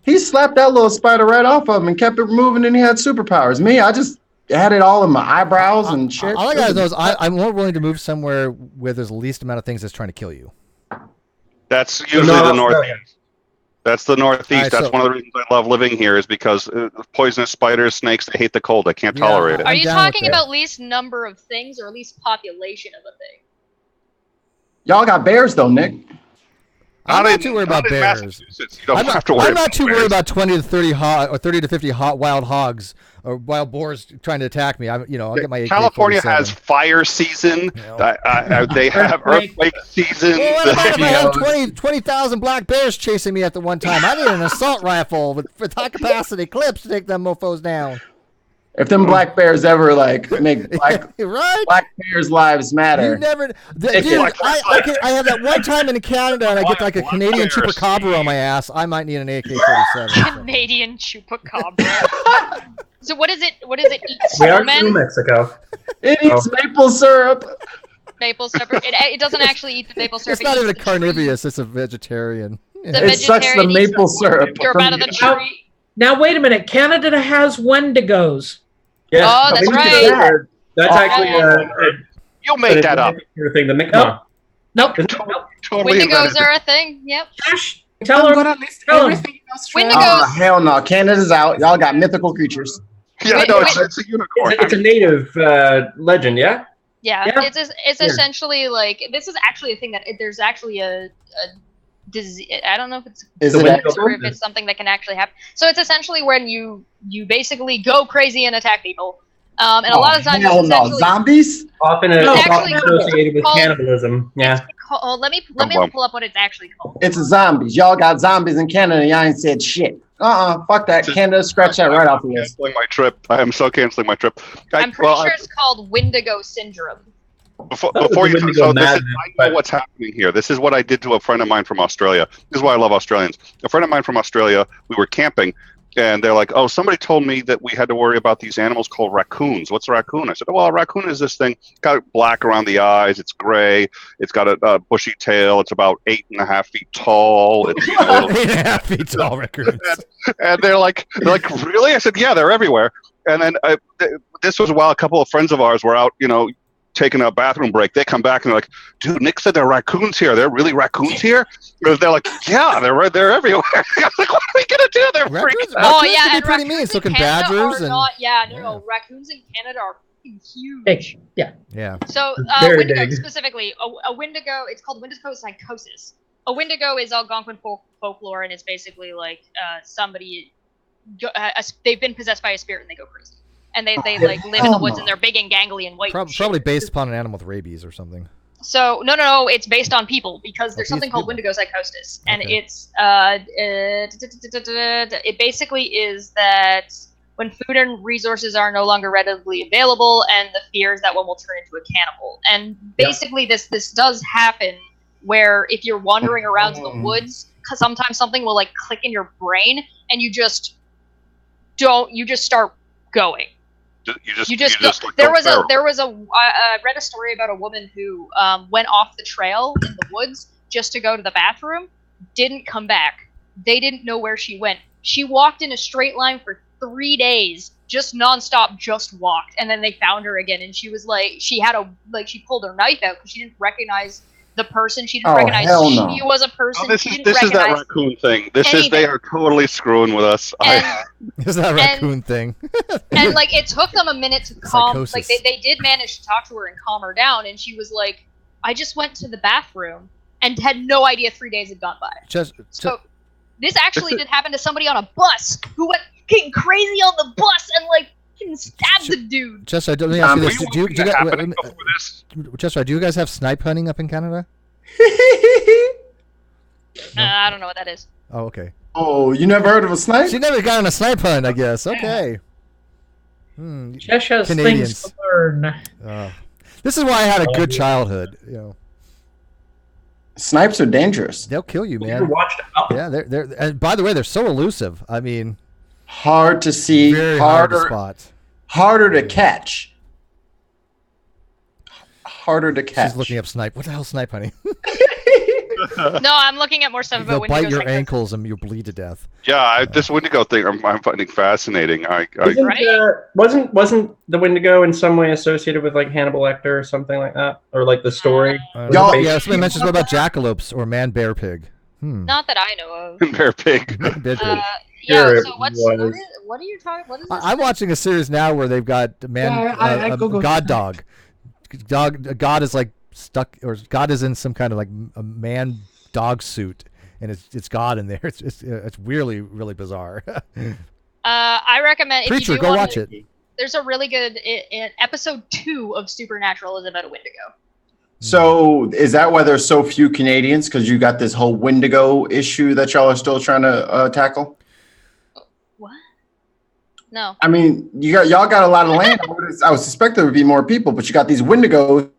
He slapped that little spider right off of him and kept it moving, and he had superpowers. Me, I just had it all in my eyebrows and shit. All I gotta know is I'm more willing to move somewhere where there's the least amount of things that's trying to kill you. That's usually the Northeast. That's the Northeast. Right, That's so- one of the reasons I love living here is because poisonous spiders, snakes, they hate the cold. They can't tolerate it. Are you down with talking that. about least number of things or least population of a thing? Y'all got bears, though, Nick. I'm not too worried about in bears. Massachusetts. You don't have to worry I'm not about too bears. worried about 20 to 30 or 30 to 50 wild hogs or wild boars trying to attack me. I'll get my AK-47. California has fire season. They have earthquake season. Well, what about if I had 20,000 black bears chasing me at the one time? I need an assault rifle with high capacity clips to take them mofos down. If them black bears ever make black bears' lives matter. You never, dude. I have that one time in Canada, and I get like a Canadian chupacabra on my ass. I might need an AK-47. Canadian chupacabra. So what is it? What does it eat? We are through Snowmen? Mexico. It eats maple syrup. Maple syrup. It doesn't actually eat the maple syrup. It's not it even a eats the tree. carnivorous. It's a vegetarian. It sucks the vegetarian eats maple syrup. Syrup out of the tree. Now wait a minute. Canada has Wendigos. Yes. Oh, that's we right. did that. That's actually You made that up. thing. The Mi'kmaq. Nope. Totally Wendigos invented are a thing. Yep. Josh, tell I'm her. gonna list tell 'em. everything in Australia. Wendigos. Oh, hell no. Canada's out. Y'all got mythical creatures. Yeah, no, it's a unicorn. It's a native legend, yeah? Yeah, Yeah. it's essentially like this is actually a thing that there's actually a disease. I don't know if it's Is The it Wendigo actual? or if it's something that can actually happen. So it's essentially when you basically go crazy and attack people. And a lot of times Hell it's no. essentially Zombies? Often It's it's actually often associated with called- cannibalism. Yeah. let me pull up what it's actually called. It's zombies. Y'all got zombies in Canada. Y'all ain't said shit. Fuck that. Canada, scratch that right off the list. Canceling my trip. I am so canceling my trip. I'm pretty sure it's called Wendigo syndrome. Before you Wendigo so this is, madness, I know but- what's happening here. This is what I did to a friend of mine from Australia. This is why I love Australians. A friend of mine from Australia, we were camping, and they're like, "Oh, somebody told me that we had to worry about these animals called raccoons. What's a raccoon?" I said, "Well, a raccoon is this thing. Got black around the eyes. It's gray. It's got a bushy tail. It's about 8.5 feet tall. It's, 8.5 feet tall raccoons. and they're like, really? I said, yeah, they're everywhere. And then this was while a couple of friends of ours were out, taking a bathroom break. They come back and they're like, dude, Nick said there are raccoons here. There are really raccoons here? They're like, yeah, they're everywhere. I'm like, what are we going to do? They're freaking out. Oh Raccoons yeah, can be and pretty mean. raccoons So in can Canada badgers are and not. Yeah, no, raccoons in Canada are fucking huge. Big. Yeah. yeah. So Very Wendigo big. specifically, a Wendigo. It's called Wendigo psychosis. A Wendigo is Algonquin folklore, and it's basically like somebody they've been possessed by a spirit and they go crazy, and they like live in the woods and they're big and gangly and white. and shit. Probably based upon an animal with rabies or something. So no, it's based on people because there's something called people. Wendigo psychosis, and Okay. it's it basically is that when food and resources are no longer readily available, and the fears that one will turn into a cannibal. And basically, this does happen where if you're wandering around in the woods, sometimes something will like click in your brain, and you just start going. You just go. There was I read a story about a woman who went off the trail in the woods just to go to the bathroom, didn't come back. They didn't know where she went. She walked in a straight line for 3 days, just nonstop, just walked, and then they found her again, and she was like, she pulled her knife out because she didn't recognize the person. She didn't recognize hell no. she was a person. Oh, this she is didn't that recognize raccoon thing. They anything. are totally screwing with us. It's that raccoon thing. And like it took them a minute to calm. Psychosis. Like they did manage to talk to her and calm her down, and she was like, "I just went to the bathroom and had no idea 3 days had gone by." So this actually did happen to somebody on a bus who went getting crazy on the bus and like fucking stab the dude. Chester, let me ask you this. Do you this? Chester, do you guys have snipe hunting up in Canada? I don't know what that is. Oh, okay. Oh, you never heard of a snipe? She never got on a snipe hunt, I guess. Okay. Chesh has Canadians. things to learn. This is why I had a good childhood. You know, Snipes are dangerous. they'll kill you, You man. watched out. Yeah, they're. And by the way, they're so elusive. I mean, Hard to see, very hard to harder, spot. harder to catch. Harder to catch. She's looking up snipe. What the hell, snipe hunting? No, I'm looking at more stuff They'll about bite Wendigos. your like this. ankles and you'll bleed to death. Yeah, this Wendigo thing I'm finding fascinating. Isn't, Right? wasn't the Wendigo in some way associated with like Hannibal Lecter or something like that, or like the story? Y'all- Yeah, somebody mentions about jackalopes or man bear pig. Not that I know of. Bear pig. Bear pig. Yeah. Sure So it what was. are you talking? What is this? I'm watching a series now where they've got Yeah, I Googled God that. God is like stuck, or God is in some kind of like a man dog suit, and it's God in there. It's really really bizarre. I recommend if Preacher, you do go wanna- watch it. There's a really good in episode 2 of Supernatural is about a Wendigo. So is that why there's so few Canadians? Because you got this whole Wendigo issue that y'all are still trying to tackle? What? No. I mean, y'all got a lot of land. I would suspect there would be more people, but you got these Wendigos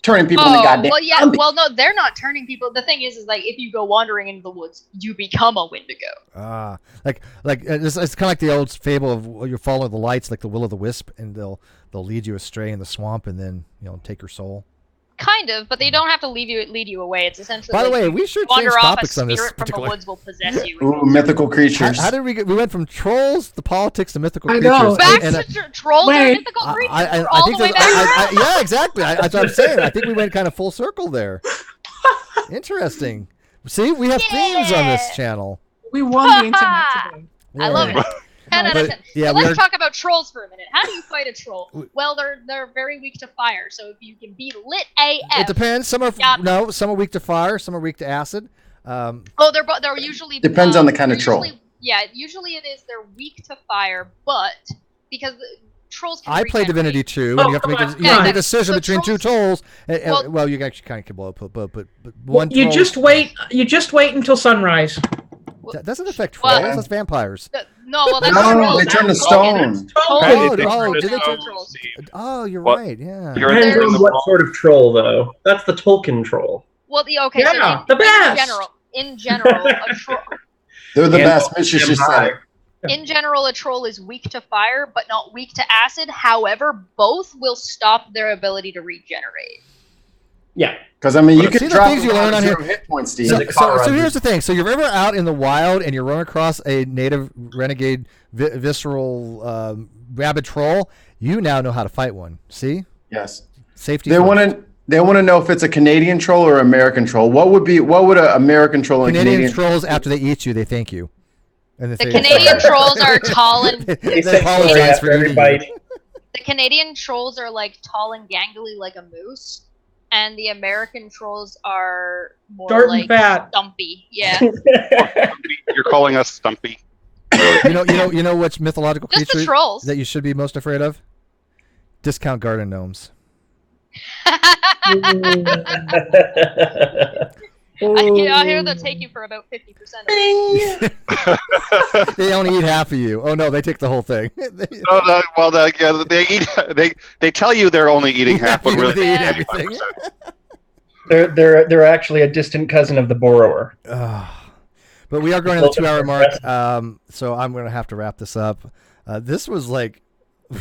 turning people into goddamn well, yeah. zombies. Well, no, they're not turning people. The thing is like if you go wandering into the woods, you become a Wendigo. Like it's kind of like the old fable of you follow the lights, like the will o' the wisp, and they'll lead you astray in the swamp, and then take your soul. Kind of, but they don't have to lead you away. It's essentially. By the like way, you we should wander change off, topics a on this spirit from the particular. woods will possess you. Ooh, mythical creatures. How did we get? We went from trolls to politics to mythical I creatures. know. Back and- to trolls and Wait. mythical creatures. I We're all think the way that- back around. yeah, exactly. That's what I'm saying. I think we went kind of full circle there. Interesting. See, we have themes on this channel. We won the internet today. I love it. 10 out of But, 10. yeah, So we let's are- talk about trolls for a minute. How do you fight a troll? Well, they're very weak to fire. So if you can be lit AF. It depends. Some are Yeah. some are weak to fire. Some are weak to acid. Oh, they're usually Depends on the kind of troll. Yeah, usually it is they're weak to fire, but because trolls can I play regenerate. Divinity 2, and you have to make come a, on. you have to make a Yeah, decision so between two trolls- trolls. Well- You actually kind of can blow up, but one You troll, just wait. You just wait until sunrise. that doesn't affect trolls. Well- That's vampires. No, well that's No, trolls. they turn to That's stone. Trolls- Did they turn- trolls. Oh, you're What? right. Yeah. You're Depends in on the what wrong- sort of troll, though. That's the Tolkien troll. Well, okay, Yeah, so the best. in general, a troll. They're the And best. Misha just said it. In general, a troll is weak to fire, but not weak to acid. However, both will stop their ability to regenerate. Yeah. Because I mean, you See could the drop things you them learn down on to here? 0 hit points, Steve. So, the so Colorado. here's the thing. So you're ever out in the wild and you run across a native renegade visceral rabid troll, you now know how to fight one. See? Yes. Safety. They first. want to. They want to know if it's a Canadian troll or American troll. What would an American troll and Canadian Canadian trolls, after they eat you, they thank you. And The Canadian trolls are tall and They they say sorry apologize after for every eating you. bite. the Canadian trolls are like tall and gangly like a moose, and the American trolls are more Short and like fat. stumpy. Yeah, You're calling us Stumpy. You know which mythological just the creature trolls. that you should be most afraid of? Discount garden gnomes. I hear they'll take you for about 50%. They only eat half of you. Oh no, they take the whole thing. They tell you they're only eating half, but really they eat Yeah. everything. They're actually a distant cousin of the borrower. But we are going to the 2 hour mark, so I'm going to have to wrap this up. This was like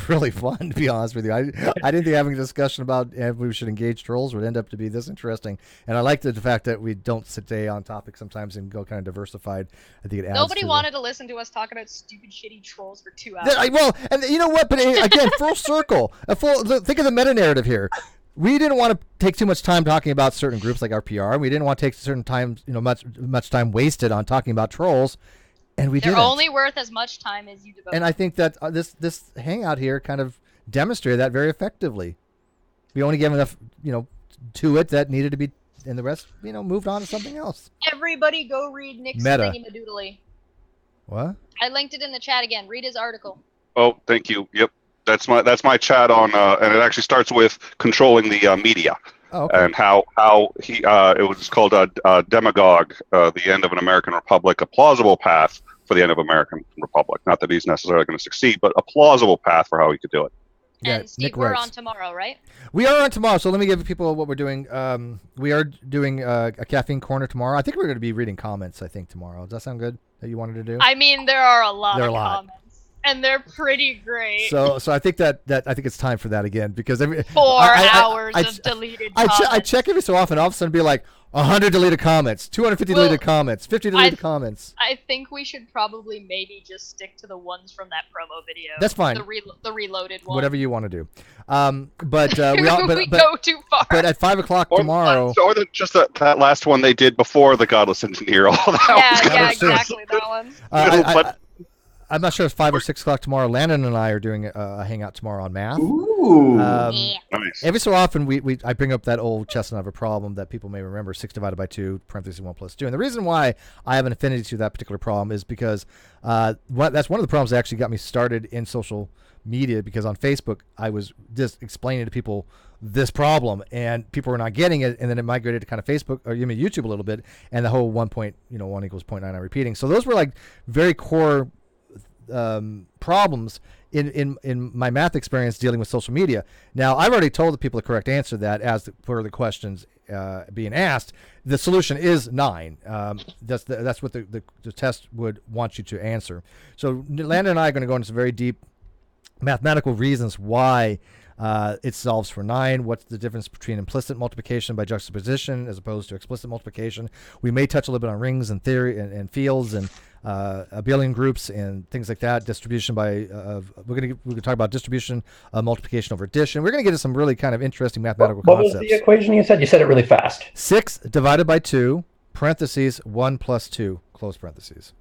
really fun, to be honest with you. I didn't think having a discussion about if we should engage trolls would end up to be this interesting. And I like the fact that we don't stay on topic sometimes and go kind of diversified. I think it adds Nobody to wanted to listen to us talk about stupid, shitty trolls for 2 hours. Well, and you know what? But again, full circle. Think of the meta narrative here. We didn't want to take too much time talking about certain groups like RPR. We didn't want to take certain times, much time wasted on talking about trolls, and we They're didn't. only worth as much time as you devote. And I think that this hangout here kind of demonstrated that very effectively. We only gave enough, to it that needed to be, and the rest, moved on to something else. Everybody go read Nick's Meta. Thingy-Madoodly. What? I linked it in the chat again. Read his article. Oh, thank you. Yep. That's my chat on, and it actually starts with controlling the media. Oh, okay. And how he it was called Demagogue, the end of an American Republic, a plausible path for the end of American Republic. Not that he's necessarily going to succeed, but a plausible path for how he could do it. Yeah, And Steve, Nick we're writes. on tomorrow, right? We are on tomorrow, so let me give people what we're doing. We are doing a caffeine corner tomorrow. I think we're going to be reading comments, I think, tomorrow. Does that sound good that you wanted to do? I mean, there are a lot There are of a lot. comments, and they're pretty great. So I think that I think it's time for that again, because every 4 hours I- of deleted I comments. check every so often. All of a sudden, be like 100 deleted comments, 250 Well, deleted comments, 50 deleted comments. I think we should probably maybe just stick to the ones from that promo video. That's fine. The reloaded one. Whatever you want to do. But we all, we go too far. but at 5 o'clock tomorrow. Or just that last one they did before the Godless Engineer. All that. yeah, was true. exactly that one. I'm not sure if 5 or 6 o'clock tomorrow. Landon and I are doing a hangout tomorrow on math. Ooh. Yeah. Nice. Every so often, I bring up that old chestnut of a problem that people may remember: 6 divided by 2, parentheses 1 plus 2. And the reason why I have an affinity to that particular problem is because that's one of the problems that actually got me started in social media. Because on Facebook, I was just explaining to people this problem, and people were not getting it, and then it migrated to kind of Facebook or even YouTube a little bit, and the whole 1 equals 0.9 repeating. So those were like very core problems in my math experience dealing with social media. Now, I've already told the people the correct answer to that as per the questions being asked. The solution is 9. That's what the test would want you to answer. So Landon and I are going to go into some very deep mathematical reasons why it solves for 9. What's the difference between implicit multiplication by juxtaposition as opposed to explicit multiplication? We may touch a little bit on rings and theory and fields and abelian groups and things like that. Distribution by we're gonna talk about distribution, multiplication over addition. We're gonna get into some really kind of interesting mathematical What concepts. was the equation you said? You said it really fast. 6 divided by 2, parentheses 1 plus 2, close parentheses.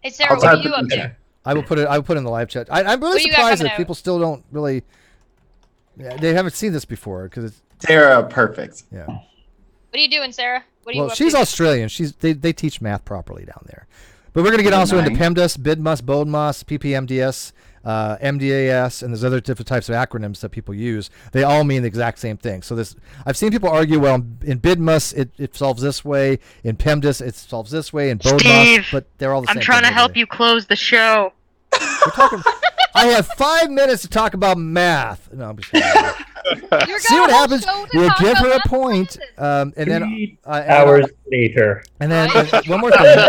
Hey Sarah, what are you up to? I will put it in the live chat. I'm really What do you got surprised coming that out? people still don't really. Yeah, they haven't seen this before because it's Sarah, perfect. yeah. What are you doing, Sarah? What are you Well, up she's to? Australian. They teach math properly down there. But we're going to get also into PEMDAS, BIDMAS, BODMAS, PPMDS, MDAS, and there's other different types of acronyms that people use. They all mean the exact same thing. So I've seen people argue, well, in BIDMAS it solves this way, in PEMDAS it solves this way, in BODMAS, Steve, but they're all the same. I'm trying to help you close the show. We're talking. I have 5 minutes to talk about math. No, I'm just kidding. See what happens? You give her a point, and then hours later. And then one more thing.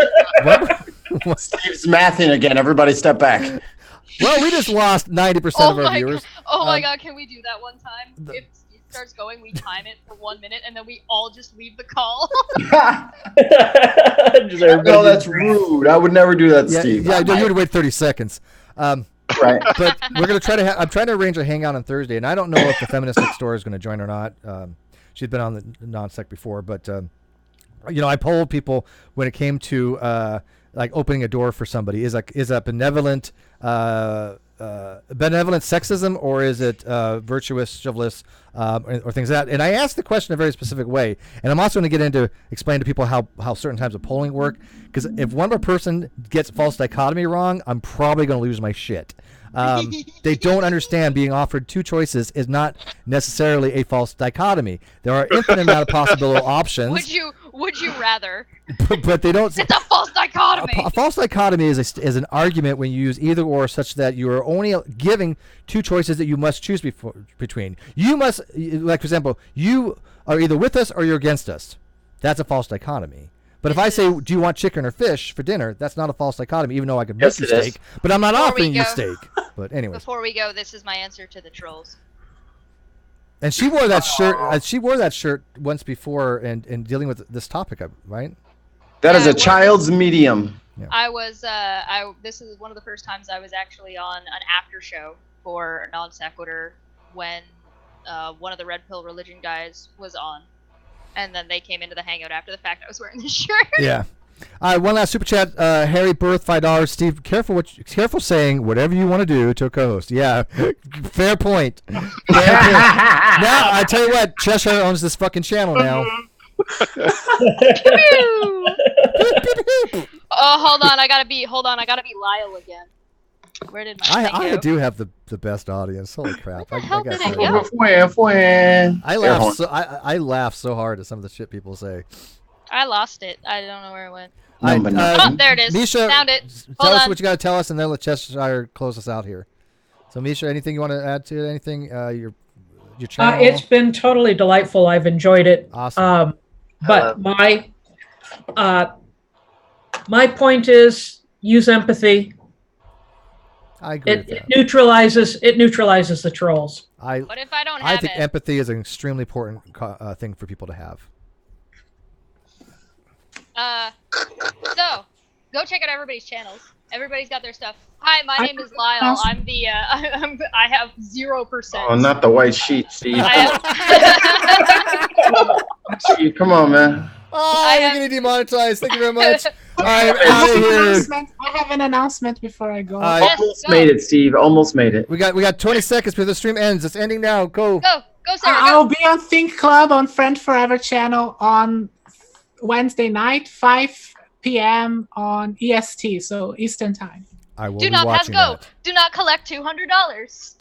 Steve's mathing again. Everybody step back. Well, we just lost 90% of our viewers. Oh my god, can we do that one time? If Steve starts going, we time it for 1 minute, and then we all just leave the call. No, that's rude. I would never do that, Yeah, Steve. yeah, you would wait 30 seconds. Right. But we're gonna try to. I'm trying to arrange a hangout on Thursday, and I don't know if the feminist next door is going to join or not. She's been on the non-sec before, but I polled people when it came to like opening a door for somebody. Is that benevolent sexism, or is it virtuous, chivalrous, or things like that? And I asked the question in a very specific way, and I'm also going to get into explain to people how certain types of polling work. Because if one person gets false dichotomy wrong, I'm probably going to lose my shit. They don't understand being offered 2 choices is not necessarily a false dichotomy. There are infinite amount of possible options. Would you rather? But they don't. It's a false dichotomy. A false dichotomy is an argument when you use either or, such that you are only giving 2 choices that you must choose between. You must, like for example, you are either with us or you're against us. That's a false dichotomy. But if I say, do you want chicken or fish for dinner, that's not a false dichotomy, even though I could make you steak. But I'm not offering you steak. But anyways. Before we go, this is my answer to the trolls. And she wore that shirt. She wore that shirt once before, and dealing with this topic, right? That is a child's medium. Yeah. I was. This is one of the first times I was actually on an after show for Non Sequitur when one of the Red Pill Religion guys was on, and then they came into the hangout after the fact I was wearing this shirt. Yeah. All right, one last super chat. Harry Birth, $5. Steve, careful saying whatever you want to do to a co-host. Yeah, fair point. Fair point. Now I tell you what, Cheshire owns this fucking channel now. Oh, hold on, I gotta be Lyle again. Where did my thing I go? do have the best audience. Holy crap! Where the hell I did gotta it say. go? I laugh so I laugh so hard at some of the shit people say. I lost it. I don't know where it went. No, Oh, there it is. Misha, Found it. tell Hold us on. what you got to tell us, and then let Cheshire close us out here. So, Misha, anything you want to add to it? Anything? Your channel? It's been totally delightful. I've enjoyed it. Awesome. But my point is use empathy. I agree with that. It neutralizes the trolls. What if I don't I have think it? empathy is an extremely important thing for people to have. So, go check out everybody's channels. Everybody's got their stuff. Hi, my name is Lyle. I'm the, I have 0%. Oh, not the white sheet, Steve. Steve, come on, man. Oh, you're getting demonetized. Thank you very much. I'm I out of here. have an announcement before I go. Almost made it, Steve. Almost made it. We got 20 seconds before the stream ends. It's ending now. Go. Go, Sarah. I'll be on Think Club on Friend Forever channel on Wednesday night, 5 p.m. on EST, so Eastern Time. I will Do be not pass watching go. that. Do not collect $200.